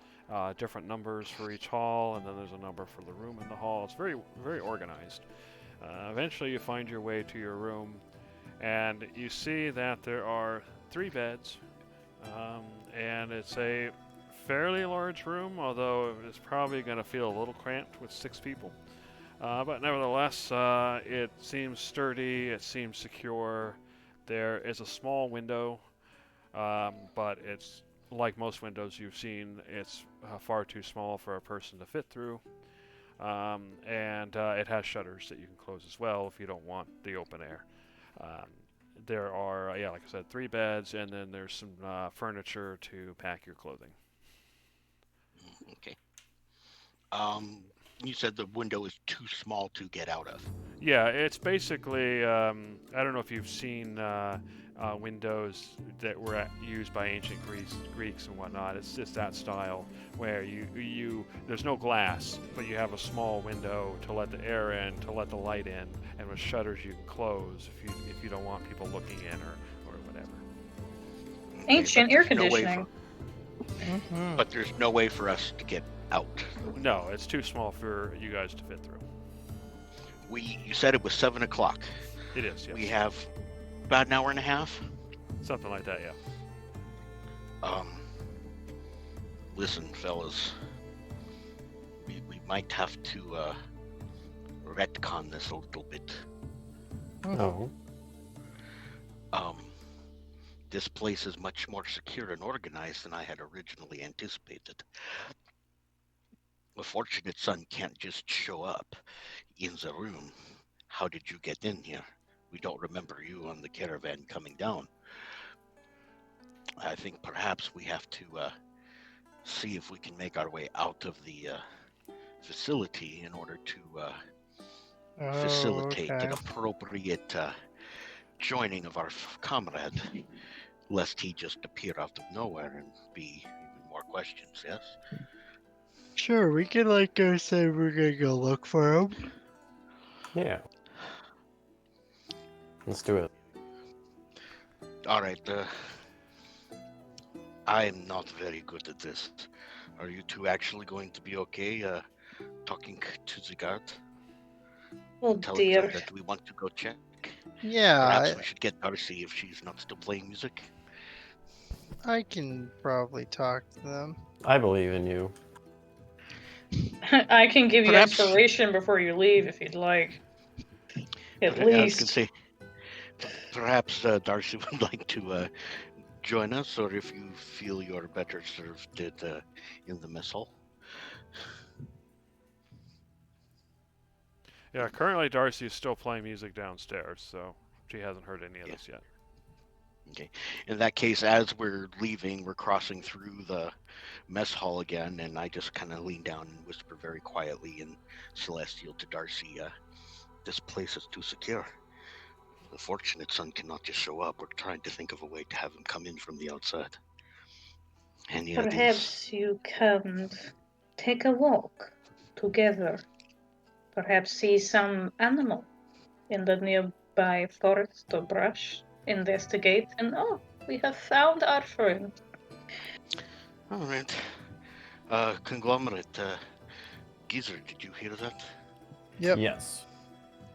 different numbers for each hall, and then there's a number for the room in the hall. It's very very organized. Eventually, you find your way to your room, and you see that there are 3 beds, and it's a fairly large room, although it's probably going to feel a little cramped with 6 people. But nevertheless, it seems sturdy, it seems secure. There is a small window, but it's like most windows you've seen, it's far too small for a person to fit through. And it has shutters that you can close as well if you don't want the open air. Um, there are, yeah, like I said, 3 beds, and then there's some furniture to pack your clothing.
Okay. You said the window is too small to get out of.
Yeah, it's basically, I don't know if you've seen windows that were used by ancient Greeks and whatnot. It's just that style where there's no glass, but you have a small window to let the air in, to let the light in, and with shutters you can close if you don't want people looking in or whatever.
Okay,
Ancient
but
air
there's no way
conditioning.
But there's no way for us to get out.
No, it's too small for you guys to fit through.
You said it was 7 o'clock.
It is, yes.
We have about an hour and a half.
Something like that, yeah.
Listen, fellas, we might have to retcon this a little bit.
Oh.
This place is much more secure and organized than I had originally anticipated. The fortunate son can't just show up in the room. How did you get in here? We don't remember you on the caravan coming down. I think perhaps we have to see if we can make our way out of the facility in order to facilitate an appropriate joining of our comrade, lest he just appear out of nowhere and be even more questions, yes?
Sure, we can go say we're gonna go look for him.
Yeah. Let's do it.
All right, I'm not very good at this. Are you two actually going to be okay talking to the guard?
Oh
Telling
dear.
them that we want to go check?
Yeah,
Perhaps we should get Darcy if she's not still playing music.
I can probably talk to them.
I believe in you.
I can give you
Perhaps-
inspiration before you leave if you'd like. At
I was gonna
least.
say, perhaps Darcy would like to join us, or if you feel you're better served in the mess hall.
Yeah, currently Darcy is still playing music downstairs, so she hasn't heard any of
Yeah.
this yet.
In that case, as we're leaving, we're crossing through the mess hall again, and I just kind of lean down and whisper very quietly in Celestial to Darcy, this place is too secure. The fortunate son cannot just show up. We're trying to think of a way to have him come in from the outside. Any ideas?
Perhaps you can take a walk together. Perhaps see some animal in the nearby forest or brush. Investigate, and we have found our friend.
All right. Conglomerate, Geezer, did you hear that?
Yep.
Yes.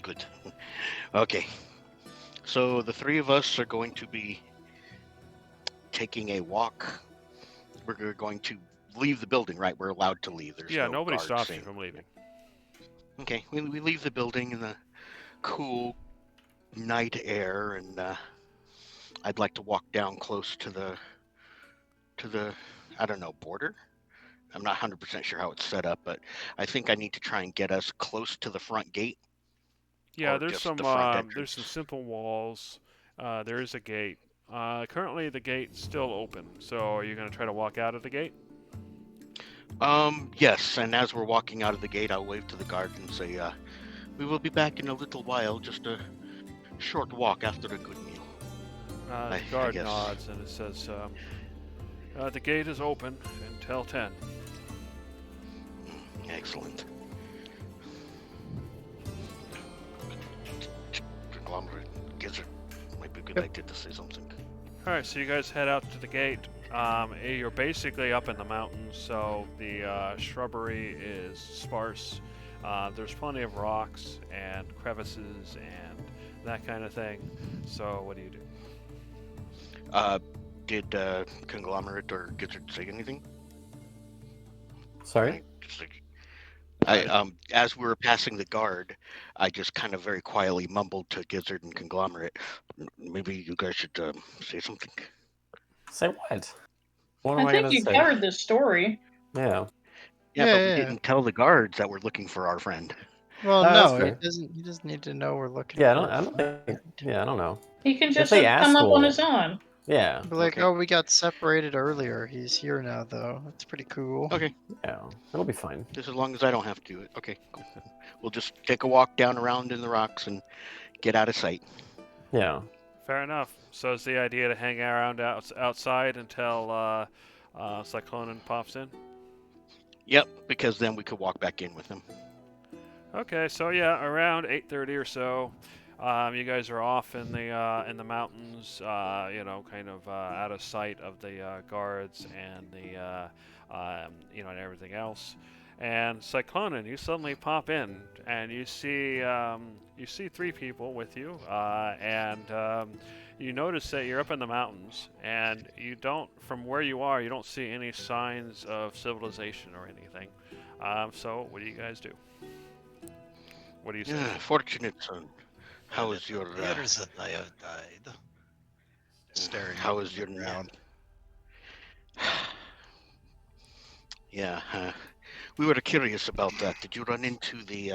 Good. Okay. So the 3 of us are going to be taking a walk. We're going to leave the building, right? We're allowed to leave. There's
Yeah,
no
nobody
guard
stops
saying-
you from leaving.
Okay, we leave the building in the cool night air, and I'd like to walk down close to the I don't know, border. I'm not 100% sure how it's set up, but I think I need to try and get us close to the front gate.
Yeah,
Or
there's
just
some
the front
there's some
entrance.
simple walls. There is a gate. Currently, the gate's still open. So, are you going to try to walk out of the gate?
Yes, and as we're walking out of the gate, I'll wave to the guard and say, we will be back in a little while, just a short walk after a good meal.
The
I
guard
guess.
nods and it says, "The gate is open until 10."
Excellent. Conglomerate, Gizzard, might be a good idea to say something.
All right, so you guys head out to the gate. You're basically up in the mountains, so the shrubbery is sparse. There's plenty of rocks and crevices and that kind of thing. So, what do you do?
Did Conglomerate or Gizzard say anything?
Sorry?
As we were passing the guard, I just kind of very quietly mumbled to Gizzard and Conglomerate, maybe you guys should say something.
Say what? What
I
am I
think
gonna
you
say?
covered this story.
Yeah.
Yeah, but
Yeah,
we
yeah.
didn't tell the guards that we're looking for our friend.
Well,
that's
no,
fair.
he doesn't need to know we're looking.
Yeah,
for
I don't think. Yeah, I don't know.
He can just
they
have come
ask,
up on
we'll-
his own.
Yeah.
Be like,
Okay.
oh, we got separated earlier. He's here now, though. That's pretty cool.
Okay,
Yeah. It'll be fine.
just as long as I don't have to do it. Okay, cool. We'll just take a walk down around in the rocks and get out of sight.
Yeah.
Fair enough. So, is the idea to hang around outside until Cyclonin pops in?
Yep, because then we could walk back in with him.
Okay, so yeah, around 8:30 or so, you guys are off in the mountains, kind of out of sight of the guards and the and everything else. And Cyclonin, you suddenly pop in, and you see three people with you, and you notice that you're up in the mountains, and from where you are, you don't see any signs of civilization or anything. So what do you guys do? What do you say?
Yeah, fortunate son. How is your
Years that I have died. Staring.
how
at
is
the
your
ground.
Yeah, we were curious about that. Did you run into the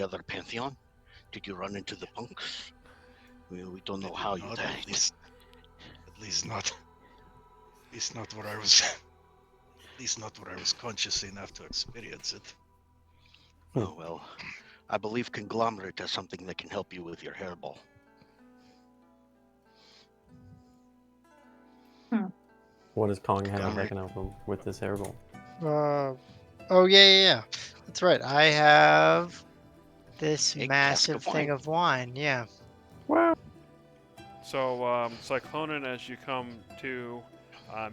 other pantheon? Did you run into the punks? We don't know how you
Not
died.
At least not. At least not where I was. At least not where I was conscious enough to experience it.
Oh well, I believe Conglomerate has something that can help you with your hairball.
What does Kong have
Conglomerate.
that can help him with this hairball?
Oh yeah. That's right. I have this
A cask
massive
of
thing
wine.
of wine. Yeah.
Wow.
So, Cyclonin, as you come to,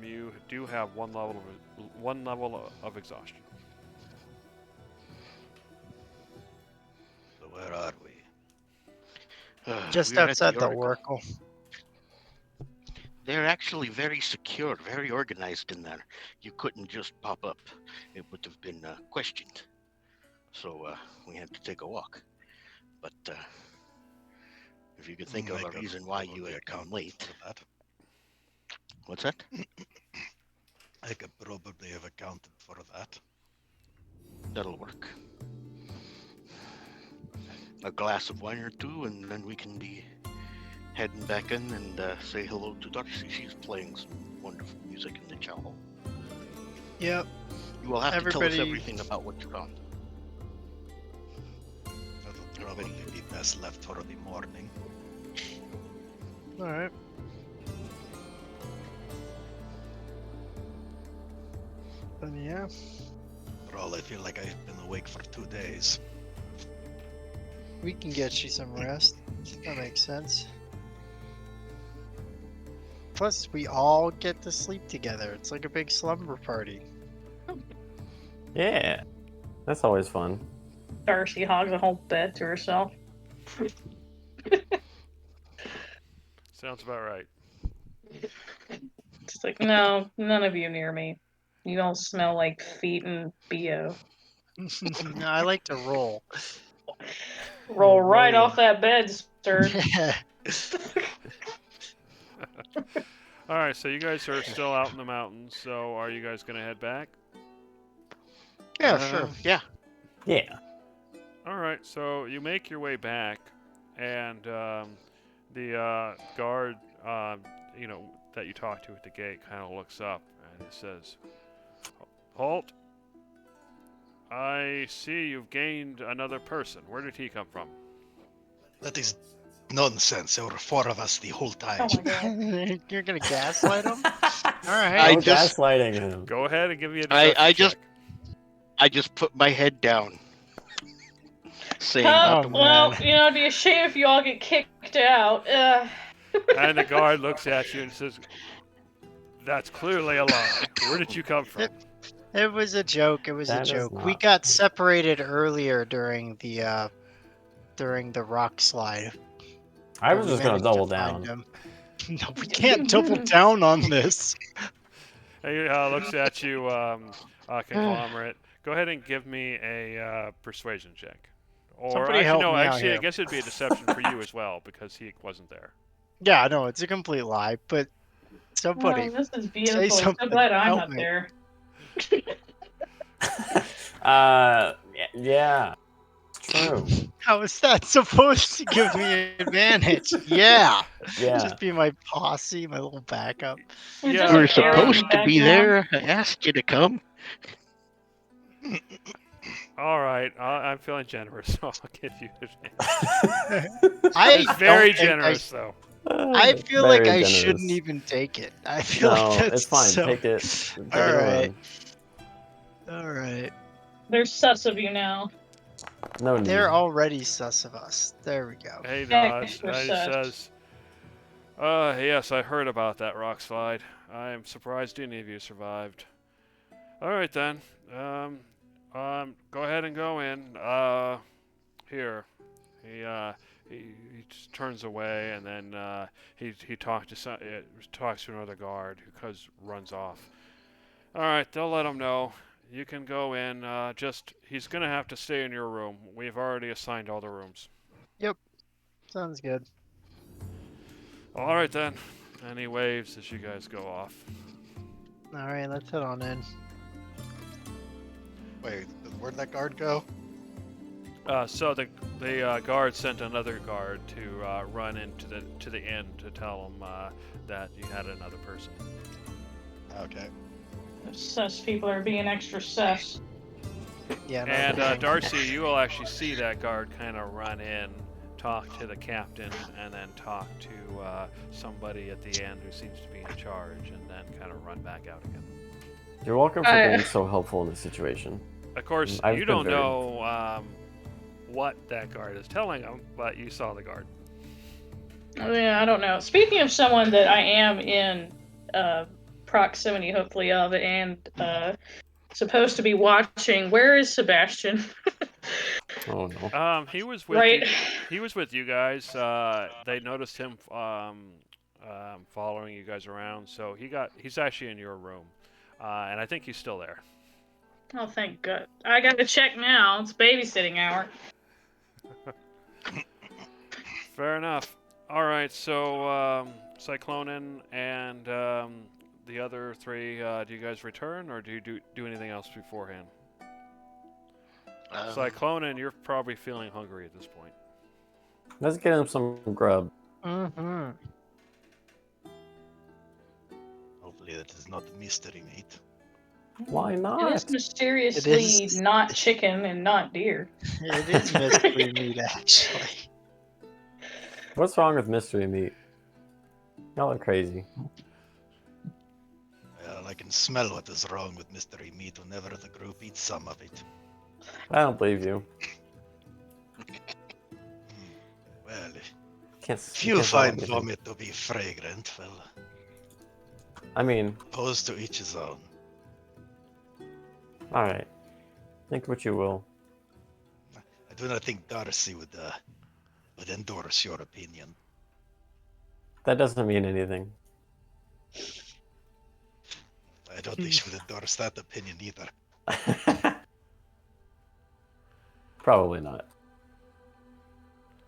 you do have one level of exhaustion.
So where are we?
Just
We were at
outside the
Oracle.
Oracle.
They're actually very secure, very organized in there. You couldn't just pop up. It would have been questioned. So we had to take a walk. But if you could think of
I
a
could
reason why you
probably
had come
account
late.
for that.
What's that?
I could probably have accounted for that.
That'll work. A glass of wine or two, and then we can be heading back in and say hello to Darcy. She's playing some wonderful music in the chow hall.
Yep.
You will have to tell us
Everybody-
everything about what you found.
That'll probably be best left for the morning.
All right. Then yeah.
For all I feel like I've been awake for 2 days.
We can get you some rest. That makes sense. Plus, we all get to sleep together. It's like a big slumber party.
Yeah. That's always fun.
Darcy hogs a whole bed to herself.
Sounds about right.
It's like, no, none of you near me. You all smell like feet and BO.
No, I like to roll.
Roll right
roll.
off that bed, sir.
All right, so you guys are still out in the mountains. So are you guys gonna head back?
Yeah, sure.
Yeah.
Yeah.
All right, so you make your way back, and the guard, that you talked to at the gate, kind of looks up and he says, "Halt! I see you've gained another person. Where did he come from?"
That is nonsense. There were 4 of us the whole time.
Oh my god.
You're gonna gaslight him? All right.
I
I'm
just-
gaslighting him.
Go ahead and give me a
I
deception
just-
check.
I just put my head down. Saying
Oh,
not to
Well,
man.
it'd be a shame if you all get kicked out.
And the guard looks at you and says, "That's clearly a lie. Where did you come from?"
It was a joke. It was
That
a
is
joke. We
not-
got separated earlier during the rock slide.
I was
We
just gonna
managed to
double
find
down.
him. No, we can't double down on this.
He looks at you, conglomerate. Go ahead and give me a persuasion check. Or
Somebody
actually,
help
no,
me out
actually, I
here.
guess it'd be a deception for you as well because he wasn't there.
Yeah, no, it's a complete lie. But somebody,
This is beautiful. So
something.
glad I'm
Help
not
me.
there.
Yeah. True.
how is that supposed to give me an advantage? Yeah,
Yeah.
just be my posse, my little backup.
We're
Yeah,
just
You were
an arrow in the
supposed to be
background.
there. I asked you to come.
All right, I'm feeling generous, so I'll give you advantage.
I
It's very
don't think
generous, though.
I feel like
Very
I
generous.
shouldn't even take it. I feel
No,
like that's
it's fine.
so...
Take it. Take it
All
and
right.
run.
All right.
They're sus of you now.
No need.
They're already sus of us. There we go.
Hey, Dodge.
Extra
He
sus.
says, yes, I heard about that rock slide. I am surprised any of you survived. All right, then. Go ahead and go in. Here. He just turns away, and then he talks to another guard who runs off. All right, they'll let him know. You can go in. He's gonna have to stay in your room. We've already assigned all the rooms.
Sounds good.
All right then. And he waves as you guys go off.
All right, let's head on in.
Wait, where'd that guard go?
So the guard sent another guard to run into the inn to tell him that you had another person.
Okay.
Those sus people are being extra sus.
Yeah. No
And
kidding.
Darcy, you will actually see that guard kind of run in, talk to the captain, and then talk to somebody at the end who seems to be in charge, and then kind of run back out again.
You're welcome for
I-
being so helpful in this situation.
Of course,
I've
you
been
don't
very-
know what that guard is telling him, but you saw the guard.
Yeah, I don't know. Speaking of someone that I am in proximity, hopefully, of, and supposed to be watching, where is Sebastian?
Oh no.
He was with
Right.
he was with you guys. They noticed him following you guys around, so he's actually in your room, and I think he's still there.
Oh, thank God. I got to check now. It's babysitting hour.
Fair enough. All right, so Cyclonin and the other three, do you guys return, or do you do anything else beforehand? Cyclonin, you're probably feeling hungry at this point.
Let's get him some grub.
Mm-hmm.
Hopefully that is not mystery meat.
Why
It
not?
is mysteriously
is-
not chicken and not deer.
It is mystery meat, actually.
What's wrong with mystery meat? Y'all are crazy.
Well, I can smell what is wrong with mystery meat whenever the group eats some of it.
I don't believe you.
Well,
Can't.
if you
can't smell
find
everything.
vomit to be fragrant, well,
I mean,
opposed to each his own.
all right. Think what you will.
I do not think Darcy would endorse your opinion.
That doesn't mean anything.
I don't think she would endorse that opinion either.
Probably not.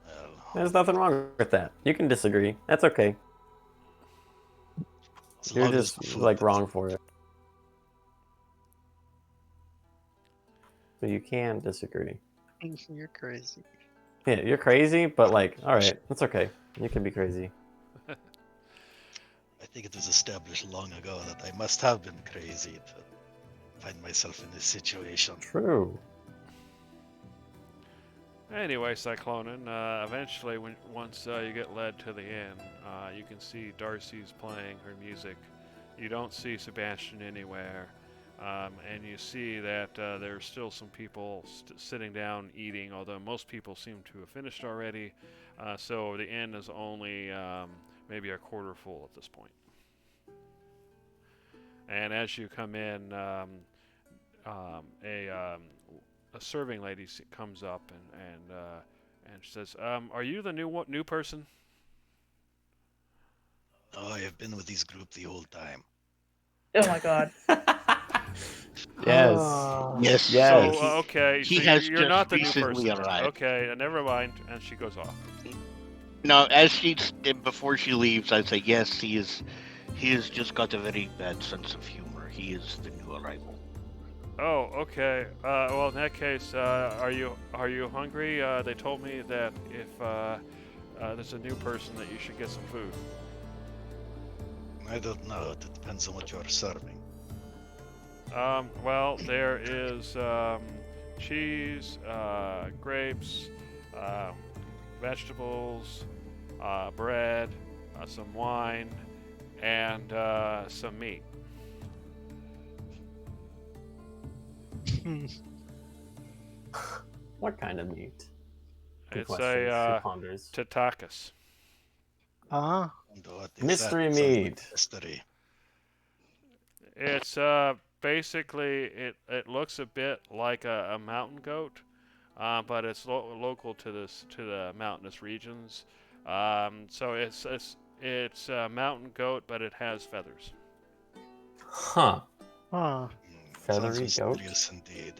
Well,
There's nothing wrong with that. You can disagree. That's okay.
As
You're
long as
just
the food
like
is-
wrong for it. So you can disagree.
You're crazy.
Yeah, you're crazy, but like, all right, that's okay. You can be crazy.
I think it was established long ago that I must have been crazy to find myself in this situation.
True.
Anyway, Cyclonin, eventually, once you get led to the inn, you can see Darcy's playing her music. You don't see Sebastian anywhere, and you see that there's still some people sitting down eating, although most people seem to have finished already. So the inn is only maybe a quarter full at this point. And as you come in, a serving lady comes up and she says, "Are you the new person?"
Oh, I have been with this group the whole time.
Oh my god.
Yes.
Oh.
Yes.
Yes.
So okay,
He
so
has
you're
just
not the new
recently
person.
arrived.
Okay, never mind. And she goes off.
No, before she leaves, I say yes. He has just got a very bad sense of humor. He is the new arrival.
Oh, okay. Well, in that case, are you hungry? They told me that if there's a new person, that you should get some food.
I don't know. It depends on what you are serving.
Well, there is cheese, grapes, vegetables, bread, some wine, and some meat.
What kind of meat? Good
It's
questions.
a
She ponders.
Tatakis.
Ah.
And what is
Mystery
that? Sounds like
meat.
mystery.
It's basically it looks a bit like a mountain goat, but it's local to the mountainous regions. So it's a mountain goat, but it has feathers.
Huh.
Huh.
Feathery
Sounds
goat?
mysterious indeed.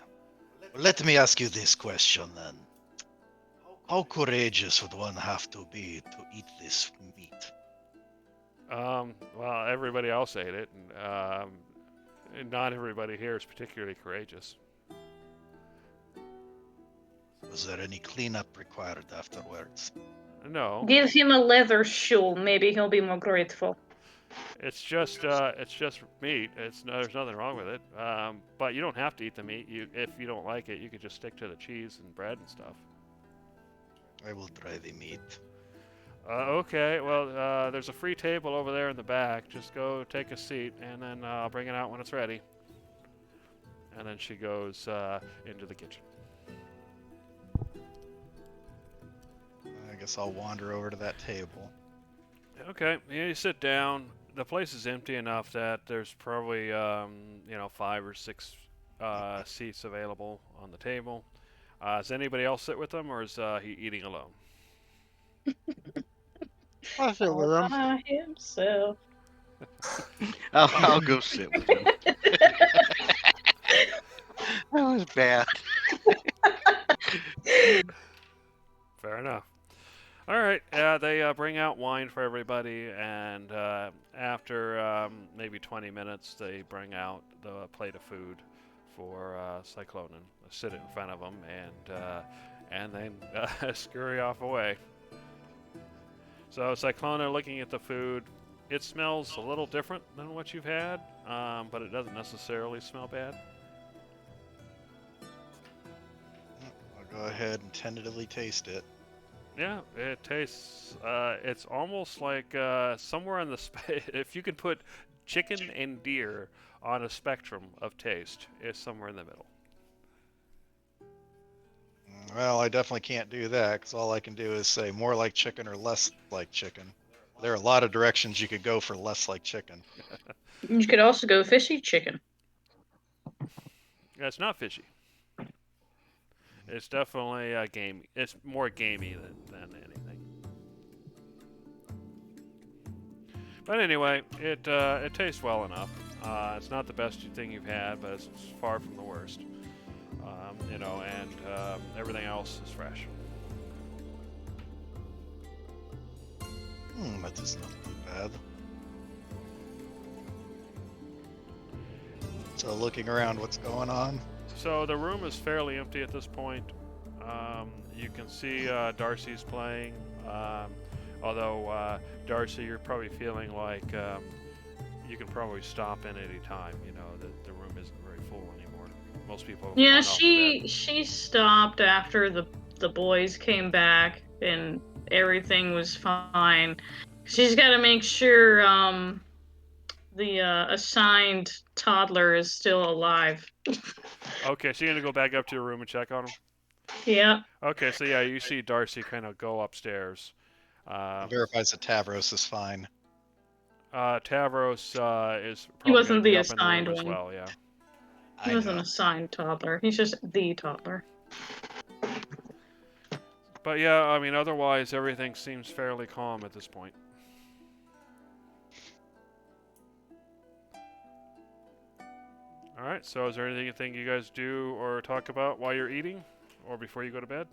Well, let me ask you this question then. How courageous would one have to be to eat this meat?
Well, everybody else ate it, and not everybody here is particularly courageous.
Was there any cleanup required afterwards?
No,
Give him a leather shoe. Maybe he'll be more grateful.
it's just meat. There's nothing wrong with it. But you don't have to eat the meat. If you don't like it, you could just stick to the cheese and bread and stuff.
I will try the meat.
Okay, well, there's a free table over there in the back. Just go take a seat, and then I'll bring it out when it's ready. And then she goes into the kitchen.
I guess I'll wander over to that table.
Okay, you sit down. The place is empty enough that there's probably 5 or 6 seats available on the table. Does anybody else sit with them, or is he eating alone?
I'll sit with him.
By himself.
I'll go sit with him. That was bad.
Fair enough. All right, they bring out wine for everybody, and after maybe 20 minutes, they bring out the plate of food for Cyclonin. They sit it in front of them, and then scurry off away. So Cyclonin, looking at the food, it smells a little different than what you've had, but it doesn't necessarily smell bad.
I'll go ahead and tentatively taste it.
Yeah, it tastes. It's almost like somewhere in the if you could put chicken and deer on a spectrum of taste, it's somewhere in the middle.
Well, I definitely can't do that because all I can do is say more like chicken or less like chicken. There are a lot of directions you could go for less like chicken.
You could also go fishy chicken.
Yeah, it's not fishy. It's definitely gamey. It's more gamey than anything. But anyway, it tastes well enough. It's not the best thing you've had, but it's far from the worst. And everything else is fresh.
That is not too bad. So looking around, what's going on?
So the room is fairly empty at this point. You can see Darcy's playing. Although Darcy, you're probably feeling like you can probably stop in any time. You know that the room isn't very full anymore. Most people. Have
Yeah,
gone off to bed.
she stopped after the boys came back and everything was fine. She's got to make sure the assigned toddler is still alive.
Okay, so you're gonna go back up to your room and check on him.
Yeah.
Okay, so yeah, you see Darcy kind of go upstairs.
Verifies that Tavros is fine.
Tavros is
He
probably
wasn't
gonna be
the
up in the room
assigned
as
one.
well. Yeah.
He
I
wasn't
know.
an assigned toddler. He's just the toddler.
But yeah, I mean, otherwise everything seems fairly calm at this point. All right. So, is there anything you guys do or talk about while you're eating, or before you go to bed?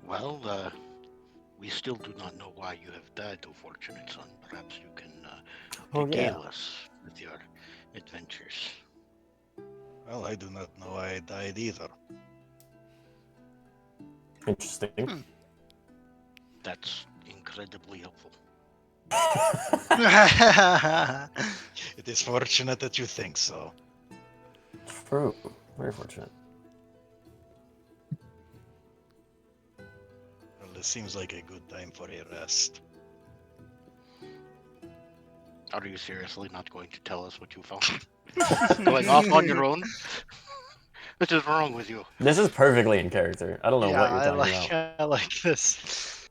Well, we still do not know why you have died, O fortunate son. Perhaps you can
Oh, yeah.
regale us with your adventures.
Well, I do not know why I died either.
Interesting.
That's incredibly helpful.
It is fortunate that you think so.
True. Very fortunate.
Well, this seems like a good time for a rest.
Are you seriously not going to tell us what you found? Going off on your own? What is wrong with you?
This is perfectly in character. I don't know
Yeah,
what you're talking about.
I like this.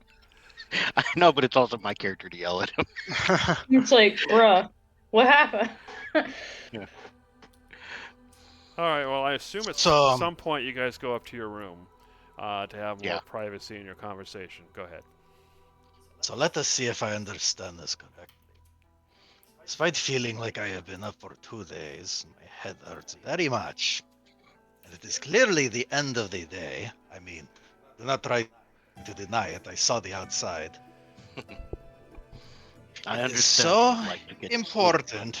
I know, but it's also my character to yell at him.
It's like, bruh, what happened?
All right. Well, I assume at
So,
some point you guys go up to your room to have more
Yeah.
privacy in your conversation. Go ahead.
So let us see if I understand this correctly. Despite feeling like I have been up for 2 days, my head hurts very much. And it is clearly the end of the day. I mean, do not try to deny it. I saw the outside.
I
It
understand.
is so
you'd like to get
important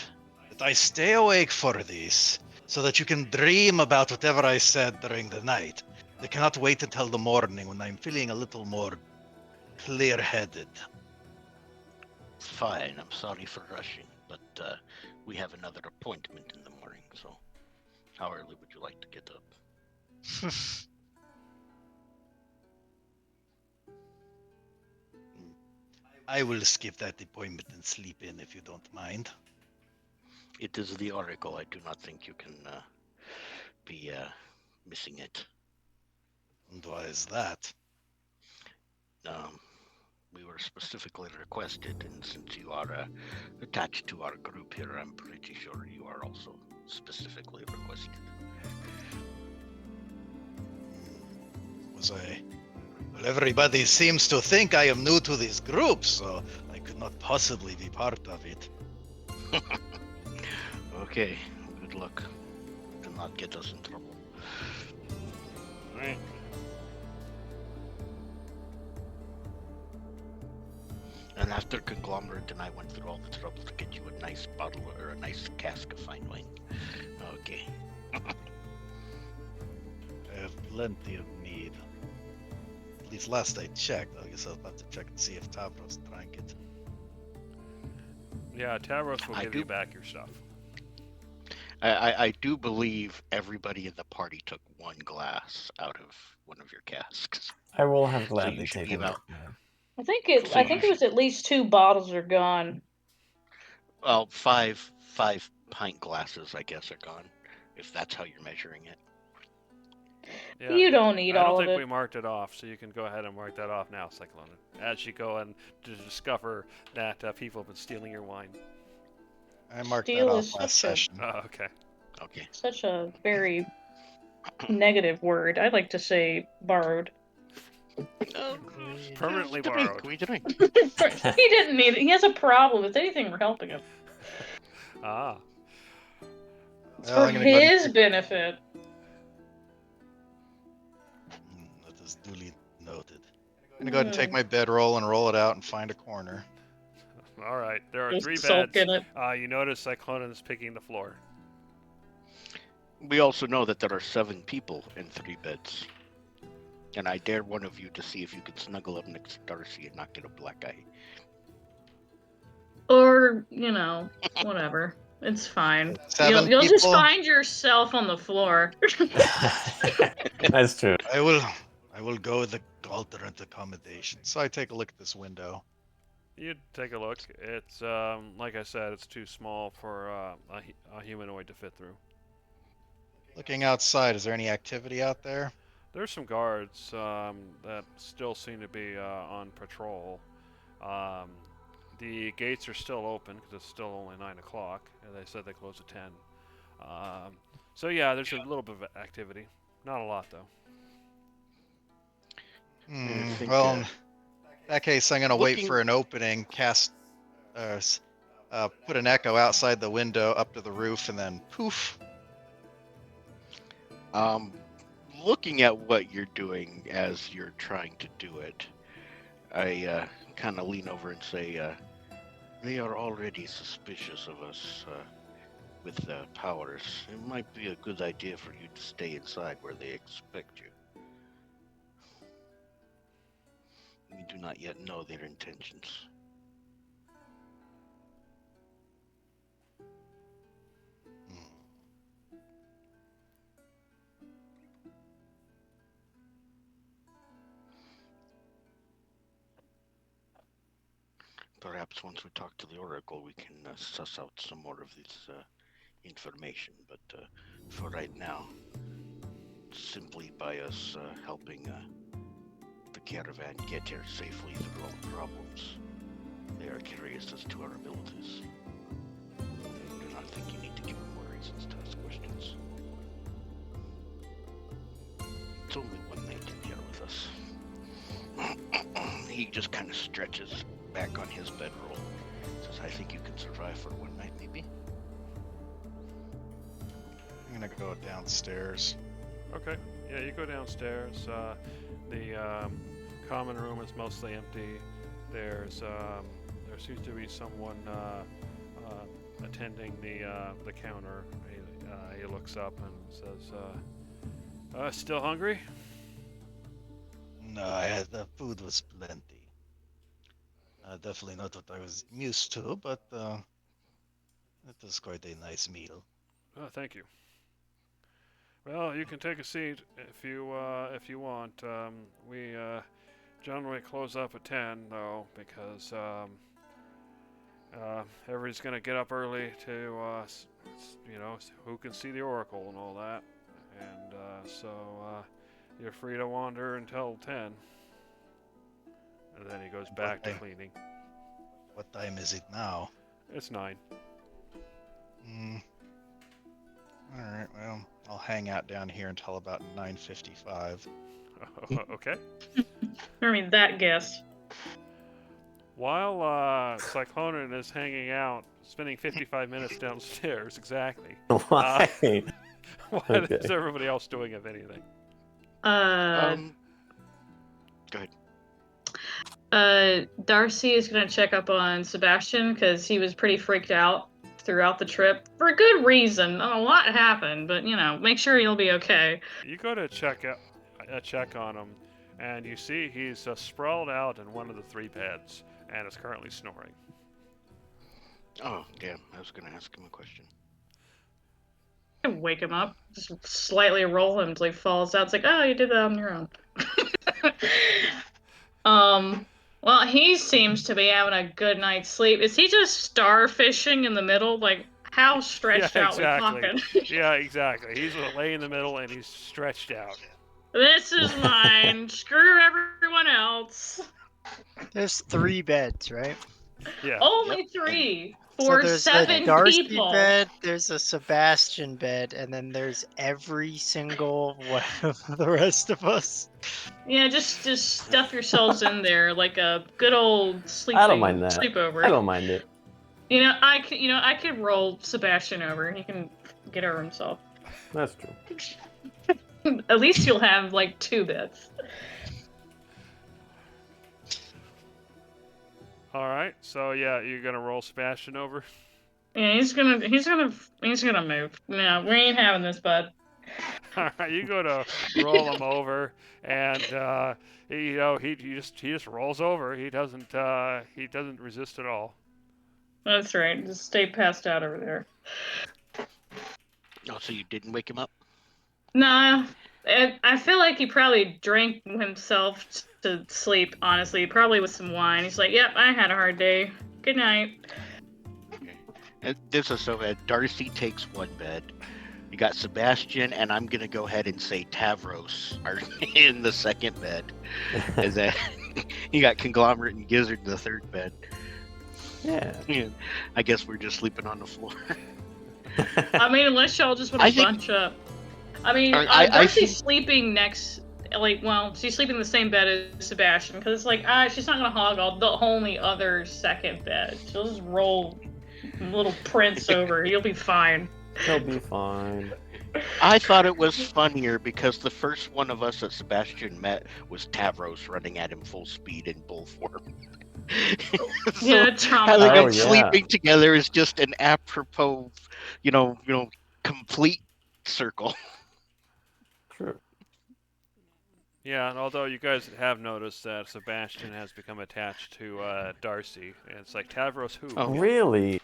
that I stay awake for this, so that you can dream about whatever I said during the night. I cannot wait until the morning when I'm feeling a little more clear-headed.
Fine, I'm sorry for rushing, but we have another appointment in the morning, so how early would you like to get up?
I will skip that appointment and sleep in if you don't mind.
It is the Oracle. I do not think you can be missing it.
And why is that?
We were specifically requested, and since you are attached to our group here, I'm pretty sure you are also specifically requested.
Was I? Well, everybody seems to think I am new to this group, so I could not possibly be part of it.
Okay, good luck. Do not get us in trouble.
All right.
And after Conglomerate and I went through all the trouble to get you a nice bottle or a nice cask of fine wine. Okay.
I have plenty of mead. At least last I checked. I guess I'll have to check and see if Tavros drank it.
Yeah, Tavros will
I
give
do-
you back your stuff.
I do believe everybody in the party took one glass out of one of your casks.
I will have
you
gladly
should be
taken
about-
that.
I think it
So you
was at least 2 bottles are gone.
Well, five pint glasses, I guess, are gone. If that's how you're measuring it.
Yeah.
You don't need
I don't
all of
think
it.
we marked it off, so you can go ahead and mark that off now, Cyclone. As you go and to discover that people have been stealing your wine.
I marked
Steal
that
is
off last
such a-
session.
Oh, okay.
Okay.
Such a very negative word. I'd like to say borrowed.
Permanently
Drink,
borrowed.
We drink.
He didn't need it. He has a problem. If anything, we're helping him.
Ah.
It's
Well,
for
I'm gonna go ahead and
his
take-
benefit.
That is duly noted. I'm gonna go ahead and take my bedroll and roll it out and find a corner.
All right. There are
Just
3
sulk
beds.
in it.
You notice Cyclone is picking the floor.
We also know that there are 7 people in 3 beds. And I dare one of you to see if you could snuggle up next to Darcy and not get a black eye.
Or, whatever. It's fine.
7
You'll just
people?
find yourself on the floor.
That's true.
I will go with the alternate accommodation. So I take a look at this window.
You take a look. It's like I said, it's too small for a humanoid to fit through.
Looking outside, is there any activity out there?
There's some guards that still seem to be on patrol. The gates are still open because it's still only 9 o'clock, and they said they close at 10. So yeah, there's a little bit of activity. Not a lot though.
I think,
Well, in that case, I'm gonna wait
looking-
for an opening, cast, put an echo outside the window up to the roof, and then poof.
Looking at what you're doing as you're trying to do it, I kind of lean over and say, they are already suspicious of us with powers. It might be a good idea for you to stay inside where they expect you. We do not yet know their intentions. Perhaps once we talk to the Oracle, we can suss out some more of this information. But for right now, simply by us helping the caravan get here safely through all the problems, they are curious as to our abilities. I do not think you need to give them more reasons to ask questions. It's only one night in here with us. He just kind of stretches back on his bedroll. Says, I think you can survive for one night, maybe.
I'm gonna go downstairs.
Okay. Yeah, you go downstairs. The common room is mostly empty. There seems to be someone attending the counter. He looks up and says, "Still hungry?"
No, the food was plenty. Definitely not what I was used to, but it was quite a nice meal.
Oh, thank you. Well, you can take a seat if you want. We generally close up at 10 though, because everybody's gonna get up early to who can see the Oracle and all that, and so you're free to wander until 10. And then he goes back to cleaning.
What time is it now?
It's 9.
Alright, well, I'll hang out down here until about 9:55.
Okay.
I mean, that guess.
While Cyclonin is hanging out, spending 55 minutes downstairs, exactly.
Why?
What
Okay.
is everybody else doing, if anything?
Go ahead.
Darcy is gonna check up on Sebastian because he was pretty freaked out throughout the trip for a good reason. A lot happened, but make sure he'll be okay.
You go to check on him, and you see he's sprawled out in one of the 3 beds and is currently snoring.
Oh, damn. I was going to ask him a question.
Wake him up, just slightly roll him until he falls out. It's like, oh, you did that on your own. Well, he seems to be having a good night's sleep. Is he just starfishing in the middle? Like, how stretched out we talking?
Yeah, exactly. He's laying in the middle and he's stretched out.
This is mine. Screw everyone else.
There's 3 beds, right?
Yeah.
Only 3
So
for
there's
7
a Darcy
people.
bed, there's a Sebastian bed, and then there's every single one of the rest of us.
Yeah, just stuff yourselves in there like a good old
I don't mind that.
sleepover.
I don't mind it.
I could roll Sebastian over. He can get over himself.
That's true.
At least you'll have like 2 beds.
All right. So yeah, you're gonna roll Sebastian over.
Yeah, he's gonna move. No, we ain't having this, bud.
All right, you go to roll him over, and he just rolls over. He doesn't resist at all.
That's right. Just stay passed out over there.
Oh, so you didn't wake him up?
Nah, I feel like he probably drank himself to sleep. Honestly, probably with some wine. He's like, "Yep, I had a hard day. Good night."
Okay. And this is so bad. Darcy takes one bed. You got Sebastian, and I'm gonna go ahead and say Tavros are in the second bed. And then you got Conglomerate and Gizzard in the third bed.
Yeah.
And I guess we're just sleeping on the floor.
I mean, unless y'all just want
I
to
think-
bunch up. I mean,
I
Darcy's
think-
sleeping next. Like, well, she's sleeping in the same bed as Sebastian because it's like, she's not gonna hog all the only other second bed. She'll just roll little Prince over. He'll be fine.
He'll be fine.
I thought it was funnier because the first one of us that Sebastian met was Tavros running at him full speed in bull form. So
Yeah, trauma.
having
Oh,
them
yeah.
sleeping together is just an apropos, complete circle.
True.
Yeah, and although you guys have noticed that Sebastian has become attached to Darcy, and it's like Tavros who?
Oh, yeah.
Really?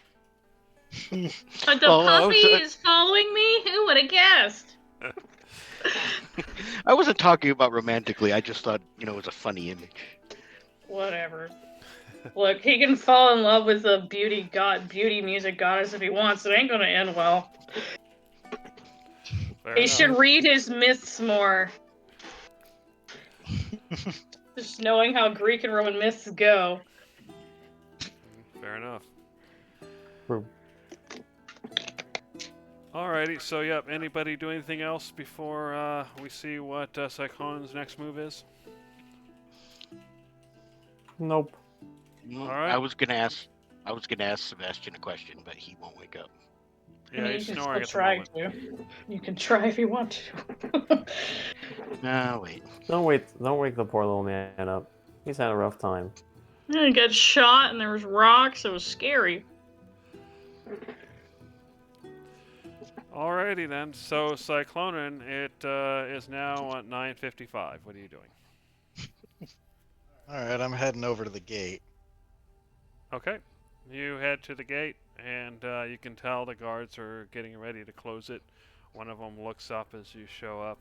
But the
Well,
puppy is following me? Who would have guessed?
I wasn't talking about romantically. I just thought, it was a funny image.
Whatever. Look, he can fall in love with a beauty music goddess if he wants. It ain't gonna end well.
Fair
He
enough.
should read his myths more. Just knowing how Greek and Roman myths go.
Fair enough.
True.
Alrighty, so yep, anybody do anything else before we see what Cyclone's next move is?
Nope.
All right.
I was gonna ask Sebastian a question, but he won't wake up.
Yeah,
I mean,
he's
you can
snoring at
still
the
try
moment.
to. You can try if you want to.
No, wait.
Don't wake the poor little man up. He's had a rough time.
He got shot and there was rocks. It was scary.
Alrighty then, so Cyclonin, it is now at 9:55. What are you doing?
All right, I'm heading over to the gate.
Okay, you head to the gate, and you can tell the guards are getting ready to close it. One of them looks up as you show up.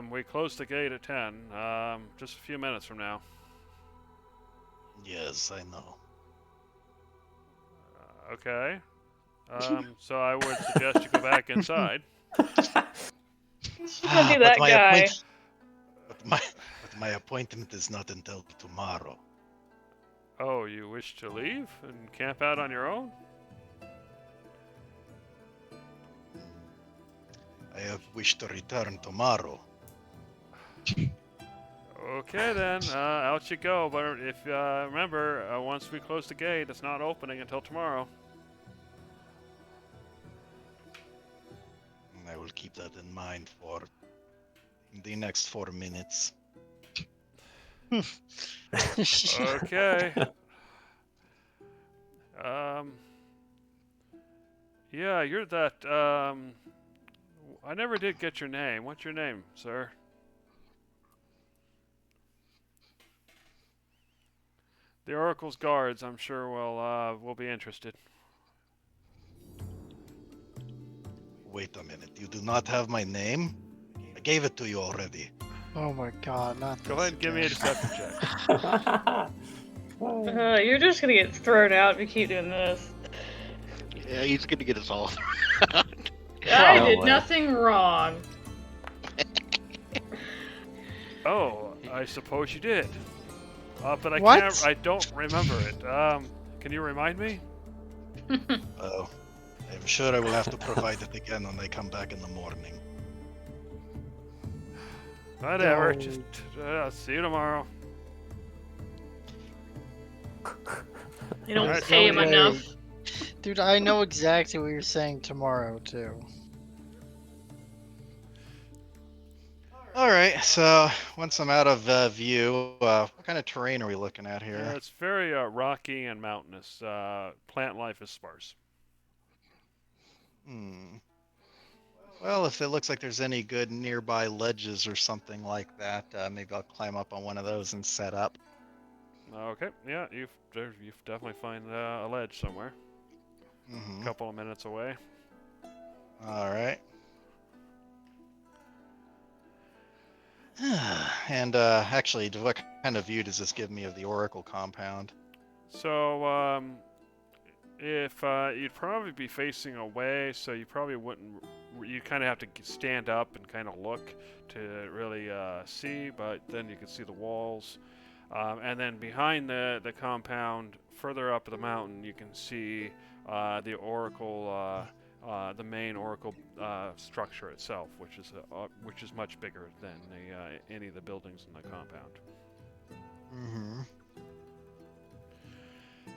We close the gate at 10, just a few minutes from now.
Yes, I know.
Okay. So I would suggest you go back inside.
She's gonna be that
But my
guy.
but my appointment is not until tomorrow.
Oh, you wish to leave and camp out on your own?
I have wished to return tomorrow.
Okay then, out you go. But if remember, once we close the gate, it's not opening until tomorrow.
I will keep that in mind for the next 4 minutes.
Okay. Yeah, you're that. I never did get your name. What's your name, sir? The Oracle's guards, I'm sure, will be interested.
Wait a minute, you do not have my name? I gave it to you already.
Oh my god, not
Go
this
ahead and give me a
again.
deception check.
You're just gonna get thrown out if you keep doing this.
Yeah, he's gonna get us all.
I did
Probably.
nothing wrong.
Oh, I suppose you did. But I
What?
can't. I don't remember it. Can you remind me?
Oh, I'm sure I will have to provide it again when I come back in the morning.
Whatever.
No.
Just see you tomorrow.
You don't
Alright,
pay him
no way.
enough.
Dude, I know exactly what you're saying tomorrow, too.
All right. So once I'm out of view, what kind of terrain are we looking at here?
It's very rocky and mountainous. Plant life is sparse.
Hmm. Well, if it looks like there's any good nearby ledges or something like that, maybe I'll climb up on one of those and set up.
Okay, yeah, you've definitely find a ledge somewhere.
Mm-hmm.
A couple of minutes away.
All right. And actually, what kind of view does this give me of the Oracle compound?
So, if you'd probably be facing away, so you probably wouldn't. You kind of have to stand up and kind of look to really see, but then you can see the walls. And then behind the compound, further up the mountain, you can see the Oracle, the main Oracle structure itself, which is much bigger than any of the buildings in the compound.
Mm-hmm.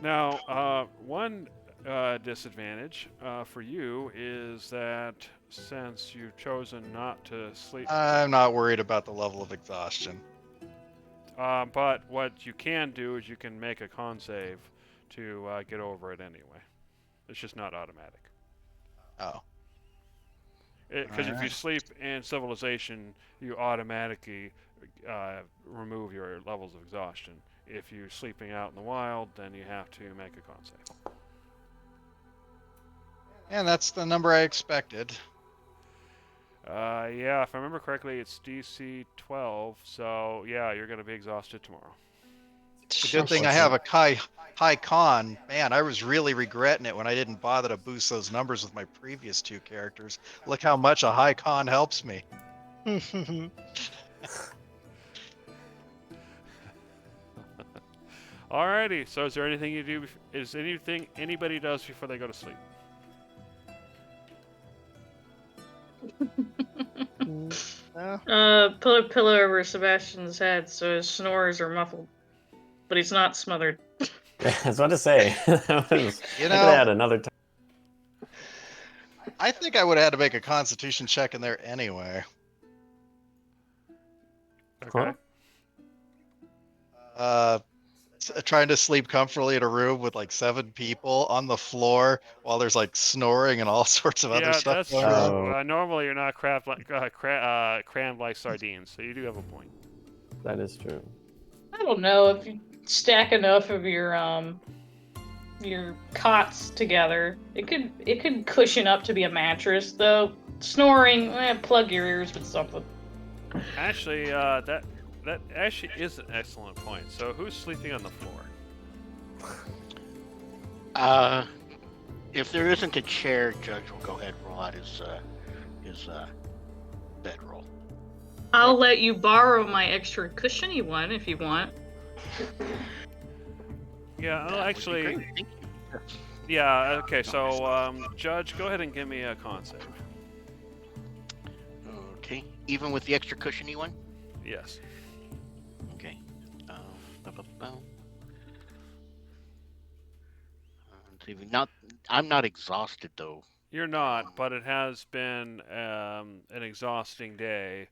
Now, one disadvantage for you is that since you've chosen not to sleep,
I'm not worried about the level of exhaustion.
but what you can do is you can make a con save to get over it anyway. It's just not automatic.
Oh.
Because if you
Alright.
sleep in civilization, you automatically remove your levels of exhaustion. If you're sleeping out in the wild, then you have to make a con save.
And that's the number I expected.
Yeah, if I remember correctly, it's DC 12, so yeah, you're going to be exhausted tomorrow.
It's a good thing I have a high con. Man, I was really regretting it when I didn't bother to boost those numbers with my previous two characters. Look how much a high con helps me.
Alrighty, so is there anything you do? Is anything anybody does before they go to sleep?
No.
Put a pillow over Sebastian's head so his snores are muffled, but he's not smothered.
I was about to say.
You
I could
know,
add another time.
I think I would have had to make a constitution check in there anyway.
Okay.
Huh?
Trying to sleep comfortably in a room with like 7 people on the floor while there's like snoring and all sorts of other
Yeah,
stuff
that's
going
true.
on.
Normally, you're not crammed like sardines, so you do have a point.
That is true.
I don't know if you stack enough of your cots together. It could cushion up to be a mattress though. Snoring, plug your ears with something.
Actually, that actually is an excellent point. So, who's sleeping on the floor?
If there isn't a chair, Judge will go ahead and roll out his bedroll.
I'll let you borrow my extra cushiony one if you want.
Yeah,
That would be
actually,
great, thank you.
yeah. Okay, so Judge, go ahead and give me a con save.
Okay, even with the extra cushiony one.
Yes.
Okay. I'm not exhausted though.
You're not, but it has been an exhausting day.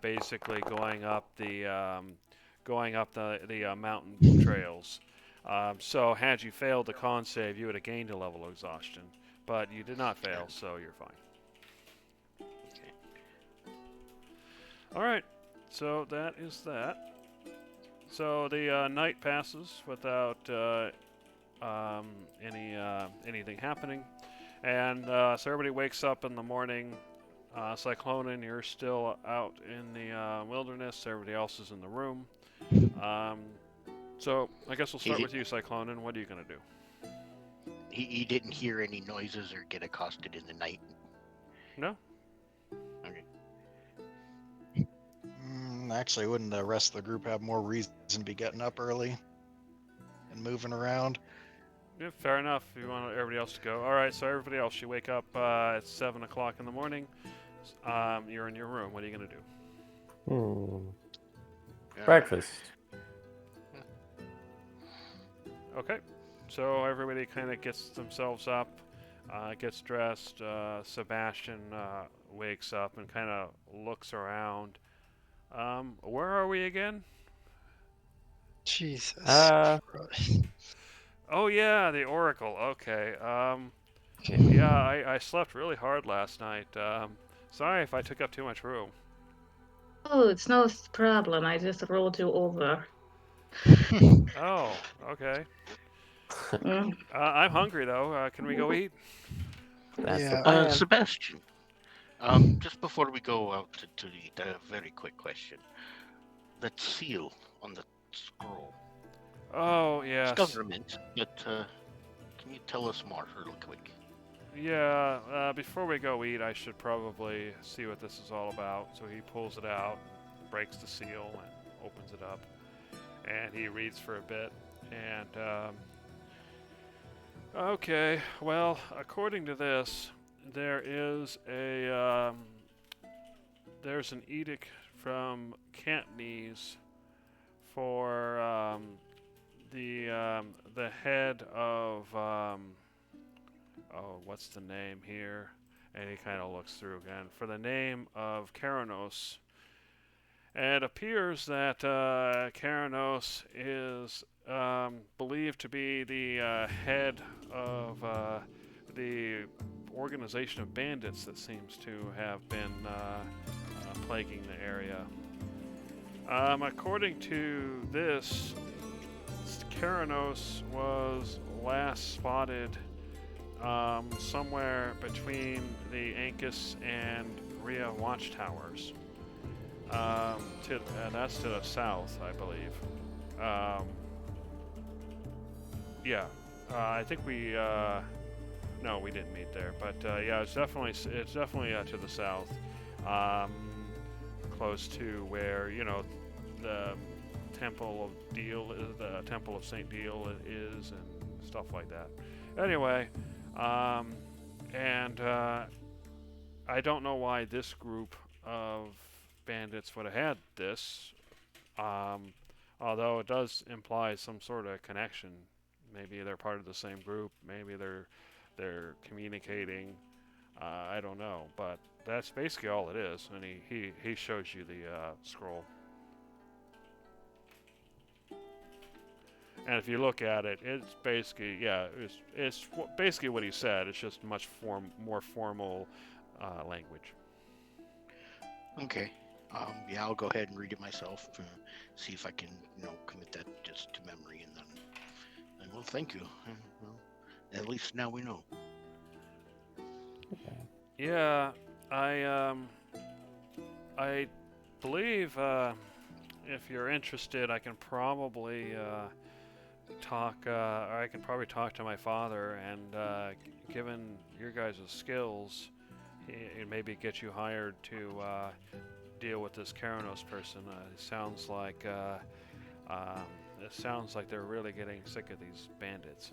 Basically, going up the mountain trails. So, had you failed the con save, you would have gained a level of exhaustion. But you did not fail, so you're fine.
Okay.
All right. So that is that. So the night passes without anything happening. And so everybody wakes up in the morning. Cyclonin, you're still out in the wilderness. Everybody else is in the room. So I guess we'll start with you, Cyclonin. What are you going to do?
He didn't hear any noises or get accosted in the night.
No?
Okay.
Actually, wouldn't the rest of the group have more reason to be getting up early and moving around?
Yeah, fair enough. If you want everybody else to go. All right, so everybody else, you wake up at 7 o'clock in the morning. You're in your room. What are you going to do?
Breakfast.
Okay. So everybody kind of gets themselves up, gets dressed. Sebastian wakes up and kind of looks around. Where are we again?
Jesus.
Uh,
Christ.
Oh yeah, the Oracle. Okay.
Okay.
Yeah, I slept really hard last night. Sorry if I took up too much room.
Oh, it's no problem. I just rolled you over.
Oh, okay.
Mm.
I'm hungry though. Can we go eat?
That's the
Yeah.
plan.
Sebastian, just before we go out to eat, a very quick question. That seal on the scroll.
Oh
It's
yes.
government, but can you tell us more real quick?
Yeah. Before we go eat, I should probably see what this is all about. So he pulls it out, breaks the seal, and opens it up, and he reads for a bit. And okay, well, according to this, there is there's an edict from Cantonese for the head of oh, what's the name here? And he kind of looks through again for the name of Keranos. And it appears that Keranos is believed to be the head of the organization of bandits that seems to have been plaguing the area. According to this, Keranos was last spotted somewhere between the Ancus and Rhea watchtowers. That's to the south, I believe. Yeah, I think we no, we didn't meet there, but yeah, it's definitely to the south, close to where the Temple of Deal, the Temple of Saint Deal is, and stuff like that. Anyway, and I don't know why this group of bandits would have had this, although it does imply some sort of connection. Maybe they're part of the same group. Maybe they're communicating. I don't know, but that's basically all it is. And he shows you the scroll. And if you look at it, it's basically it's basically what he said. It's just much more formal language.
Okay. Yeah, I'll go ahead and read it myself. See if I can, commit that just to memory, and then. Well, thank you. Well, at least now we know.
Yeah, I believe if you're interested, I can probably talk, or I can probably talk to my father, and given your guys' skills, it maybe get you hired to deal with this Keranos person. It sounds like they're really getting sick of these bandits.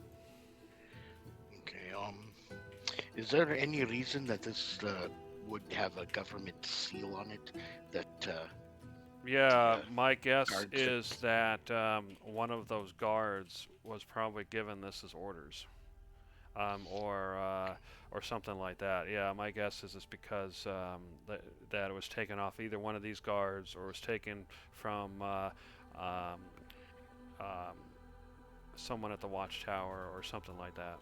Okay. Is there any reason that this would have a government seal on it?
My guess
guards
is that one of those guards was probably given this as orders, or something like that. Yeah, my guess is it's because that it was taken off either one of these guards, or was taken from someone at the watchtower, or something like that.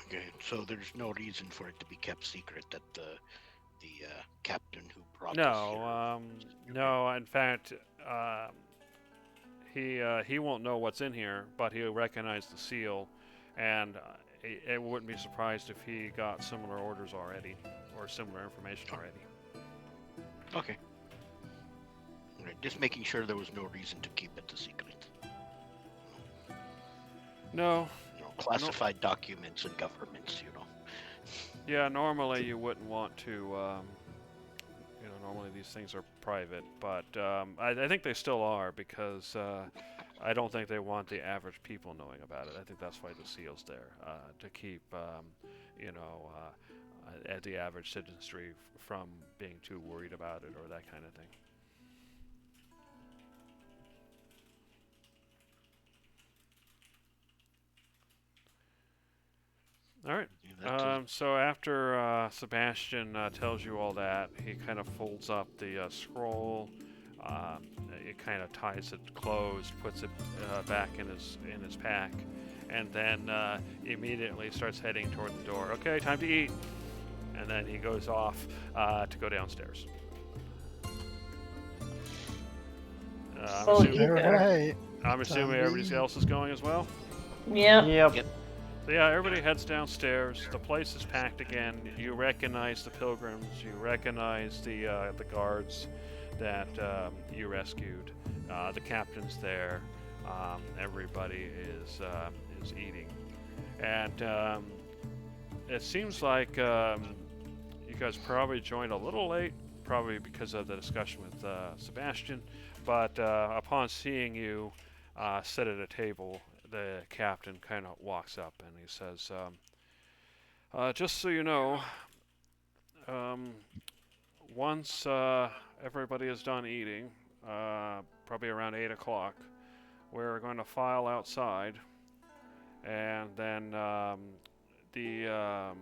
Okay, so there's no reason for it to be kept secret that the captain who brought us here.
No. In fact, he won't know what's in here, but he'll recognize the seal, and it wouldn't be surprised if he got similar orders already, or similar information already.
Okay. All right, just making sure there was no reason to keep it a secret.
No.
Classified documents and governments,
Yeah, normally you wouldn't want to. Normally these things are private, but I think they still are, because I don't think they want the average people knowing about it. I think that's why the seal's there, to keep at the average citizenry from being too worried about it, or that kind of thing. All right. So after Sebastian tells you all that, he kind of folds up the scroll. It kind of ties it closed, puts it back in his pack, and then immediately starts heading toward the door. Okay, time to eat. And then he goes off to go downstairs. I'm
Oh,
assuming,
yeah.
Alright.
I'm assuming everybody else is going as well.
Yep.
Yep.
So yeah, everybody heads downstairs. The place is packed again. You recognize the pilgrims. You recognize the guards that you rescued. The captain's there. Everybody is eating, and it seems like you guys probably joined a little late, probably because of the discussion with Sebastian. But upon seeing you sit at a table, the captain kind of walks up and he says, just so you know, once everybody is done eating, probably around 8 o'clock, we're going to file outside, and then the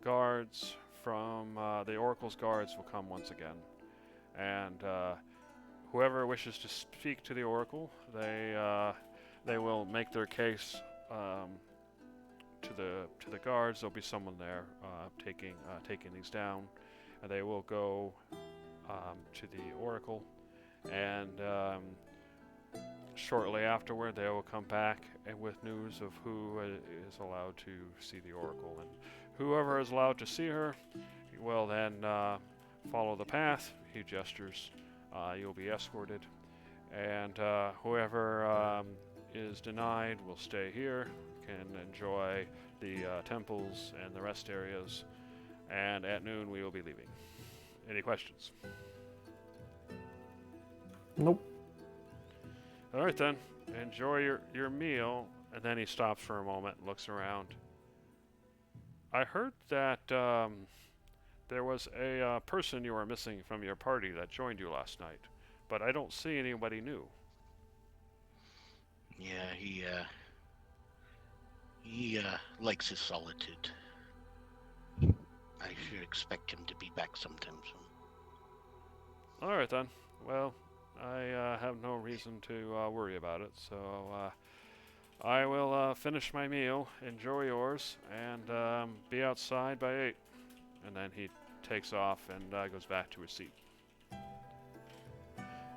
guards from the Oracle's guards will come once again, and whoever wishes to speak to the Oracle, they will make their case to the guards. There'll be someone there taking these down, and they will go to the Oracle, and shortly afterward they will come back and with news of who is allowed to see the Oracle, and whoever is allowed to see her will then follow the path. He gestures. You'll be escorted, and whoever is denied will stay here, can enjoy the temples and the rest areas, and at noon we will be leaving. Any questions?
Nope.
All right then, enjoy your meal. And then he stops for a moment and looks around. I heard that there was a person you were missing from your party that joined you last night, but I don't see anybody new.
Yeah, he likes his solitude. I should expect him to be back sometime soon.
All right then. Well, I have no reason to worry about it, so I will finish my meal, enjoy yours, and be outside by 8. And then he takes off and goes back to his seat.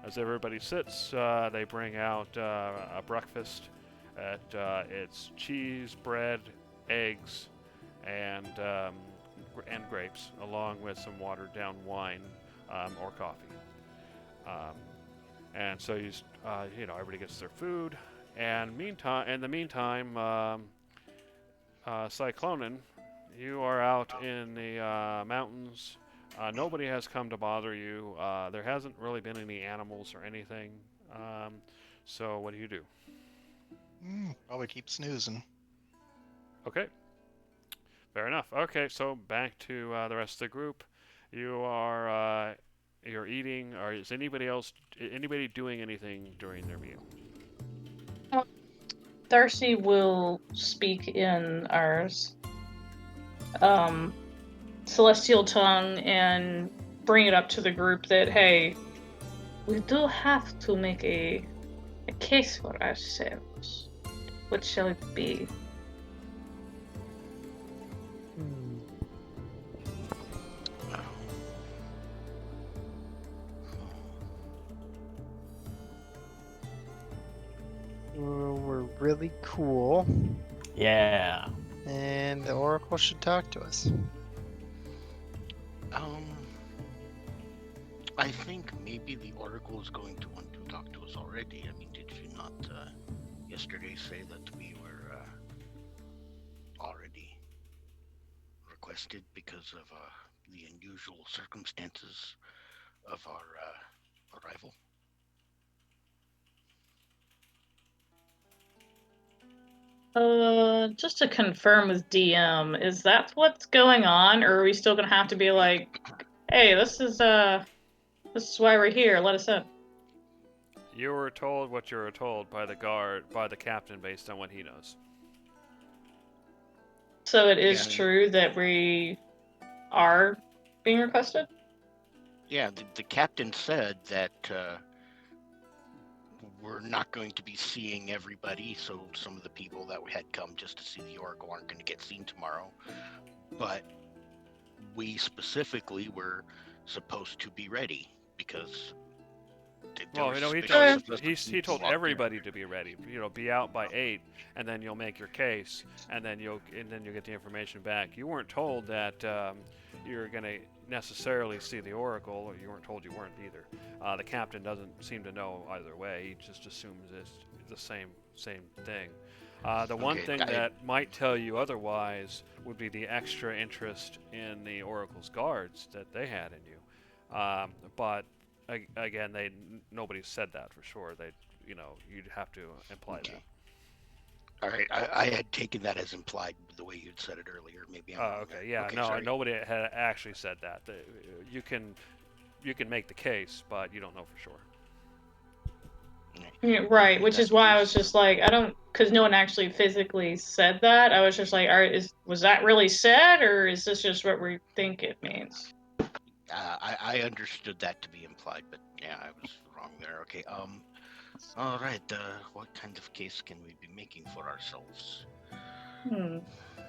As everybody sits, they bring out a breakfast. It's cheese, bread, eggs, and grapes, along with some watered-down wine or coffee. And so everybody gets their food. And in the meantime, Cyclonin, you are out in the mountains. Nobody has come to bother you. There hasn't really been any animals or anything. So what do you do?
Probably keep snoozing.
Okay. Fair enough. Okay, so back to the rest of the group. You're eating, or is anybody doing anything during their meal?
Darcy will speak in ours. Celestial tongue, and bring it up to the group that, hey, we do have to make a case for ourselves. What shall it be?
We're really cool,
Yeah.
and the Oracle should talk to us.
I think maybe the Oracle is going to want to talk to us already. I mean, did you not yesterday say that we were already requested because of the unusual circumstances of our arrival?
Just to confirm with DM, is that what's going on, or are we still gonna have to be like, hey, this is why we're here, let us in?
You were told what you were told by the captain based on what he knows.
So it is
Yeah.
true that we are being requested?
Yeah, the captain said that we're not going to be seeing everybody, so some of the people that had come just to see the Oracle aren't going to get seen tomorrow. But we specifically were supposed to be ready because there
Well,
was
you know,
suspicious of us
he
being
told
locked in.
everybody to be ready. You know, be out by 8, and then you'll make your case, and then you'll get the information back. You weren't told that you're going to necessarily see the Oracle, or you weren't told you weren't either. The captain doesn't seem to know either way. He just assumes it's the same thing. The one
Okay,
thing that might tell you otherwise would be the extra interest in the Oracle's guards that they had in you. But again, nobody said that for sure. You'd have to imply
Okay.
that.
All right, I had taken that as implied the way you'd said it earlier. Maybe I'm wrong
Okay,
there.
yeah,
Okay,
no,
sorry.
nobody had actually said that. You can make the case, but you don't know for sure.
Yeah, right, which is why I was just like, I don't, because no one actually physically said that. I was just like, was that really said, or is this just what we think it means?
I understood that to be implied, but yeah, I was wrong there. Okay, all right, what kind of case can we be making for ourselves?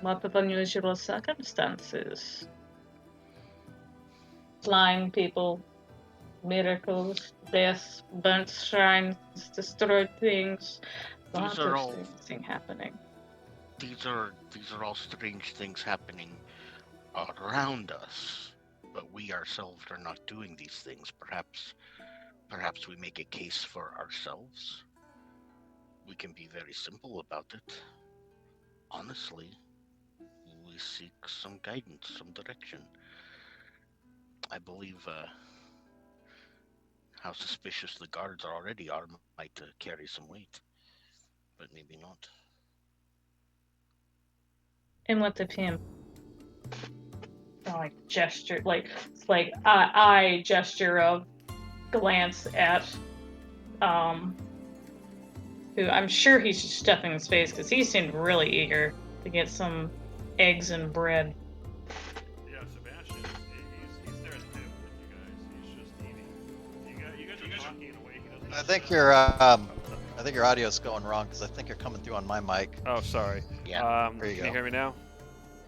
Lot of unusual circumstances. Flying people, miracles, death, burnt shrines, destroyed things.
These
Lots
are
of
all
things happening.
these are all strange things happening around us, but we ourselves are not doing these things. Perhaps we make a case for ourselves. We can be very simple about it. Honestly, we seek some guidance, some direction. I believe how suspicious the guards already are might carry some weight, but maybe not.
And what the him? Like gesture, like I gesture of glance at who I'm sure he's just stuffing his face because he seemed really eager to get some eggs and bread.
Yeah, Sebastian, he's there at the table with you guys. He's just eating. You guys are talking in a way he doesn't.
I think your audio's going wrong because I think you're coming through on my mic.
Oh, sorry.
Yeah.
There you
Can
go.
you hear me now?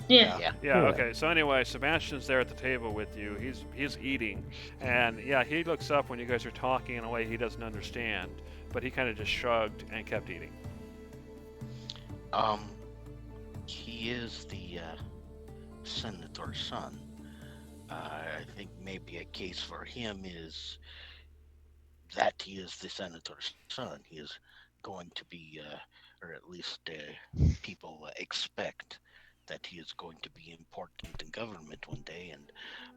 Yeah.
Yeah.
Yeah,
Yeah.
okay. So anyway, Sebastian's there at the table with you. He's eating, and yeah, he looks up when you guys are talking in a way he doesn't understand, but he kind of just shrugged and kept eating.
He is the senator's son. I think maybe a case for him is that he is the senator's son. He is going to be, or at least people expect that he is going to be important in government one day, and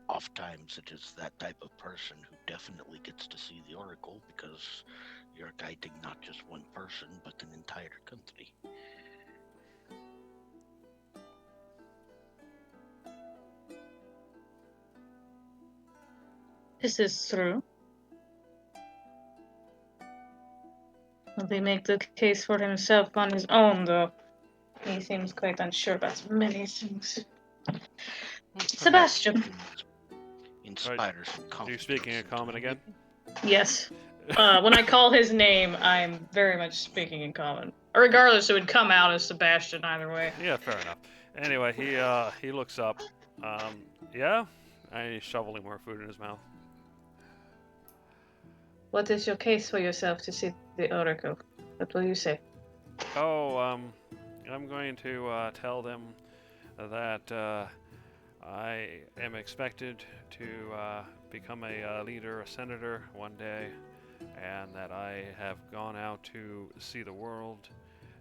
oftentimes it is that type of person who definitely gets to see the Oracle because you're guiding not just one person but an entire country.
This is true. Will he make the case for himself on his own, though? He seems quite unsure about many things. Sebastian.
Inspire some confidence.
Are you speaking in common again?
Yes. When I call his name, I'm very much speaking in common. Regardless, it would come out as Sebastian either way.
Yeah, fair enough. Anyway, he looks up. Yeah, and he's shoveling more food in his mouth.
What is your case for yourself to see the Oracle? What will you say?
Oh, I'm going to tell them that I am expected to become a leader, a senator one day, and that I have gone out to see the world,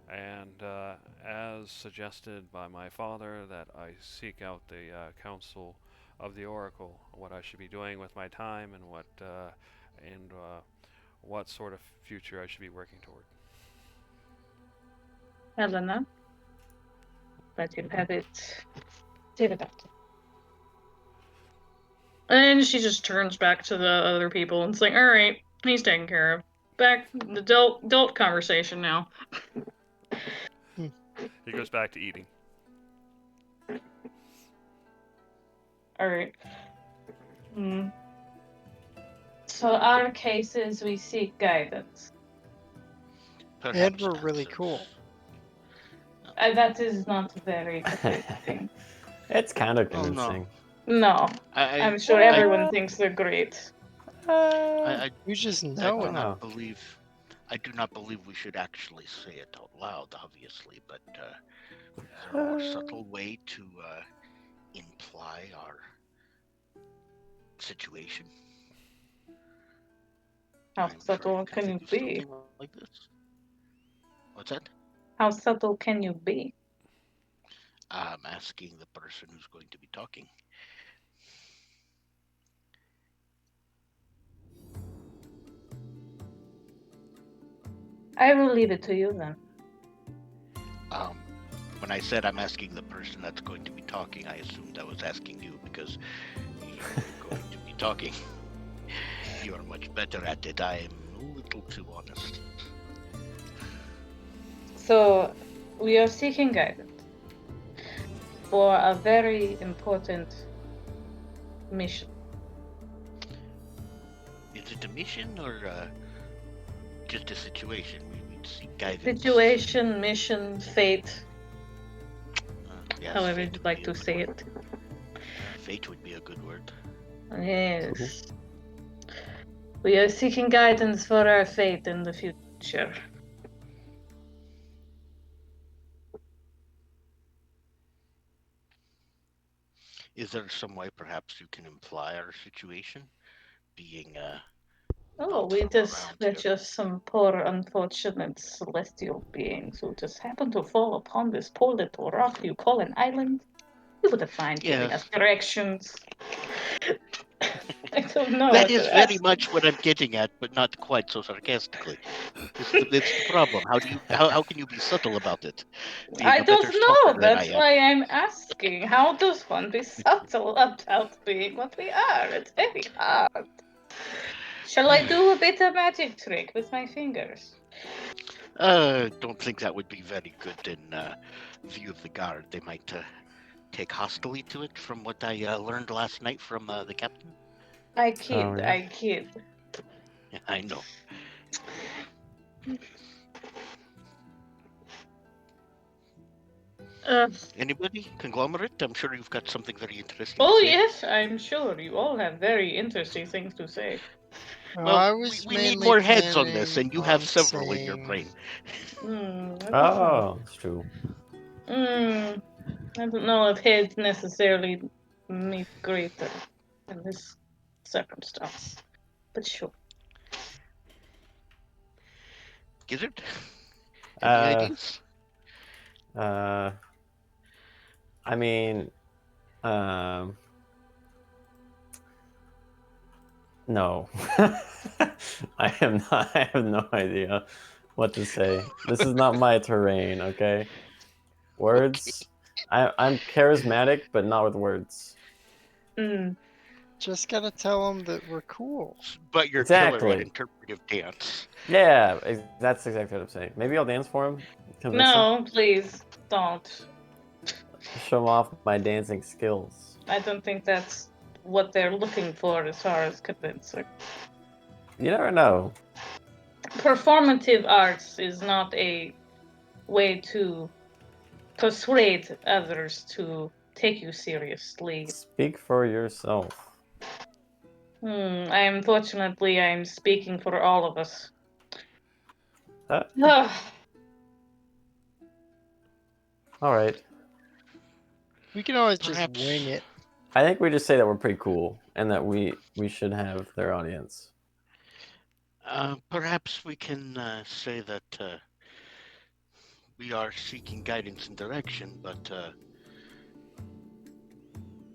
and as suggested by my father, that I seek out the council of the Oracle, what I should be doing with my time, and what sort of future I should be working toward.
Helena, but you have it. Take it back. And she just turns back to the other people and is like, all right, he's taken care of. Back adult conversation now.
He goes back to eating.
Alright. So our case is we seek guidance.
And
Perhaps
we're really
answers.
cool.
That is not very convincing.
It's kind of
Oh, no.
convincing.
No,
I
I'm sure everyone thinks they're great.
I
You just
I
know
do
it.
not believe. I do not believe we should actually say it out loud, obviously, but is there a more subtle way to imply our situation?
How
I'm sure
subtle
you
can you
think of
be?
something like this. What's that?
How subtle can you be?
I'm asking the person who's going to be talking.
I will leave it to you then.
When I said I'm asking the person that's going to be talking, I assumed I was asking you because you're going to be talking. You are much better at it. I am a little too honest.
So, we are seeking guidance for a very important mission.
Is it a mission or just a situation? We would seek guidance.
Situation, mission, fate,
Yes,
however
fate
you'd
would
like
be a
to
good
say
word.
it.
Fate would be a good word.
Yes. We are seeking guidance for our fate in the future.
Is there some way perhaps you can imply our situation? Being
Oh,
not
we're
from around here.
just some poor, unfortunate celestial beings who just happen to fall upon this poor little rock you call an island. You wouldn't mind giving us
Yes.
directions. I don't know.
That
what
is
to
very
ask.
much what I'm getting at, but not quite so sarcastically. It's the problem. How can you be subtle about it? Being
I
a better
don't
talker
know.
than
That's
I am.
why I'm asking. How does one be subtle about being what we are? It's very hard. Shall I do a bit of magic trick with my fingers?
Don't think that would be very good in view of the guard. They might take hostily to it, from what I learned last night from the captain.
I kid.
Oh, yeah.
I kid.
I know. Anybody? Conglomerate? I'm sure you've got something very interesting
Oh
to say.
yes, I'm sure you all have very interesting things to say.
Well,
I was
we need
mainly
more heads on this,
planning
and you have
on
several in your
saying-
brain.
I don't
Oh, it's true.
know. I don't know if heads necessarily meet greater in this circumstance, but sure.
Gizzard? Any ideas?
I mean, no. I have no idea what to say. This is not my terrain, okay? Words. I'm charismatic, but not with words.
Just gotta tell them that we're cool.
But you're killer at
Exactly.
interpretive dance.
Yeah, that's exactly what I'm saying. Maybe I'll dance for him. Convince him.
No, please don't.
Show him off my dancing skills.
I don't think that's what they're looking for as far as convincing.
You never know.
Performative arts is not a way to persuade others to take you seriously.
Speak for yourself.
Unfortunately, I'm speaking for all of us.
All right.
We can always
Perhaps-
just wing it.
I think we just say that we're pretty cool and that we should have their audience.
Perhaps we can say that we are seeking guidance and direction, but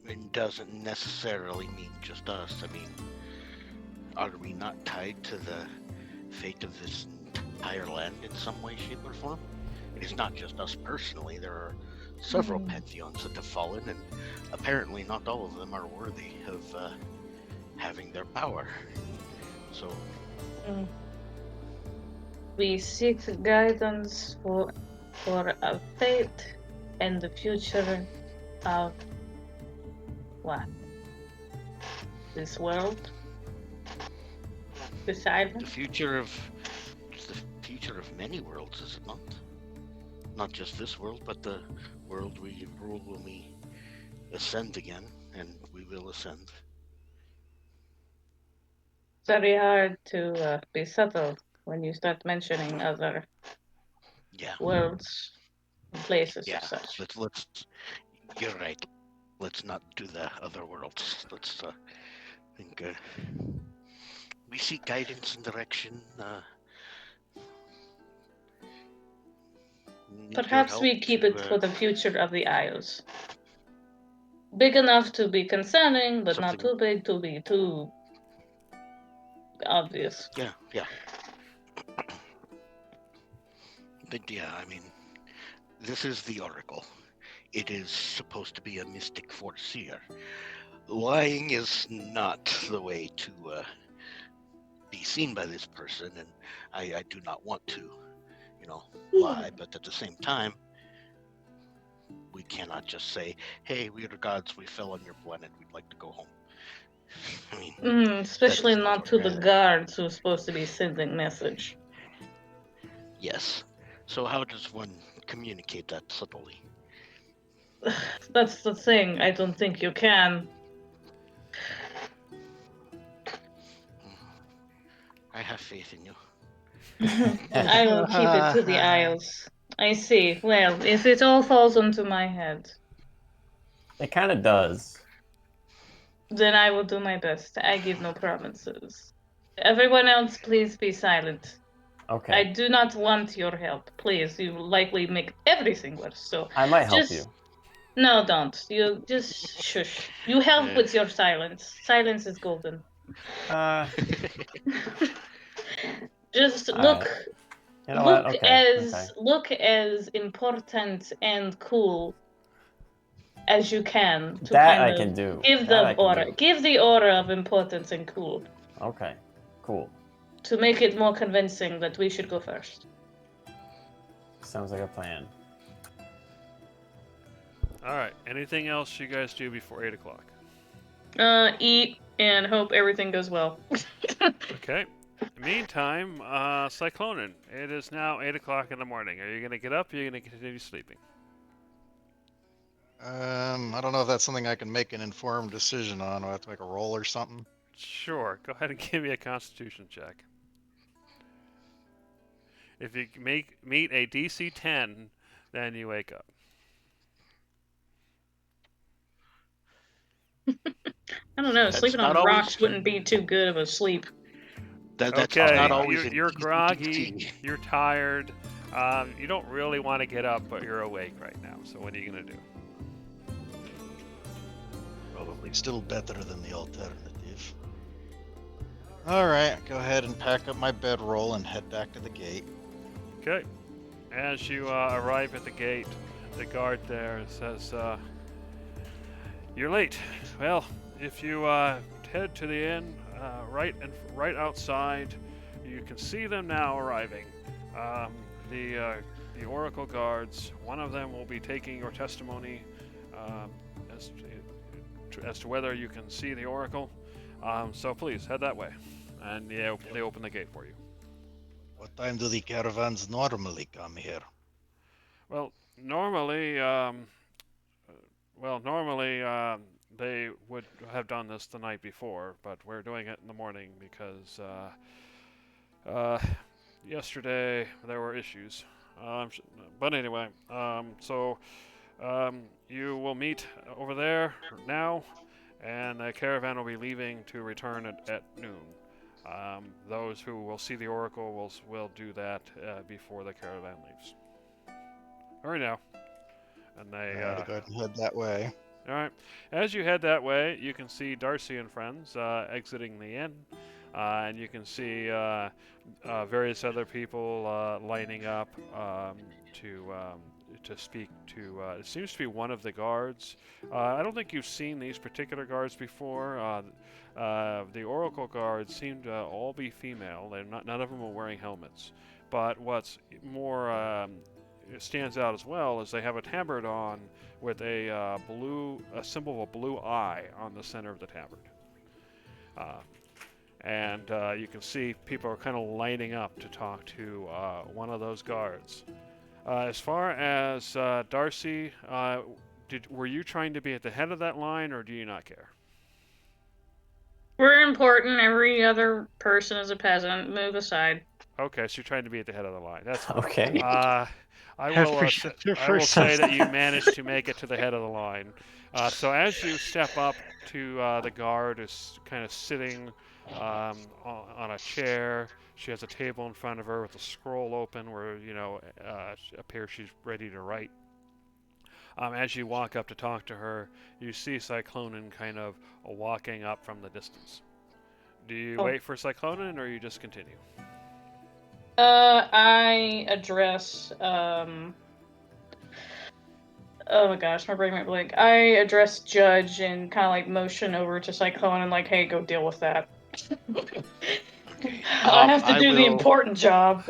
it doesn't necessarily mean just us. I mean, are we not tied to the fate of this entire land in some way, shape, or form? It is not just us personally. There are several pantheons that have fallen, and apparently not all of them are worthy of having their power. So
we seek guidance for a fate and the future of what? This world? This
The
island?
future of it's the future of many worlds, is it not? Not just this world, but the world we rule when we ascend again, and we will ascend.
Very hard to be subtle when you start mentioning other
Yeah,
worlds and places
yeah.
of such.
Let's. You're right. Let's not do the other worlds. Let's think. We seek guidance and direction. Need your
Perhaps we
help
keep
to,
it for the future of the Isles. Big enough to be concerning, but not
something.
too big to be too obvious.
Yeah, yeah. But yeah, I mean, this is the Oracle. It is supposed to be a mystic foreseer. Lying is not the way to be seen by this person, and I do not want to, lie. But at the same time, we cannot just say, "Hey, we are gods. We fell on your planet. We'd like to go home." I mean,
Especially
that is
not to the
our-
guards who's supposed to be sending message.
Yes. So how does one communicate that subtly?
That's the thing. I don't think you can.
I have faith in you.
I will keep it to the Isles. I see. Well, if it all falls onto my head,
It kind of does.
then I will do my best. I give no promises. Everyone else, please be silent.
Okay.
I do not want your help. Please, you will likely make everything worse. So
I might help
just
you.
no, don't. You just shush. You help with your silence. Silence is golden. Just look.
Alright. You know what?
Look
Okay.
as
Okay.
look as important and cool as you can to
That
kind
I
of
can do.
give
That I
the
can
aura.
do.
Give the aura of importance and cool
Okay. Cool.
to make it more convincing that we should go first.
Sounds like a plan.
All right. Anything else you guys do before 8 o'clock?
Eat and hope everything goes well.
Okay. Meantime, Cyclonin, it is now 8 o'clock in the morning. Are you going to get up or are you going to continue sleeping?
I don't know if that's something I can make an informed decision on. Do I have to make a roll or something?
Sure. Go ahead and give me a constitution check. If you meet a DC 10, then you wake up.
I don't know.
That's
Sleeping on
not always-
rocks wouldn't be too good of a sleep.
That's
Okay,
not always
you're
an easy
groggy,
DC.
you're tired, you don't really want to get up, but you're awake right now. So what are you going to do?
Probably still better than the alternative. Alright, go ahead and pack up my bedroll and head back to the gate.
Okay. As you arrive at the gate, the guard there says, "You're late. Well, if you head to the inn, right outside, you can see them now arriving. The Oracle guards. One of them will be taking your testimony as to whether you can see the Oracle. So please head that way." And they open the gate for you.
What time do the caravans normally come here?
Well, normally, they would have done this the night before, but we're doing it in the morning because yesterday there were issues. But anyway, you will meet over there now, and the caravan will be leaving to return at noon. Those who will see the Oracle will do that before the caravan leaves. Hurry now. And they
Alright, go ahead and head that way.
all right. As you head that way, you can see Darcy and friends exiting the inn, and you can see various other people lining up to speak to. It seems to be one of the guards. I don't think you've seen these particular guards before. The Oracle guards seem to all be female. None of them are wearing helmets. But what's more stands out as well is they have a tabard on with a symbol of a blue eye on the center of the tabard. And you can see people are kind of lining up to talk to one of those guards. As far as Darcy, were you trying to be at the head of that line, or do you not care?
We're important. Every other person is a peasant. Move aside.
Okay, so you're trying to be at the head of the line. That's fine.
Okay.
I will say that you managed to make it to the head of the line. So as you step up to the guard, is kind of sitting on a chair. She has a table in front of her with a scroll open where, appears she's ready to write. As you walk up to talk to her, you see Cyclonen kind of walking up from the distance. Do you wait for Cyclonen, or you just continue?
I address, oh my gosh, my brain went blank. I address Judge and kind of like motion over to Cyclonen, like, hey, go deal with that.
Okay.
I have to do the important job.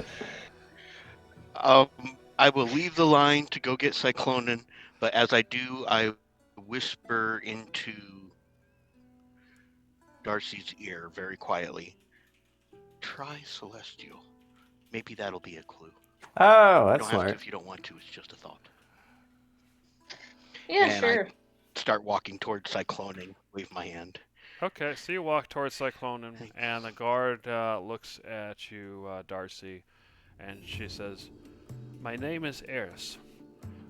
I will leave the line to go get Cyclonen, but as I do, I whisper into Darcy's ear very quietly. Try Celestial. Maybe that'll be a clue.
Oh,
You
that's
don't have
smart.
to if you don't want to. It's just a thought.
Yeah,
And
sure.
Start walking towards Cyclonen. Wave my hand.
Okay, so you walk towards Cyclonen, and the guard looks at you, Darcy, and she says, "My name is Eris.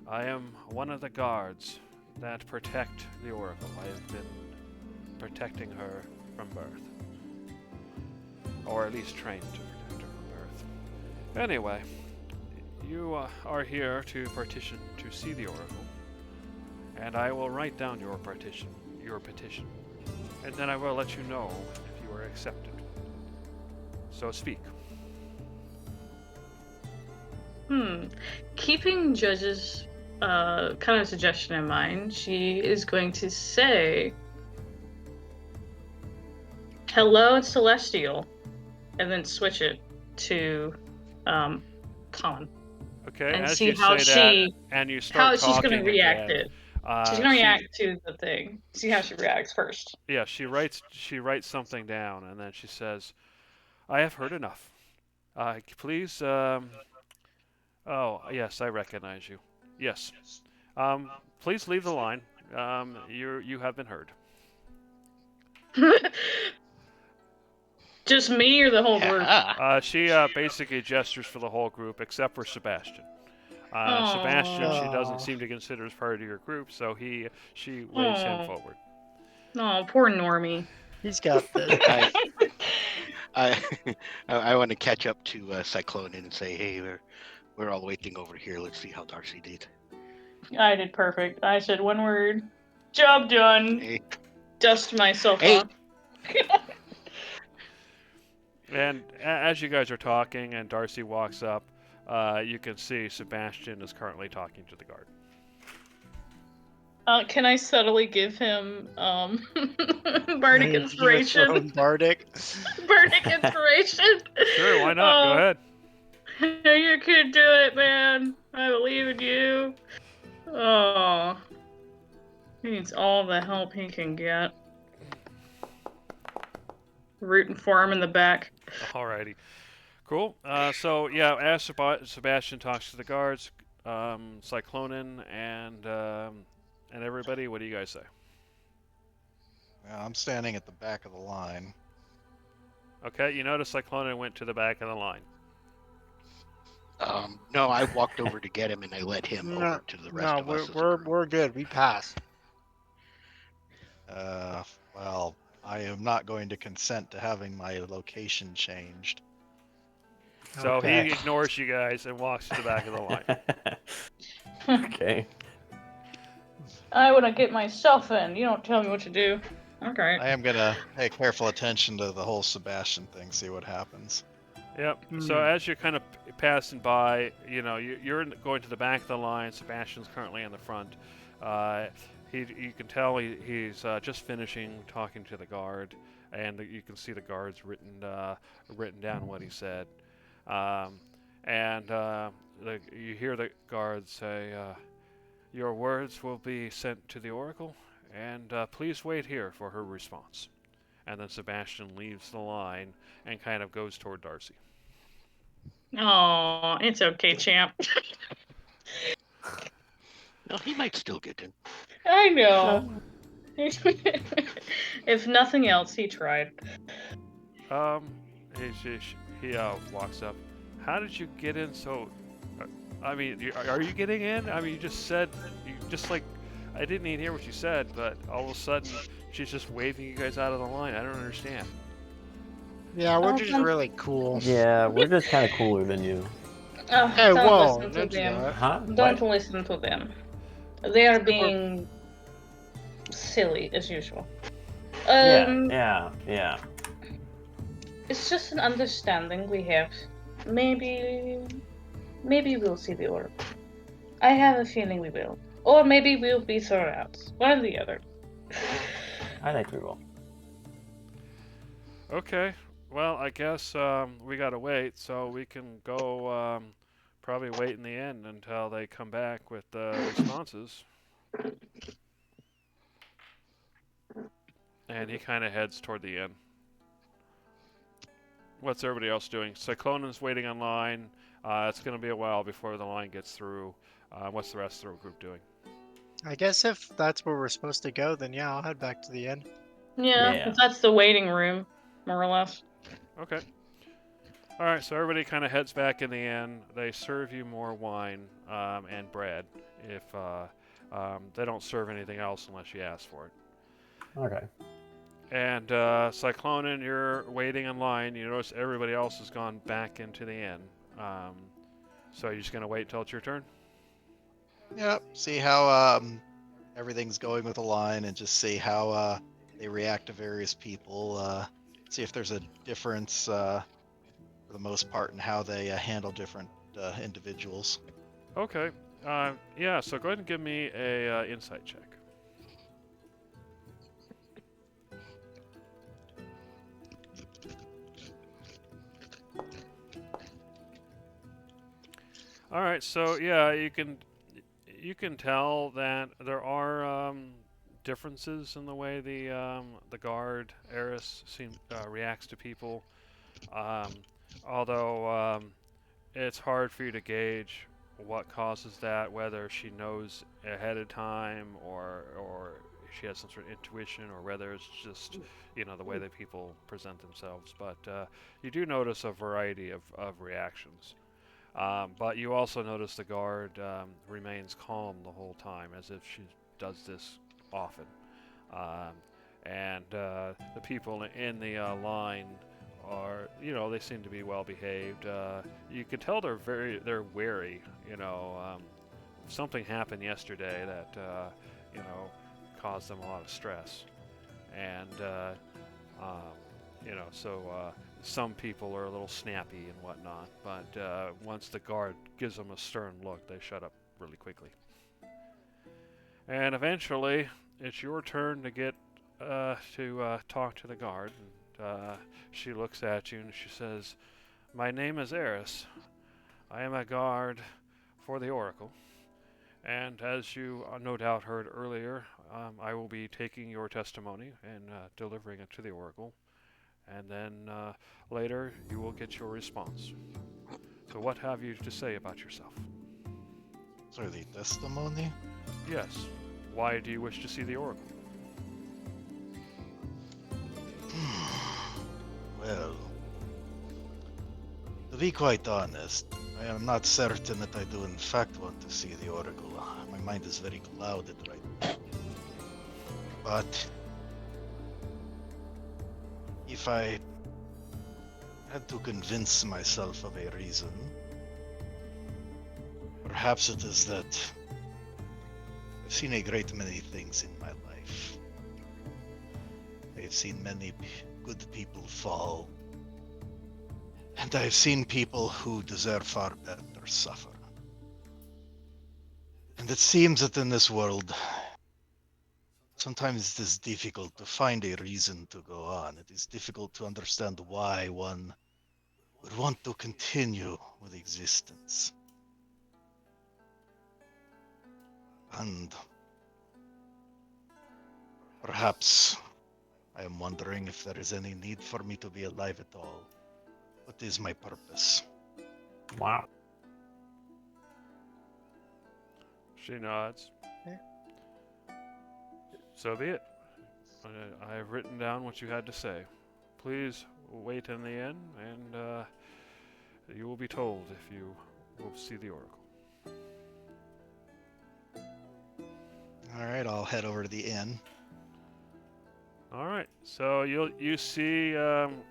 I am one of the guards that protect the Oracle. I have been protecting her from birth. Or at least trained to protect her from birth. Anyway, you are here to petition to see the Oracle, and I will write down your petition, and then I will let you know if you are accepted. So speak."
Keeping Judge's kind of suggestion in mind, she is going to say, "Hello, it's Celestial," and then switch it to Colin.
Okay,
And
as
see
you
how
say that, and you start
how she's
talking
going to react
again,
She's going to react to the thing. See how she reacts first.
Yeah, she writes something down, and then she says, "I have heard enough. Please, oh, yes, I recognize you. Yes. Please leave the line. You have been heard."
Just me or the whole group?
She basically gestures for the whole group except for Sebastian. Sebastian, she doesn't seem to consider as part of your group, so she waves him forward.
Oh, poor Normie.
He's got this.
I want to catch up to Cyclonen and say, hey, we're all waiting over here. Let's see how Darcy did.
I did perfect. I said one word. Job done.
Hey.
Dust myself off.
And as you guys are talking and Darcy walks up, you can see Sebastian is currently talking to the guard.
Can I subtly give him bardic inspiration?
Bardic
inspiration?
Sure, why not? Go ahead.
You can do it, man. I believe in you. Oh. He needs all the help he can get. Rooting for him in the back.
Alrighty. Cool. So, yeah, as Sebastian talks to the guards, Cyclonen and everybody, what do you guys say?
Well, I'm standing at the back of the line.
Okay, you notice Cyclonen went to the back of the line.
No, I walked over to get him and I led him over to the rest of us.
We're good. We passed.
Well, I am not going to consent to having my location changed.
So
Okay.
he ignores you guys and walks to the back of the line.
Okay.
I want to get myself in. You don't tell me what to do. Okay.
I am going to pay careful attention to the whole Sebastian thing, see what happens.
Yep. So as you're kind of passing by, you're going to the back of the line. Sebastian's currently in the front. You can tell he's just finishing talking to the guard, and you can see the guard's written down what he said. And you hear the guard say, "Your words will be sent to the Oracle, and please wait here for her response." And then Sebastian leaves the line and kind of goes toward Darcy.
Oh, it's okay, champ.
No, he might still get in.
I know. If nothing else, he tried.
He walks up. How did you get in so? I mean, are you getting in? I mean, you just said, I didn't even hear what you said, but all of a sudden she's just waving you guys out of the line. I don't understand.
Yeah, we're
Oh,
just
come-
really cool.
Yeah, we're just kind of cooler than you.
Hey,
Don't
whoa!
listen to
Don't do
them.
that.
Huh?
Don't
What?
listen to them. They are being silly as usual.
Yeah.
It's just an understanding we have. Maybe we'll see the Oracle. I have a feeling we will. Or maybe we'll be thrown out. One or the other.
I think we will.
Okay. Well, I guess we gotta wait, so we can go. Probably wait in the end until they come back with responses. And he kind of heads toward the inn. What's everybody else doing? Cyclonan's waiting on line. It's going to be a while before the line gets through. What's the rest of the group doing?
I guess if that's where we're supposed to go, then yeah, I'll head back to the inn.
Yeah, that's the waiting room, more or less.
Okay. All right, so everybody kind of heads back in the inn. They serve you more wine and bread. If they don't serve anything else unless you ask for it.
Okay.
And Cyclonan, you're waiting in line. You notice everybody else has gone back into the inn. So you're just gonna wait till it's your turn?
Yep. See how everything's going with the line, and just see how they react to various people. See if there's a difference, for the most part, in how they handle different individuals.
Okay. Yeah. So go ahead and give me a insight check. All right. So yeah, you can tell that there are differences in the way the guard Eris reacts to people. Although it's hard for you to gauge what causes that, whether she knows ahead of time or she has some sort of intuition, or whether it's just the way that people present themselves. But you do notice a variety of reactions. But you also notice the guard remains calm the whole time, as if she does this often. And the people in the line are, they seem to be well behaved. You can tell they're wary. Something happened yesterday that caused them a lot of stress, and so some people are a little snappy and whatnot, but once the guard gives them a stern look, they shut up really quickly. And eventually, it's your turn to get to talk to the guard. And she looks at you and she says, "My name is Eris. I am a guard for the Oracle. And as you no doubt heard earlier, I will be taking your testimony and delivering it to the Oracle. And then later you will get your response. So what have you to say about yourself?"
So the testimony?
Yes. Why do you wish to see the Oracle?
Well, to be quite honest, I am not certain that I do in fact want to see the Oracle. My mind is very clouded right now. But if I had to convince myself of a reason, perhaps it is that I've seen a great many things in my life. I've seen many good people fall, and I've seen people who deserve far better suffer. And it seems that in this world, sometimes it is difficult to find a reason to go on. It is difficult to understand why one would want to continue with existence. And perhaps I am wondering if there is any need for me to be alive at all. What is my purpose?
Wow.
She nods.
Yeah.
So be it. I have written down what you had to say. Please wait in the inn, and you will be told if you will see the oracle.
All right, I'll head over to the inn.
All right. So you see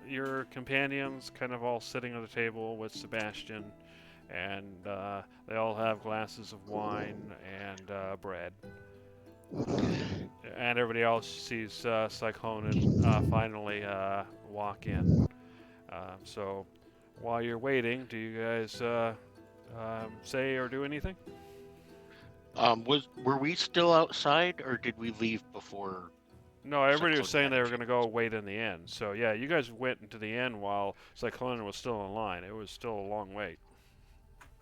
your companions kind of all sitting at a table with Sebastian, and they all have glasses of wine and bread. And everybody else sees Cyclonen finally walk in. So while you're waiting, do you guys say or do anything?
Were we still outside, or did we leave before?
No, everybody was
Cyclonen
saying they were
vanished.
going to go wait in the inn. So yeah, you guys went into the inn while Cyclonen was still in line. It was still a long wait.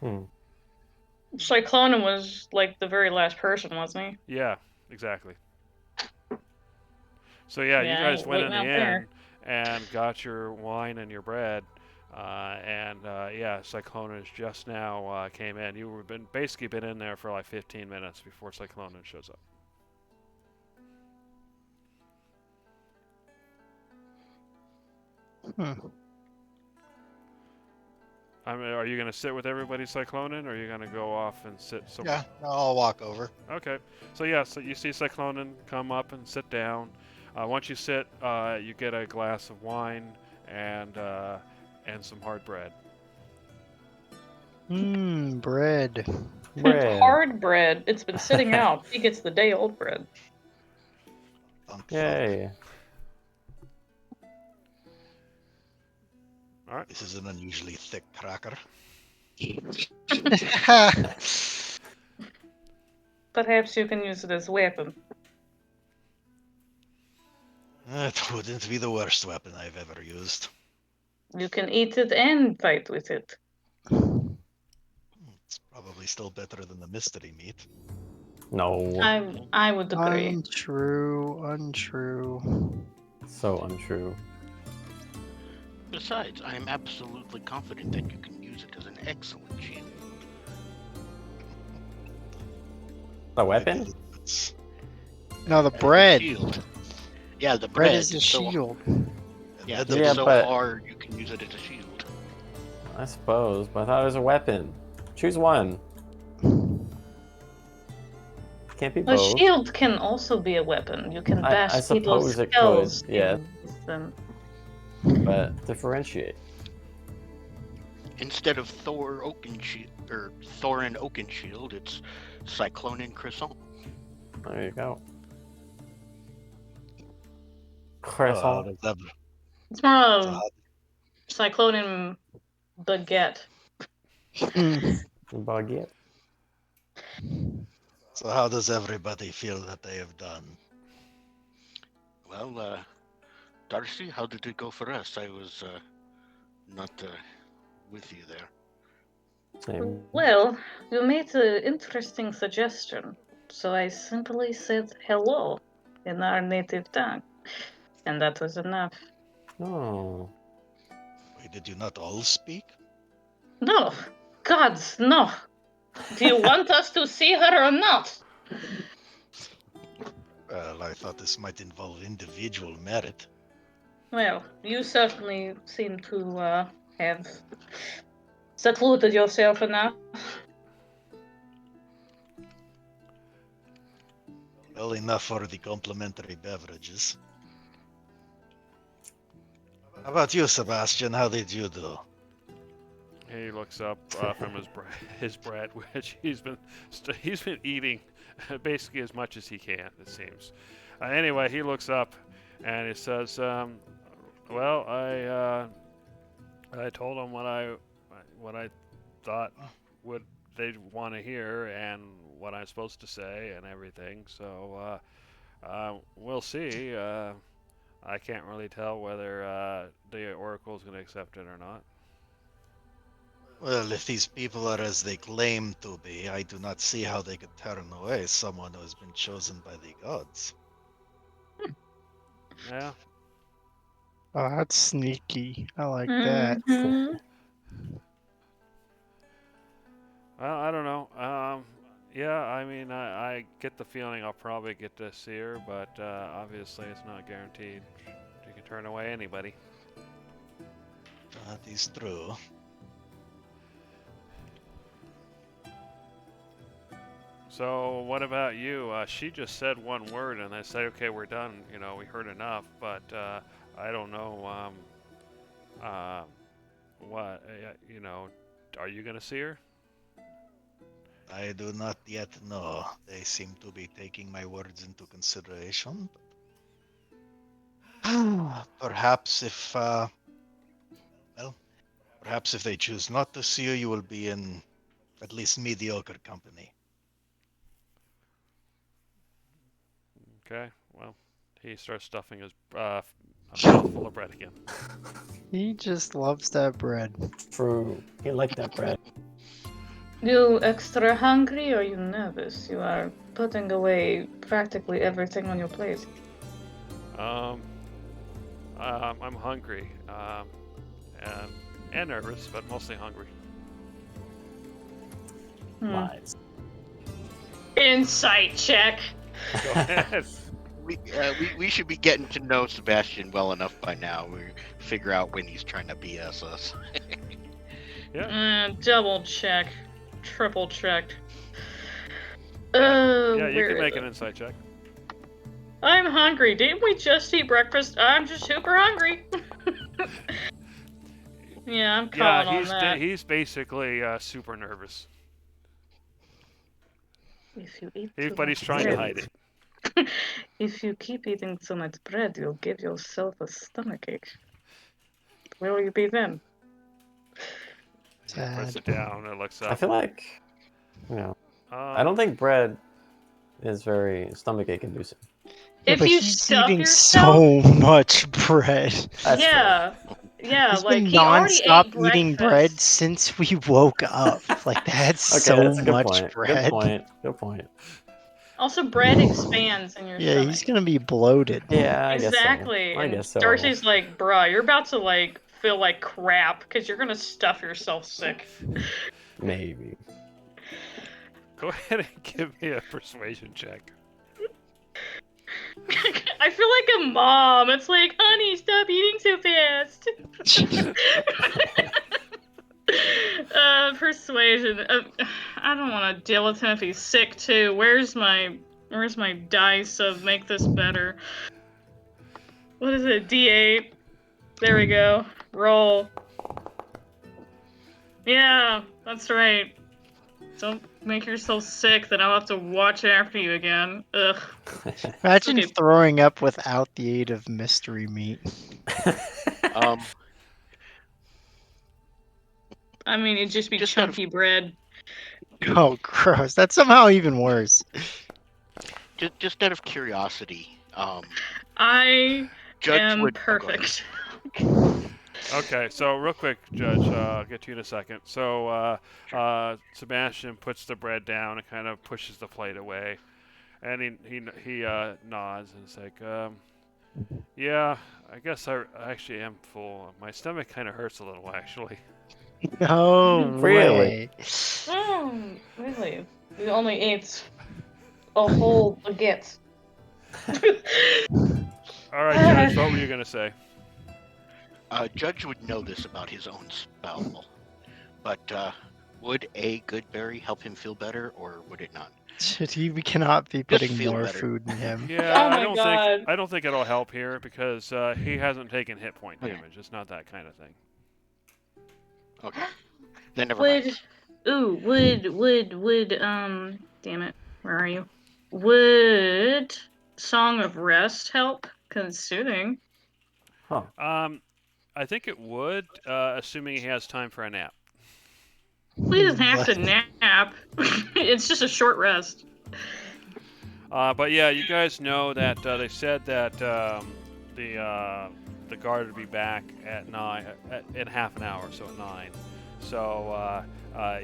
Hmm.
Cyclonen was like the very last person, wasn't he?
Yeah, exactly. So yeah, you
Yeah, I
guys
ain't
went in
waiting
the
out there.
inn and got your wine and your bread. Yeah, Cyclonen just now came in. You were basically been in there for like 15 minutes before Cyclonen shows up.
Hmm.
I mean, are you gonna sit with everybody, Cyclonen, or are you gonna go off and sit somewhere?
Yeah, I'll walk over.
Okay. So yeah, so you see Cyclonen come up and sit down. Once you sit, you get a glass of wine and some hard bread.
Mmm, bread.
Bread.
Hard bread. It's been sitting out. He gets the day old bread.
Thunk, thunk.
Yay.
All right.
This is an unusually thick cracker.
Perhaps you can use it as a weapon.
It wouldn't be the worst weapon I've ever used.
You can eat it and fight with it.
It's probably still better than the mystery meat.
No.
I would agree.
Untrue, untrue.
So untrue.
Besides, I am absolutely confident that you can use it as an excellent shield.
A weapon?
It's-
No, the
As a
bread.
shield. Yeah, the
Bread
bread
is a
so-
shield.
Yeah,
Yeah,
it's so
but-
hard you can use it as a shield.
I suppose, but I thought it was a weapon. Choose one. Can't be
A
both.
shield can also be a weapon. You can
I
bash people's
suppose it could,
skulls
yes.
in them.
But differentiate.
Instead of Thor Oakenshield or Thorin Oakenshield, it's Cyclonen Croissant.
There you go.
how
Croissant.
does that-
It's more
so
of
how-
Cyclonen baguette.
Baguette.
So how does everybody feel that they have done?
Well, Darcy, how did it go for us? I was not with you there.
Same.
Well, you made an interesting suggestion, so I simply said hello in our native tongue, and that was enough.
Oh.
Wait, did you not all speak?
No, gods, no. Do you want us to see her or not?
Well, I thought this might involve individual merit.
Well, you certainly seem to have secluded yourself enough.
Well, enough for the complimentary beverages. How about you, Sebastian? How did you do?
He looks up from his bread, which he's been eating basically as much as he can. It seems. Anyway, he looks up and he says, "Well, I told him what I thought would they'd want to hear and what I'm supposed to say and everything. So we'll see. I can't really tell whether the Oracle's going to accept it or not."
Well, if these people are as they claim to be, I do not see how they could turn away someone who has been chosen by the gods.
Yeah.
Oh, that's sneaky. I like that.
Mhm.
Well, I don't know. Yeah, I mean, I get the feeling I'll probably get to see her, but obviously it's not guaranteed. You can turn away anybody.
That is true.
So what about you? She just said one word, and they say, "Okay, we're done." You know, we heard enough, but I don't know. What? You know, are you gonna see her?
I do not yet know. They seem to be taking my words into consideration. Perhaps if, perhaps if they choose not to see you, you will be in at least mediocre company.
Okay. Well, he starts stuffing his a mouthful of bread again.
He just loves that bread.
True. You like that bread.
You extra hungry or you nervous? You are putting away practically everything on your plate.
I'm hungry. And nervous, but mostly hungry.
Lies.
Insight check.
Go ahead.
We should be getting to know Sebastian well enough by now. We figure out when he's trying to BS us.
Double check. Triple check.
Yeah, you
where
can
is
make
it?
an insight check.
I'm hungry. Didn't we just eat breakfast? I'm just super hungry. Yeah, I'm calling on that.
He's basically super nervous.
If you eat
But
too
he's
much
trying to
bread-
hide it.
If you keep eating so much bread, you'll give yourself a stomachache. Where will you be then?
He puts
Sad.
it down and looks
I
up.
feel like, I don't think bread is very stomachache inducing.
Yeah,
If
but
you
he's
stuff
eating
yourself,
so much bread.
That's
yeah, yeah,
He's
like
been
he already
nonstop
ate
eating bread
breakfast.
since we woke up. Like that's
Okay,
so
that's a good
much
point.
bread.
Good point. Good point.
Also, bread expands in your
Yeah,
stomach.
he's gonna be bloated.
Yeah, I
Exactly.
guess so. I
And
guess so.
Darcy's like, bruh, you're about to like feel like crap because you're gonna stuff yourself sick.
Maybe.
Go ahead and give me a persuasion check.
I feel like a mom. It's like, honey, stop eating so fast. Persuasion. I don't want to deal with him if he's sick too. Where's my dice of make this better? What is it? D8. There we go. Roll. Yeah, that's right. Don't make yourself sick, then I'll have to watch after you again. Ugh.
Imagine
Okay.
throwing up without the aid of mystery meat.
I mean, it'd just be
Just out of-
chunky bread.
Oh, gross. That's somehow even worse.
Just out of curiosity,
I
Judge
am
would oh, go ahead.
perfect.
Okay, so real quick, Judge, I'll get to you in a second. So Sebastian puts the bread down and kind of pushes the plate away, and he nods and is like, yeah, I guess I actually am full. My stomach kind of hurts a little, actually.
No
Really?
way.
Oh, really? You only ate a whole baguette.
All right, Judge, what were you gonna say?
Judge would know this about his own spell, but would a good berry help him feel better, or would it not?
We cannot be putting
feel
more
better.
food in him.
Yeah,
Oh my God.
I don't think it'll help here because he hasn't taken hit point damage. It's not that kind of thing.
Okay, then never mind.
Would damn it, where are you? Would Song of Rest help? Considering.
I think it would, assuming he has time for a nap.
Well, he doesn't have to nap. It's just a short rest.
But yeah, you guys know that they said that the guard would be back at 9 in half an hour, so at 9. So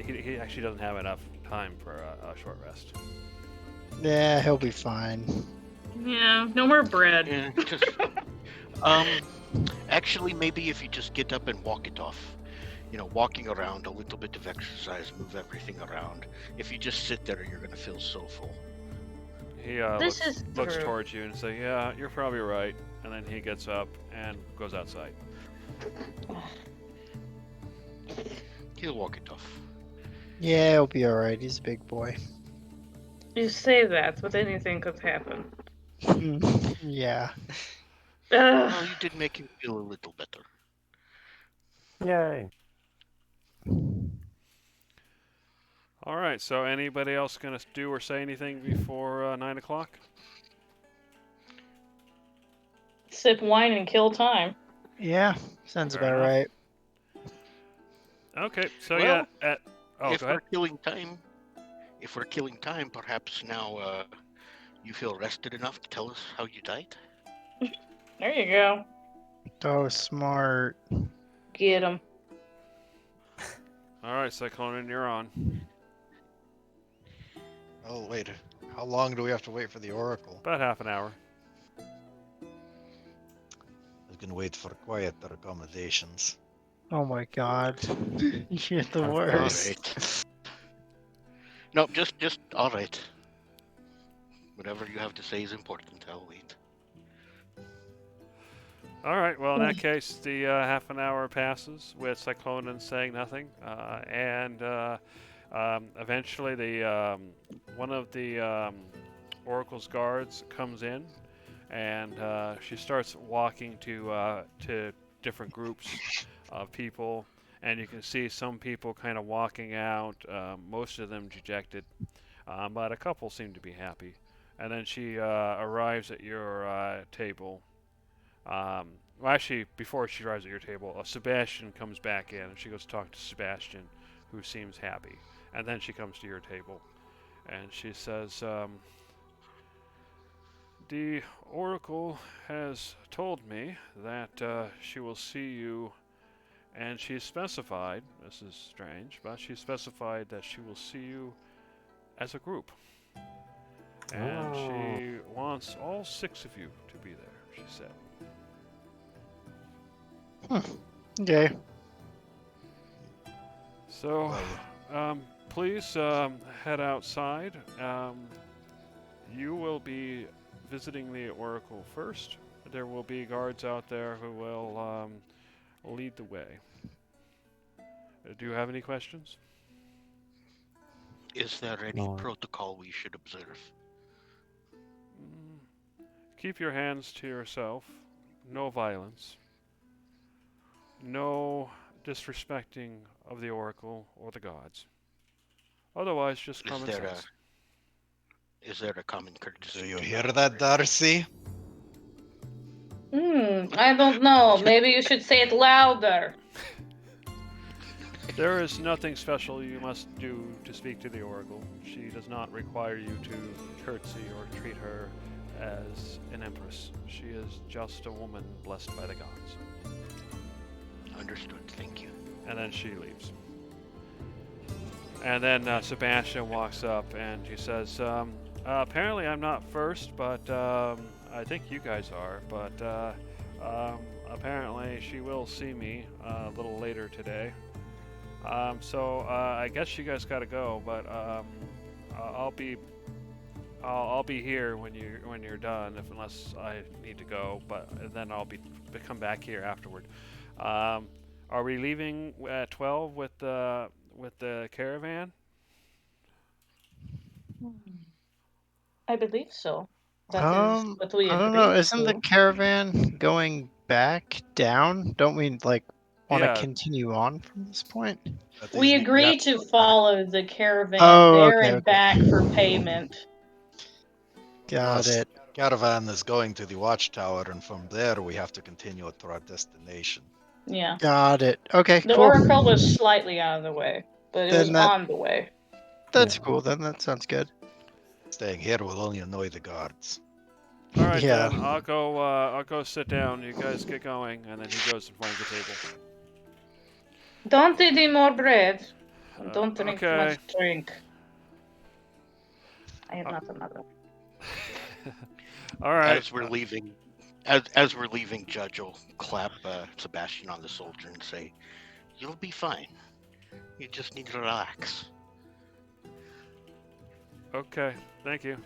he actually doesn't have enough time for a short rest.
Yeah, he'll be fine.
Yeah, no more bread.
Yeah, just actually, maybe if you just get up and walk it off. Walking around, a little bit of exercise, move everything around. If you just sit there, you're gonna feel so full.
He
This is
looks
true.
towards you and says, "Yeah, you're probably right." And then he gets up and goes outside.
He'll walk it off.
Yeah, he'll be alright. He's a big boy.
You say that, but anything could happen.
Yeah.
Well, you did make him feel a little better.
Yay.
All right. So anybody else gonna do or say anything before 9 o'clock?
Sip wine and kill time.
Yeah, sounds
Fair
about
enough.
right.
Okay. So
Well,
yeah. Oh,
if
go
we're
ahead.
killing time, perhaps now you feel rested enough to tell us how you died.
There you go.
Oh, smart.
Get him.
All right, Cyclonin, you're on.
Oh, wait. How long do we have to wait for the oracle?
About half an hour.
I was gonna wait for quieter accommodations.
Oh my god. You're the
Of
worst.
Alright. No, just alright. Whatever you have to say is important. I'll wait.
All right. Well, in that case, the half an hour passes with Cyclonin saying nothing, and eventually, the one of the Oracle's guards comes in, and she starts walking to different groups of people, and you can see some people kind of walking out. Most of them dejected, but a couple seem to be happy. And then she arrives at your table. Well, actually, before she arrives at your table, Sebastian comes back in, and she goes to talk to Sebastian, who seems happy. And then she comes to your table, and she says, "The Oracle has told me that she will see you, and she specified, this is strange, but she specified that she will see you as a group. And she wants all 6 of you to be there," she said.
Okay.
So,
Well,
please head outside. You will be visiting the Oracle first. There will be guards out there who will lead the way. Do you have any questions?
Is there any
No.
protocol we should observe?
Keep your hands to yourself. No violence. No disrespecting of the Oracle or the gods. Otherwise, just
Is
common
there
sense.
Is there a common courtesy?
do you
to
hear
not
that,
break?
Darcy?
I don't know. Maybe you should say it louder.
There is nothing special you must do to speak to the Oracle. She does not require you to curtsy or treat her as an empress. She is just a woman blessed by the gods.
Understood. Thank you.
And then she leaves. And then Sebastian walks up and he says, apparently I'm not first, but I think you guys are. But apparently she will see me a little later today. So I guess you guys gotta go, but I'll be here when you're done, unless I need to go. But then I'll come back here afterward. Are we leaving at 12 with the caravan?
I believe so. That is what we
I don't know.
agreed
Isn't the
to.
caravan going back down? Don't we want to
Yeah.
continue on from this point?
That
We
is-
agreed to follow the caravan
Oh,
there
okay,
and
okay.
back for payment.
Got
Yes.
it.
Caravan is going to the watchtower, and from there we have to continue to our destination.
Yeah.
Got it. Okay,
The
cool.
Oracle was slightly out of the way, but it
Then
was
that-
on the way.
That's
Yeah.
cool. Then that sounds good.
Staying here will only annoy the guards.
All right,
Yeah.
then I'll go sit down. You guys get going, and then he goes and finds a table.
Don't eat any more bread. And don't drink too
Okay.
much drink. I have not another.
All right.
As we're leaving, as we're leaving, Judge will clap Sebastian on the shoulder and say, "You'll be fine. You just need to relax."
Okay. Thank you.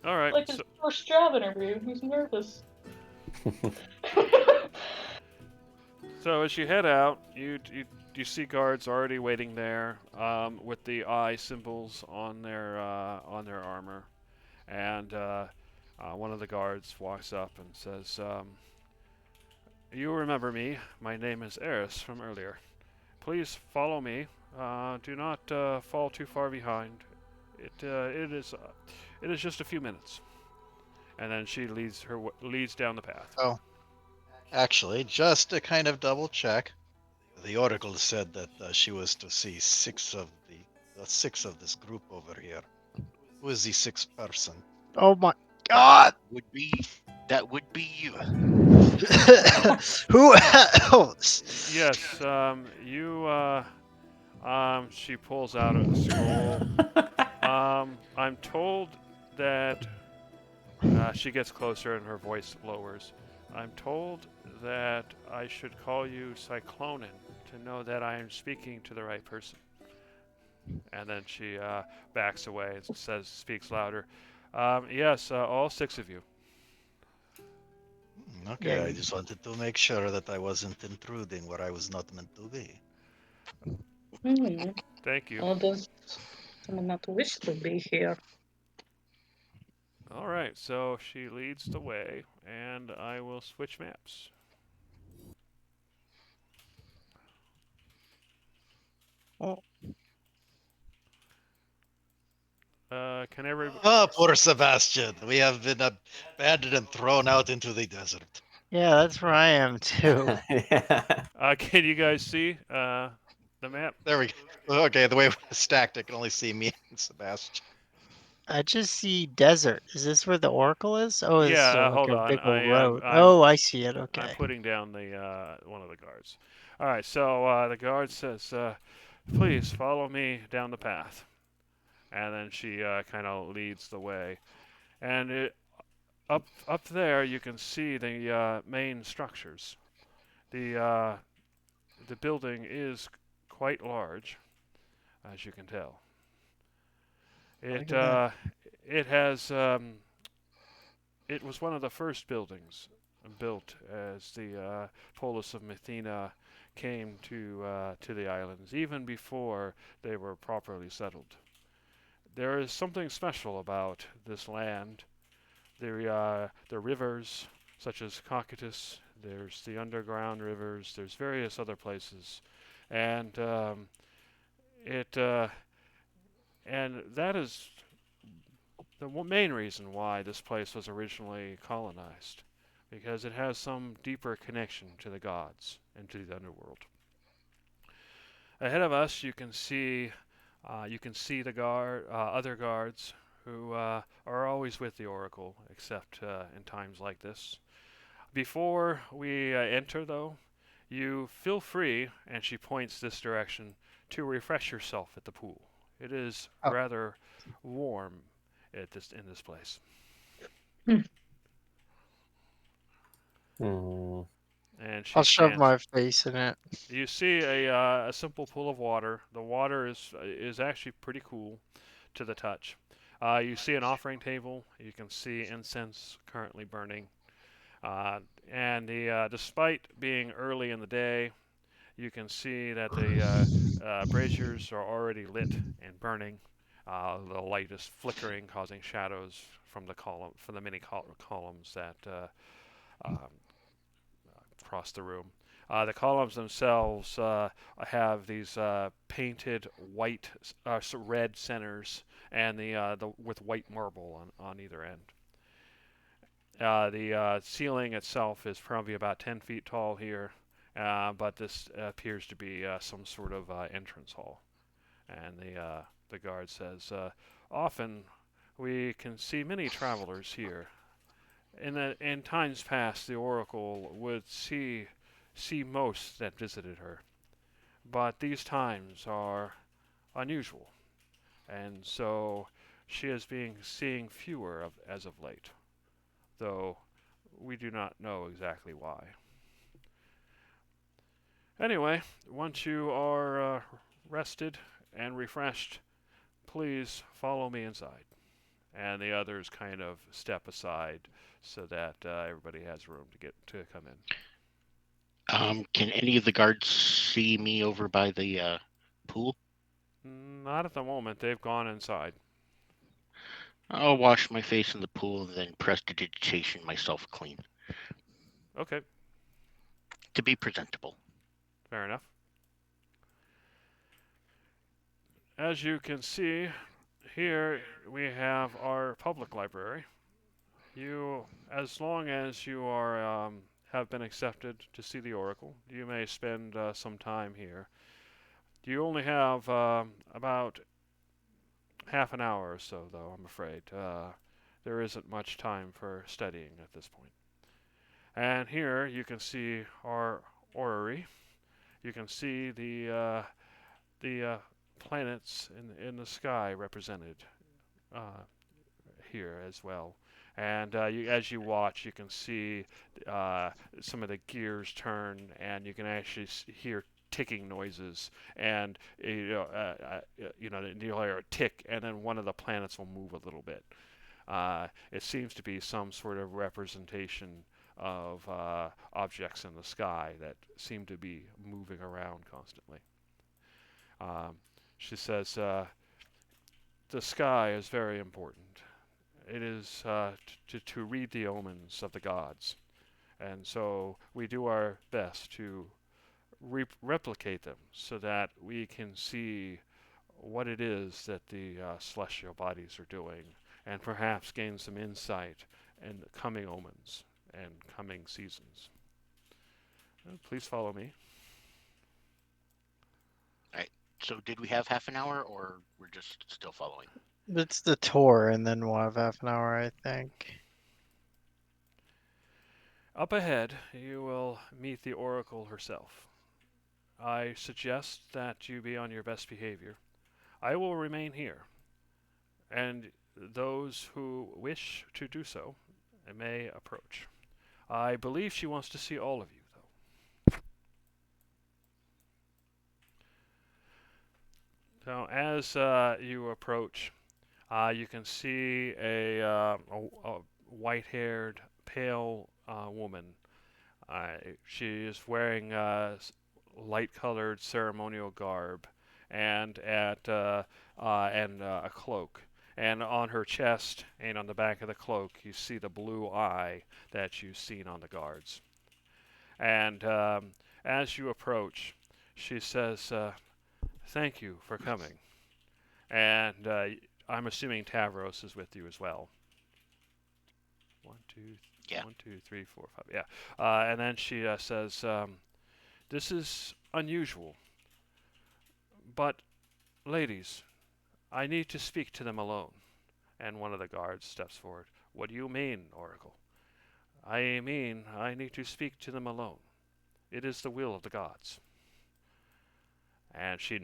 All right.
Like his
So,
first job interview. He's nervous.
so as you head out, you see guards already waiting there, with the eye symbols on their armor, and one of the guards walks up and says, "You remember me? My name is Eris from earlier. Please follow me. Do not fall too far behind. It is just a few minutes." And then she leads down the path.
Oh, actually, just to kind of double check, the oracle said that she was to see six of this group over here. Who is the sixth person?
Oh my God!
That would be you.
Who else?
Yes, she pulls out a scroll. I'm told that she gets closer and her voice lowers. I'm told that I should call you Cyclonin to know that I am speaking to the right person. And then she backs away and speaks louder. Yes, all six of you.
Okay,
Yeah.
I just wanted to make sure that I wasn't intruding where I was not meant to be.
Thank you.
Or does someone not wish to be here?
All right, so she leads the way, and I will switch maps.
Oh.
Can everybody?
Oh, poor Sebastian. We have been abandoned and thrown out into the desert.
Yeah, that's where I am too.
Yeah.
Can you guys see the map?
There we go. Okay, the way we're stacked, I can only see me and Sebastian.
I just see desert. Is this where the Oracle is? Oh, it's
Yeah,
like
hold
a
on.
big old
I'm
road. Oh, I see it. Okay.
I'm putting down the one of the guards. All right, so the guard says, "Please follow me down the path," and then she kind of leads the way. And up there, you can see the main structures. The building is quite large, as you can tell. It it has it was one of the first buildings built as the polis of Methina came to the islands, even before they were properly settled. There is something special about this land. The rivers, such as Cocytus, there's the underground rivers, there's various other places, and it and that is the main reason why this place was originally colonized, because it has some deeper connection to the gods and to the underworld. Ahead of us, you can see the other guards who are always with the oracle, except in times like this. Before we enter, though, you feel free, and she points this direction, to refresh yourself at the pool. It is
Oh.
rather warm in this place.
Hmm.
And she
I'll shove
stands.
my face in it.
You see a simple pool of water. The water is actually pretty cool to the touch. You see an offering table. You can see incense currently burning. And despite being early in the day, you can see that the braziers are already lit and burning. The light is flickering, causing shadows from the many columns that across the room. The columns themselves have these painted white, red centers, and the with white marble on either end. The ceiling itself is probably about 10 feet tall here, but this appears to be some sort of entrance hall. And the guard says, "Often we can see many travelers here. In times past, the oracle would see see most that visited her. But these times are unusual, and so she is being seeing fewer as of late, though we do not know exactly why. Anyway, once you are rested and refreshed, please follow me inside. And the others kind of step aside so that everybody has room to come in.
Can any of the guards see me over by the pool?
Not at the moment. They've gone inside.
I'll wash my face in the pool and then prestidigitation myself clean
Okay,
to be presentable.
fair enough. As you can see, here we have our public library. As long as you are have been accepted to see the Oracle, you may spend some time here. You only have about half an hour or so, though, I'm afraid. There isn't much time for studying at this point. And here you can see our orrery. You can see the planets in the sky represented here as well. And as you watch, you can see some of the gears turn, and you can actually hear ticking noises, and you'll hear a tick, and then one of the planets will move a little bit. It seems to be some sort of representation of objects in the sky that seem to be moving around constantly. She says, the sky is very important. It is to read the omens of the gods. And so we do our best to replicate them so that we can see what it is that the celestial bodies are doing and perhaps gain some insight in the coming omens and coming seasons. Please follow me.
So did we have half an hour, or we're just still following?
It's the tour, and then we'll have half an hour, I think.
Up ahead, you will meet the Oracle herself. I suggest that you be on your best behavior. I will remain here, and those who wish to do so may approach. I believe she wants to see all of you, though. So as you approach, you can see a white-haired, pale woman. She is wearing light-colored ceremonial garb and a cloak. And on her chest and on the back of the cloak, you see the blue eye that you've seen on the guards. And as you approach, she says, "Thank you for coming." And I'm assuming Tavros is with you as well.
Yeah.
1, 2, 3, 4, 5. Yeah. And then she says, "This is unusual, but ladies, I need to speak to them alone." And one of the guards steps forward. "What do you mean, Oracle?" "I mean, I need to speak to them alone. It is the will of the gods." And she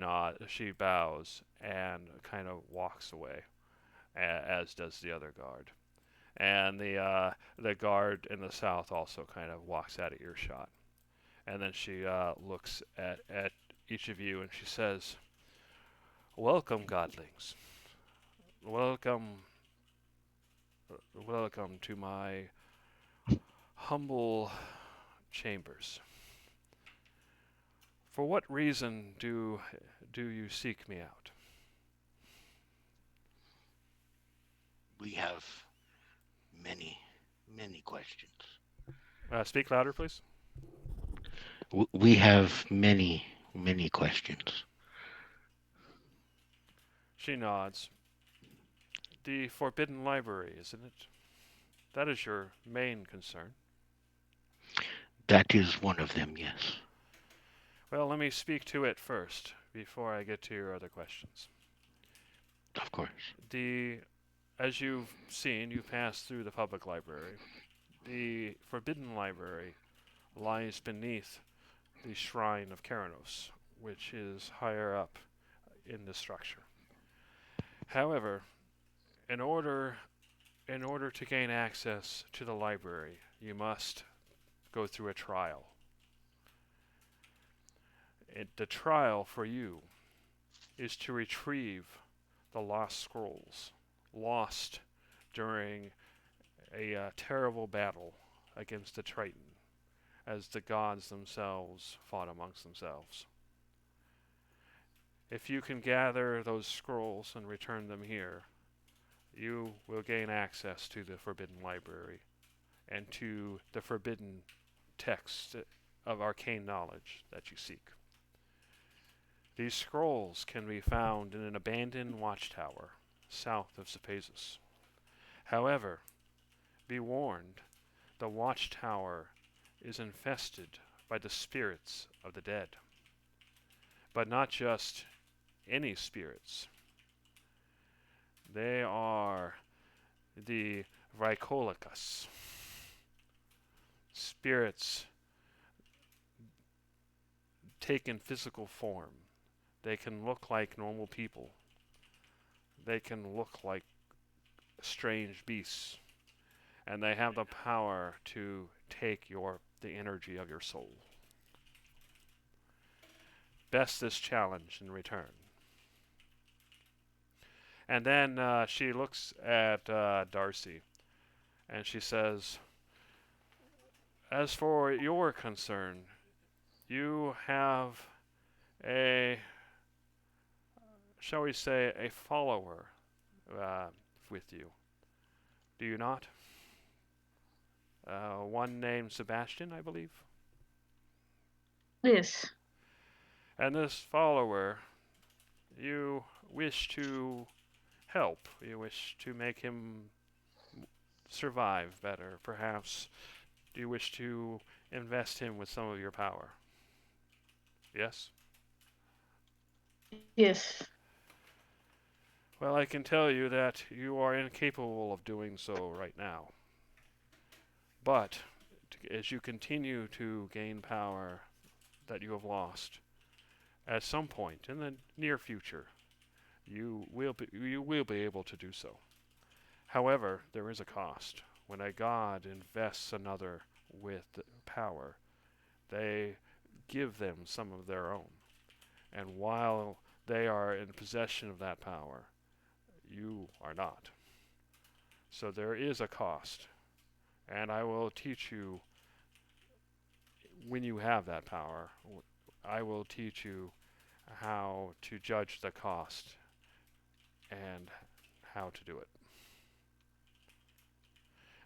bows, and kind of walks away, as does the other guard. And the guard in the south also kind of walks out of earshot. And then she looks at each of you, and she says, "Welcome, godlings. Welcome to my humble chambers. For what reason do you seek me out?"
We have many questions.
Speak louder, please.
We have many questions.
She nods. "The Forbidden Library, isn't it? That is your main concern."
That is one of them, yes.
"Well, let me speak to it first, before I get to your other questions.
Of course.
As you've seen, you passed through the public library. The Forbidden Library lies beneath the Shrine of Keranos, which is higher up in the structure. However, in order to gain access to the library, you must go through a trial. The trial for you is to retrieve the lost scrolls, lost during a terrible battle against the Triton, as the gods themselves fought amongst themselves. If you can gather those scrolls and return them here, you will gain access to the Forbidden Library and to the forbidden text of arcane knowledge that you seek. These scrolls can be found in an abandoned watchtower south of Cephesus. However, be warned, the watchtower is infested by the spirits of the dead. But not just any spirits. They are the Vrykolikas, spirits taken physical form. They can look like normal people. They can look like strange beasts. And they have the power to take the energy of your soul. Best this challenge in return. And then she looks at Darcy and she says, as for your concern, you have a, shall we say, a follower with you. Do you not? One named Sebastian, I believe.
Yes.
And this follower, you wish to help. You wish to make him survive better. Perhaps you wish to invest him with some of your power. Yes?
Yes.
Well, I can tell you that you are incapable of doing so right now. But as you continue to gain power that you have lost, at some point in the near future, you will be able to do so. However, there is a cost. When a god invests another with power, they give them some of their own. And while they are in possession of that power, you are not. So there is a cost. And I will teach you, when you have that power, I will teach you how to judge the cost and how to do it.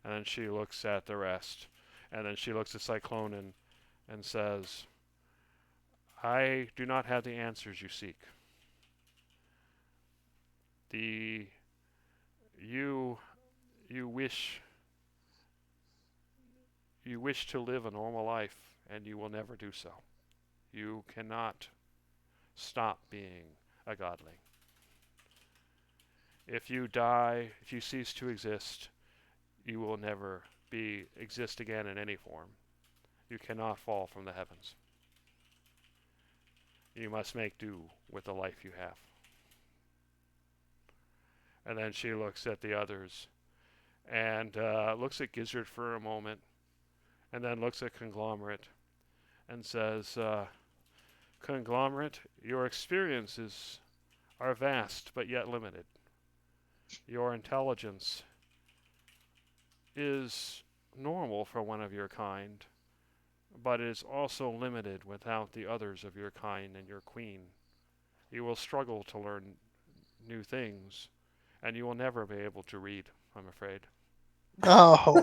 And then she looks at the rest, and then she looks at Cyclonen and says, I do not have the answers you seek. You wish to live a normal life, and you will never do so. You cannot stop being a godling. If you die, if you cease to exist, you will never exist again in any form. You cannot fall from the heavens. You must make do with the life you have. And then she looks at the others and looks at Gizzard for a moment, and then looks at Conglomerate and says, Conglomerate, your experiences are vast but yet limited. Your intelligence is normal for one of your kind, but is also limited without the others of your kind and your queen. You will struggle to learn new things, and you will never be able to read, I'm afraid.
Oh.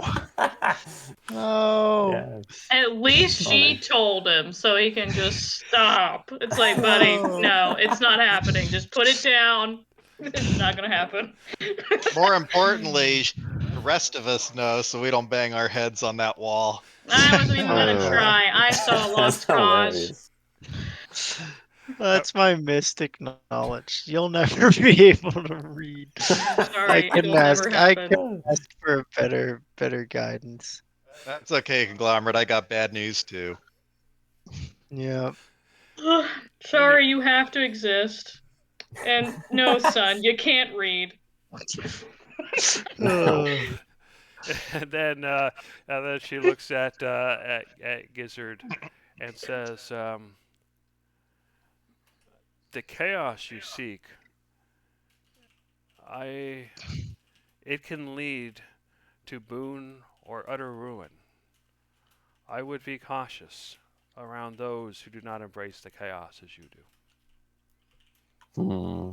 No.
Yes.
At least she
Honest.
told him, so he can just stop. It's like, buddy,
No.
no, it's not happening. Just put it down. It's not gonna happen.
More importantly, the rest of us know so we don't bang our heads on that wall.
I wasn't even gonna
Oh.
try. I saw a
That's
lost cause.
hilarious.
That's my mystic knowledge. You'll never be able to read.
Sorry,
can
it'll
ask-
never
I
happen.
can- Ask for better guidance.
That's okay, Conglomerate. I got bad news too.
Yeah.
Sorry, you have to exist. And no, son, you can't read.
Uh,
And then she looks at Gizzard and says, "The chaos you seek, I it can lead to boon or utter ruin. I would be cautious around those who do not embrace the chaos as you do."
Hmm.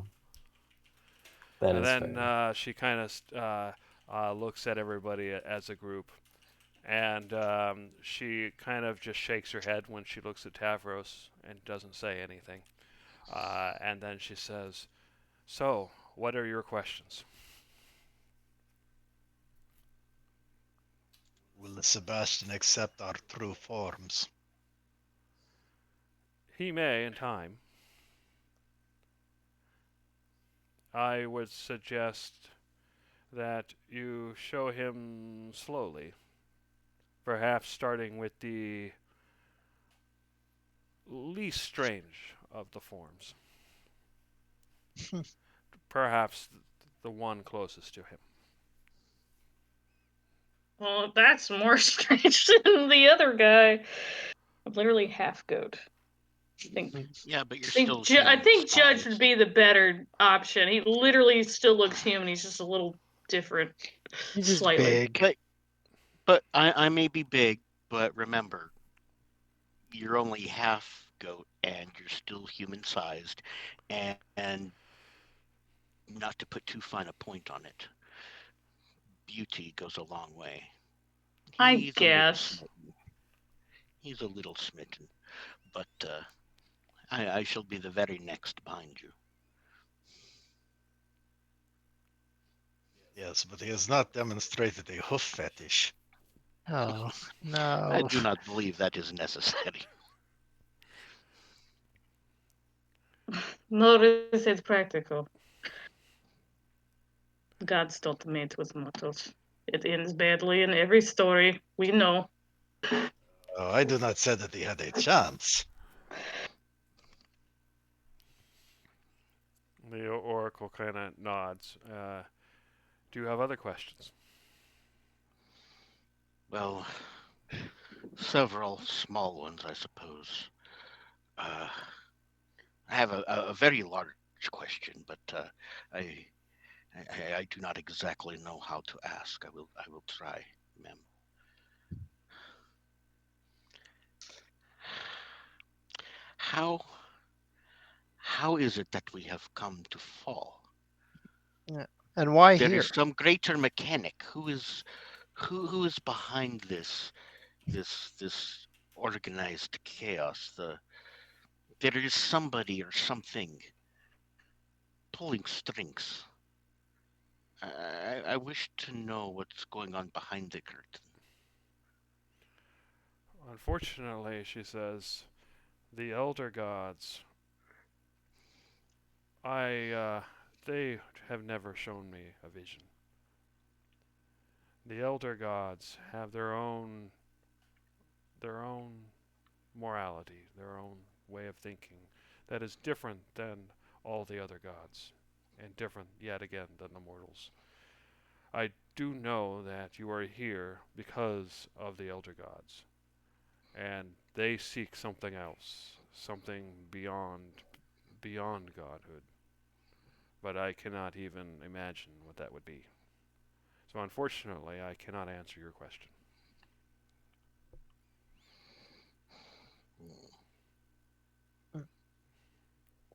That
And
is
then
fair.
she kind of looks at everybody as a group, and she kind of just shakes her head when she looks at Tavros and doesn't say anything. And then she says, "So, what are your questions?"
Will the Sebastian accept our true forms?
He may in time. I would suggest that you show him slowly, perhaps starting with the least strange of the forms, perhaps the one closest to him.
Well, that's more strange than the other guy. I'm literally half goat. I think
Yeah, but you're
I
still
think, I
human
think Judge
size.
would be the better option. He literally still looks human. He's just a little different,
he's just
slightly.
big.
But I may be big, but remember, you're only half goat and you're still human sized, and not to put too fine a point on it, beauty goes a long way.
I
He's a little
guess.
smitten. He's a little smitten, but I shall be the very next behind you.
Yes, but he has not demonstrated a hoof fetish.
Oh,
I
no.
do not believe that is necessary.
Nor is it practical. Gods don't mate with mortals. It ends badly in every story. We know.
Oh, I do not say that he had a chance.
The oracle kind of nods. Do you have other questions?
Well, several small ones, I suppose. I have a very large question, but I, I do not exactly know how to ask. I will try, ma'am. How how is it that we have come to fall?
Yeah. And why
There
here?
is some greater mechanic. Who is behind this organized chaos? There is somebody or something pulling strings. I wish to know what's going on behind the curtain.
Unfortunately, she says, the elder gods, they have never shown me a vision. The elder gods have their own morality, their own way of thinking that is different than all the other gods, and different yet again than the mortals. I do know that you are here because of the elder gods, and they seek something else, something beyond godhood. But I cannot even imagine what that would be. So unfortunately, I cannot answer your question.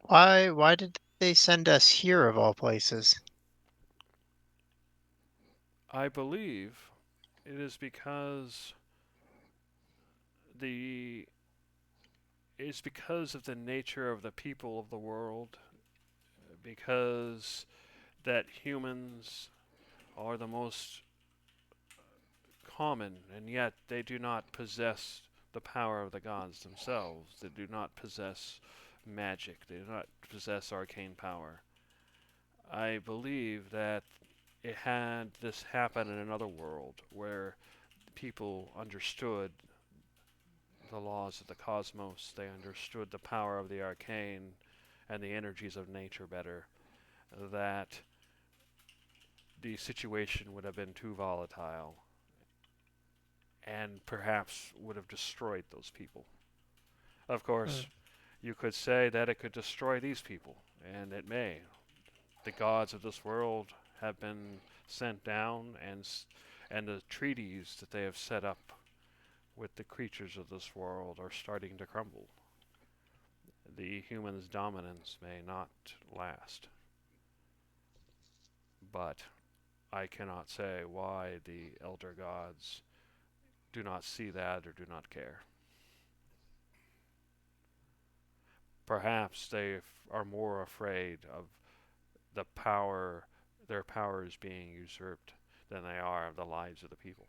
Why did they send us here of all places?
I believe it is because the it's because of the nature of the people of the world, because that humans are the most common, and yet they do not possess the power of the gods themselves. They do not possess magic. They do not possess arcane power. I believe that it had this happen in another world where people understood the laws of the cosmos, they understood the power of the arcane and the energies of nature better, that the situation would have been too volatile and perhaps would have destroyed those people. Of course, you could say that it could destroy these people, and it may. The gods of this world have been sent down, and the treaties that they have set up with the creatures of this world are starting to crumble. The humans' dominance may not last, but I cannot say why the elder gods do not see that or do not care. Perhaps they are more afraid of their powers being usurped than they are of the lives of the people.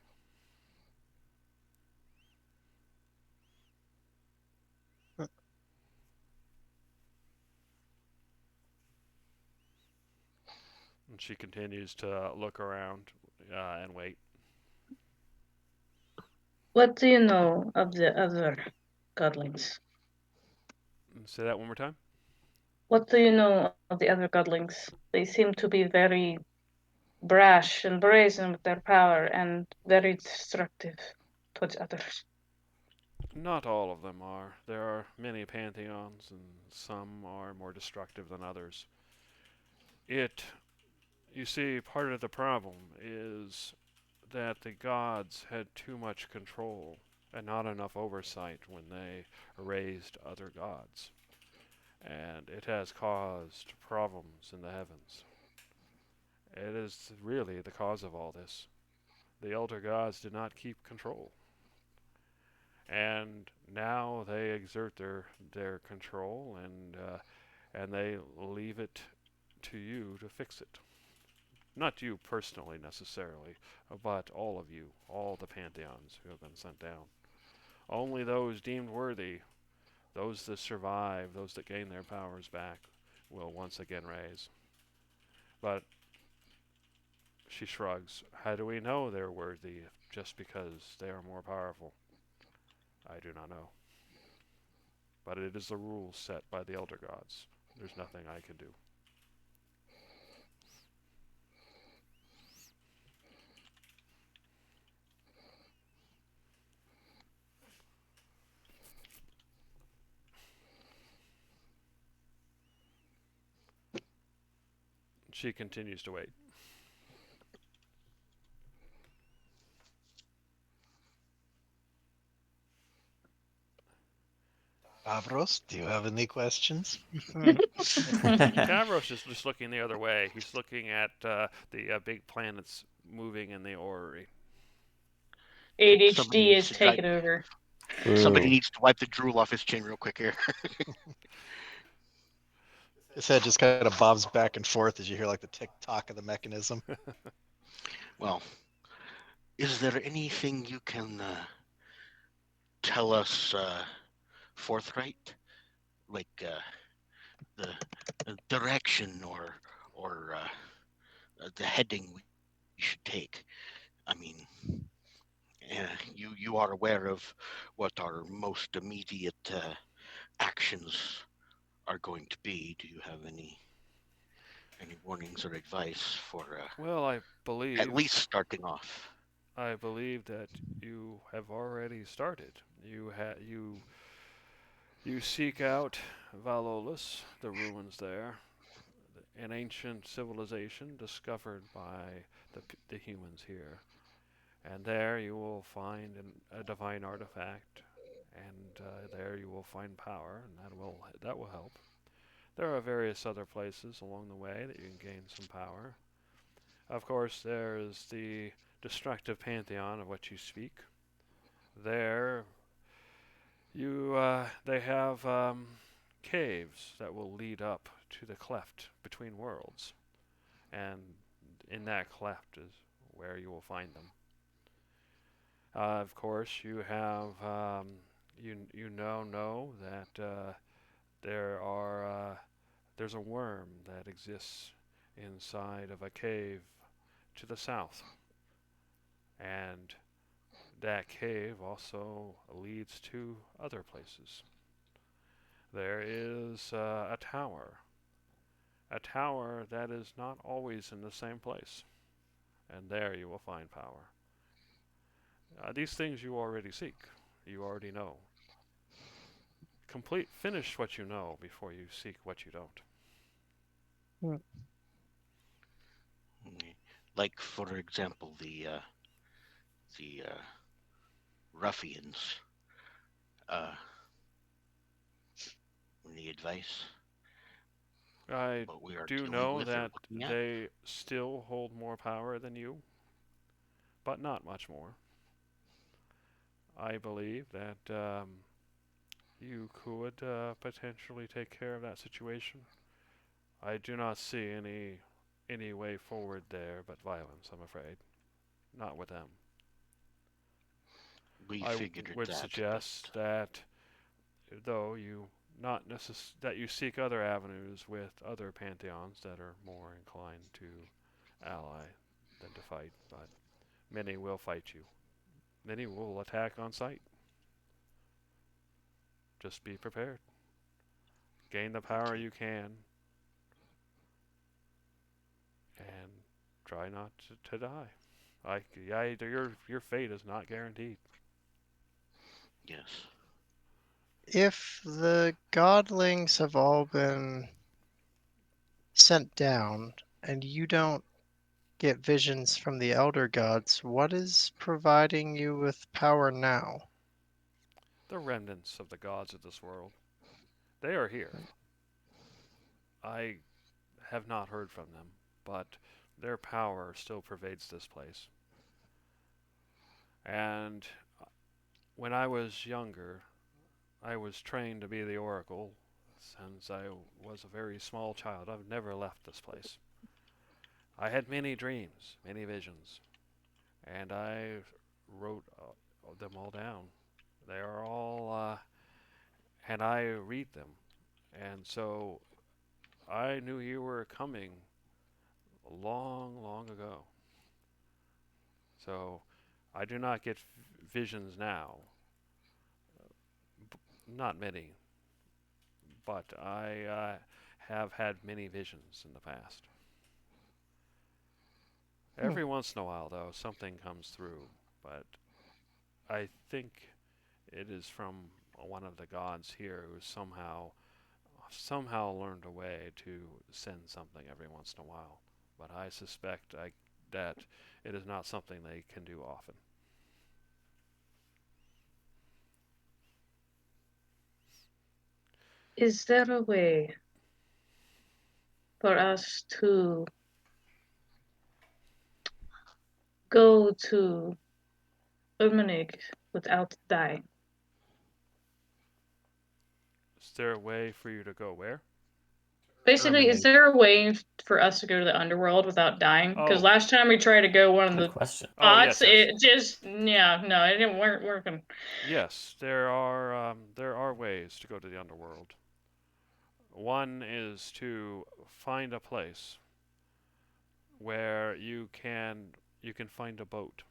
And she continues to look around and wait.
What do you know of the other godlings?
Say that one more time.
What do you know of the other godlings? They seem to be very brash and brazen with their power and very destructive towards others.
Not all of them are. There are many pantheons, and some are more destructive than others. You see, part of the problem is that the gods had too much control and not enough oversight when they raised other gods. And it has caused problems in the heavens. It is really the cause of all this. The elder gods did not keep control. And now they exert their control, and they leave it to you to fix it. Not you personally necessarily, but all of you, all the pantheons who have been sent down. Only those deemed worthy, those that survive, those that gain their powers back, will once again raise. But she shrugs. How do we know they're worthy just because they are more powerful? I do not know. But it is the rules set by the elder gods. There's nothing I can do. She continues to wait.
Avros, do you have any questions?
Kavros is just looking the other way. He's looking at the big planets moving in the orrery.
Somebody
ADHD
needs
is
to
taking over.
Somebody
Ooh.
needs to wipe the drool off his chin real quick here.
His head just kind of bobs back and forth as you hear like the tick tock of the mechanism.
Well, is there anything you can tell us forthright, like the direction or the heading we should take? I mean, you are aware of what our most immediate actions are going to be. Do you have any warnings or advice for
Well, I believe
at least starting off?
I believe that you have already started. You seek out Valolus, the ruins there, an ancient civilization discovered by the humans here. And there you will find a divine artifact, and there you will find power, and that will help. There are various other places along the way that you can gain some power. Of course, there is the destructive pantheon of which you speak. There, they have caves that will lead up to the cleft between worlds, and in that cleft is where you will find them. Of course, you have you now know that there's a worm that exists inside of a cave to the south, and that cave also leads to other places. There is a tower that is not always in the same place, and there you will find power. These things you already seek, you already know. Finish what you know before you seek what you don't.
Like, for example, the ruffians. Any advice?
I
What we are
do
dealing
know
with or
that
looking at?
they still hold more power than you, but not much more. I believe that you could potentially take care of that situation. I do not see any way forward there but violence, I'm afraid. Not with them.
We
I
figured
would
that,
suggest that though you not that you seek other avenues with other pantheons that are more inclined to ally than to fight, but many will fight you. Many will attack on sight. Just be prepared. Gain the power
Okay.
you can and try not to die. Your fate is not guaranteed.
Yes.
If the godlings have all been sent down and you don't get visions from the elder gods, what is providing you with power now?
The remnants of the gods of this world, they are here. I have not heard from them, but their power still pervades this place. And when I was younger, I was trained to be the oracle since I was a very small child. I've never left this place. I had many dreams, many visions, and I wrote them all down. They are all, and I read them. And so I knew you were coming long, long ago. So I do not get visions now. Not many, but I have had many visions in the past. Every once in a while, though, something comes through, but I think it is from one of the gods here who somehow learned a way to send something every once in a while. But I suspect that it is not something they can do often.
Is there a way for us to go to Ulmanig without dying?
Is there a way for you to go where?
Basically, is
Terminate.
there a way for us to go to the underworld without dying? Because
Oh.
last time we tried to go one of
Good
the
question.
Oh, yes,
spots,
yes.
it just no, it didn't work working.
Yes, there are ways to go to the underworld. One is to find a place where you can find a boat.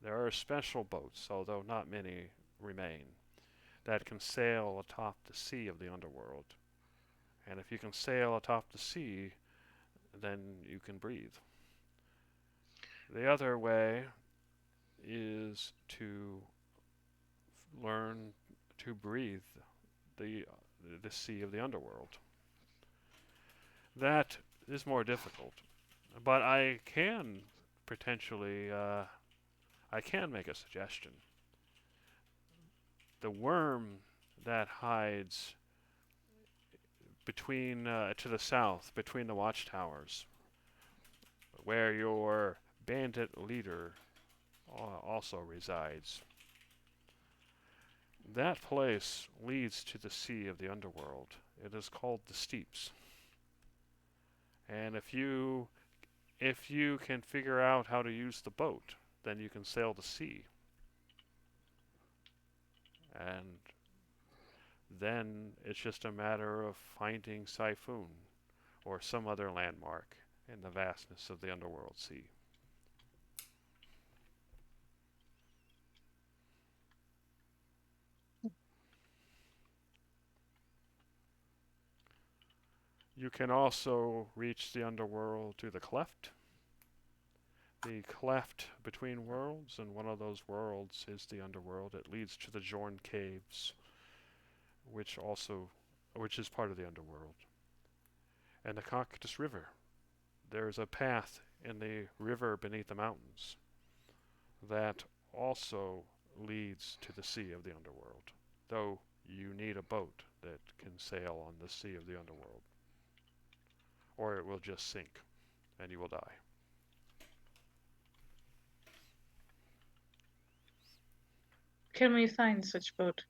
There are special boats, although not many remain, that can sail atop the sea of the underworld. And if you can sail atop the sea, then you can breathe. The other way is to learn to breathe the the sea of the underworld. That is more difficult, but I can potentially I can make a suggestion. The worm that hides between to the south between the watchtowers, where your bandit leader also resides. That place leads to the sea of the underworld. It is called the Steeps. And if you can figure out how to use the boat, then you can sail the sea. And then it's just a matter of finding Siphon or some other landmark in the vastness of the underworld sea. You can also reach the underworld through the cleft. The cleft between worlds, and one of those worlds is the underworld. It leads to the Jorn Caves, which is part of the underworld. And the Cocytus River. There's a path in the river beneath the mountains that also leads to the sea of the underworld, though you need a boat that can sail on the sea of the underworld, or it will just sink and you will die.
Can we find such boat?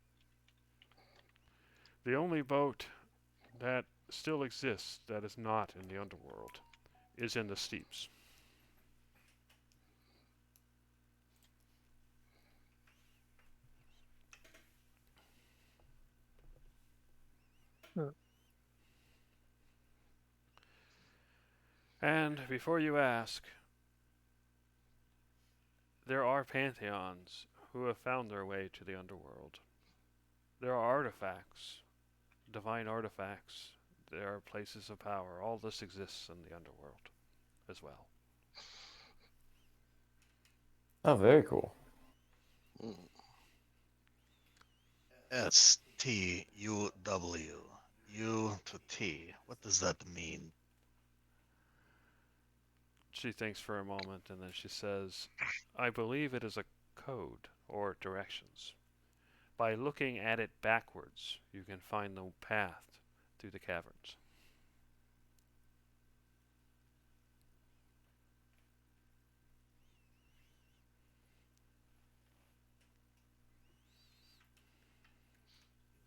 The only boat that still exists that is not in the underworld is in the steeps.
Hmm.
And before you ask, there are pantheons who have found their way to the underworld. There are artifacts, divine artifacts. There are places of power. All this exists in the underworld as well.
Oh, very cool.
STUW. U to T. What does that mean?
She thinks for a moment and then she says, I believe it is a code or directions. By looking at it backwards, you can find the path through the caverns.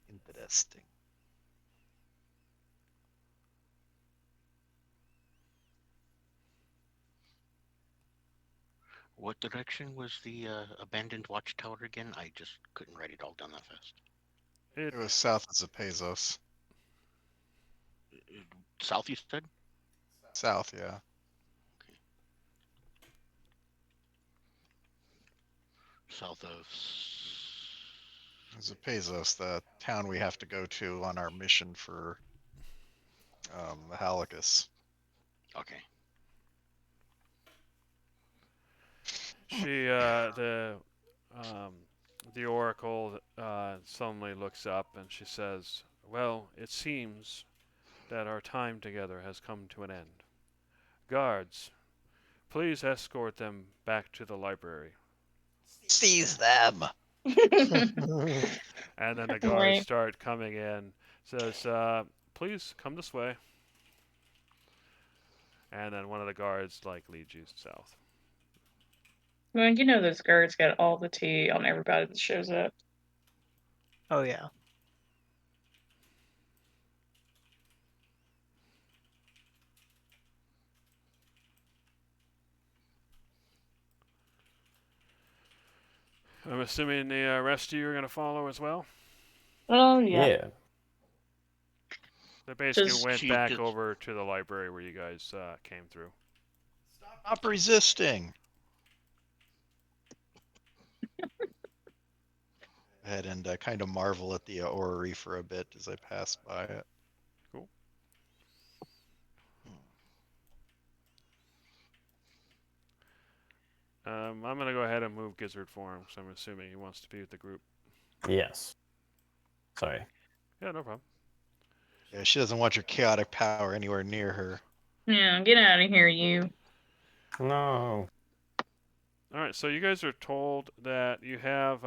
Interesting.
What direction was the abandoned watchtower again? I just couldn't write it all down that fast.
It was south of Zapazos.
South, you said?
South, yeah.
South of.
Zapazos, the town we have to go to on our mission for the Halicus.
Okay.
She, the oracle suddenly looks up and she says, well, it seems that our time together has come to an end. Guards, please escort them back to the library.
Seize them.
And then the guards
Right.
start coming in. Says, please come this way. And then one of the guards leads you south.
Well, you know those guards got all the tea on everybody that shows up.
Oh yeah.
I'm assuming the rest of you are going to follow as well.
Oh
Yeah.
They basically
Just-
went
She
back
just-
over to the library where you guys came through.
Stop resisting. Ahead and kind of marvel at the orrery for a bit as I pass by it.
Cool. I'm going to go ahead and move Gizzard for him, so I'm assuming he wants to be with the group.
Yes. Sorry.
Yeah, no problem.
Yeah, she doesn't want your chaotic power anywhere near her.
Yeah, get out of here, you.
No.
All right, so you guys are told that you have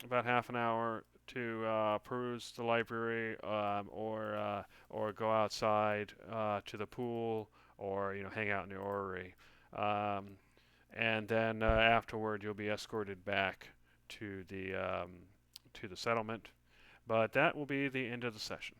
about half an hour to peruse the library, or go outside to the pool, or hang out in the orrery, and then afterward you'll be escorted back to the settlement. But that will be the end of the session.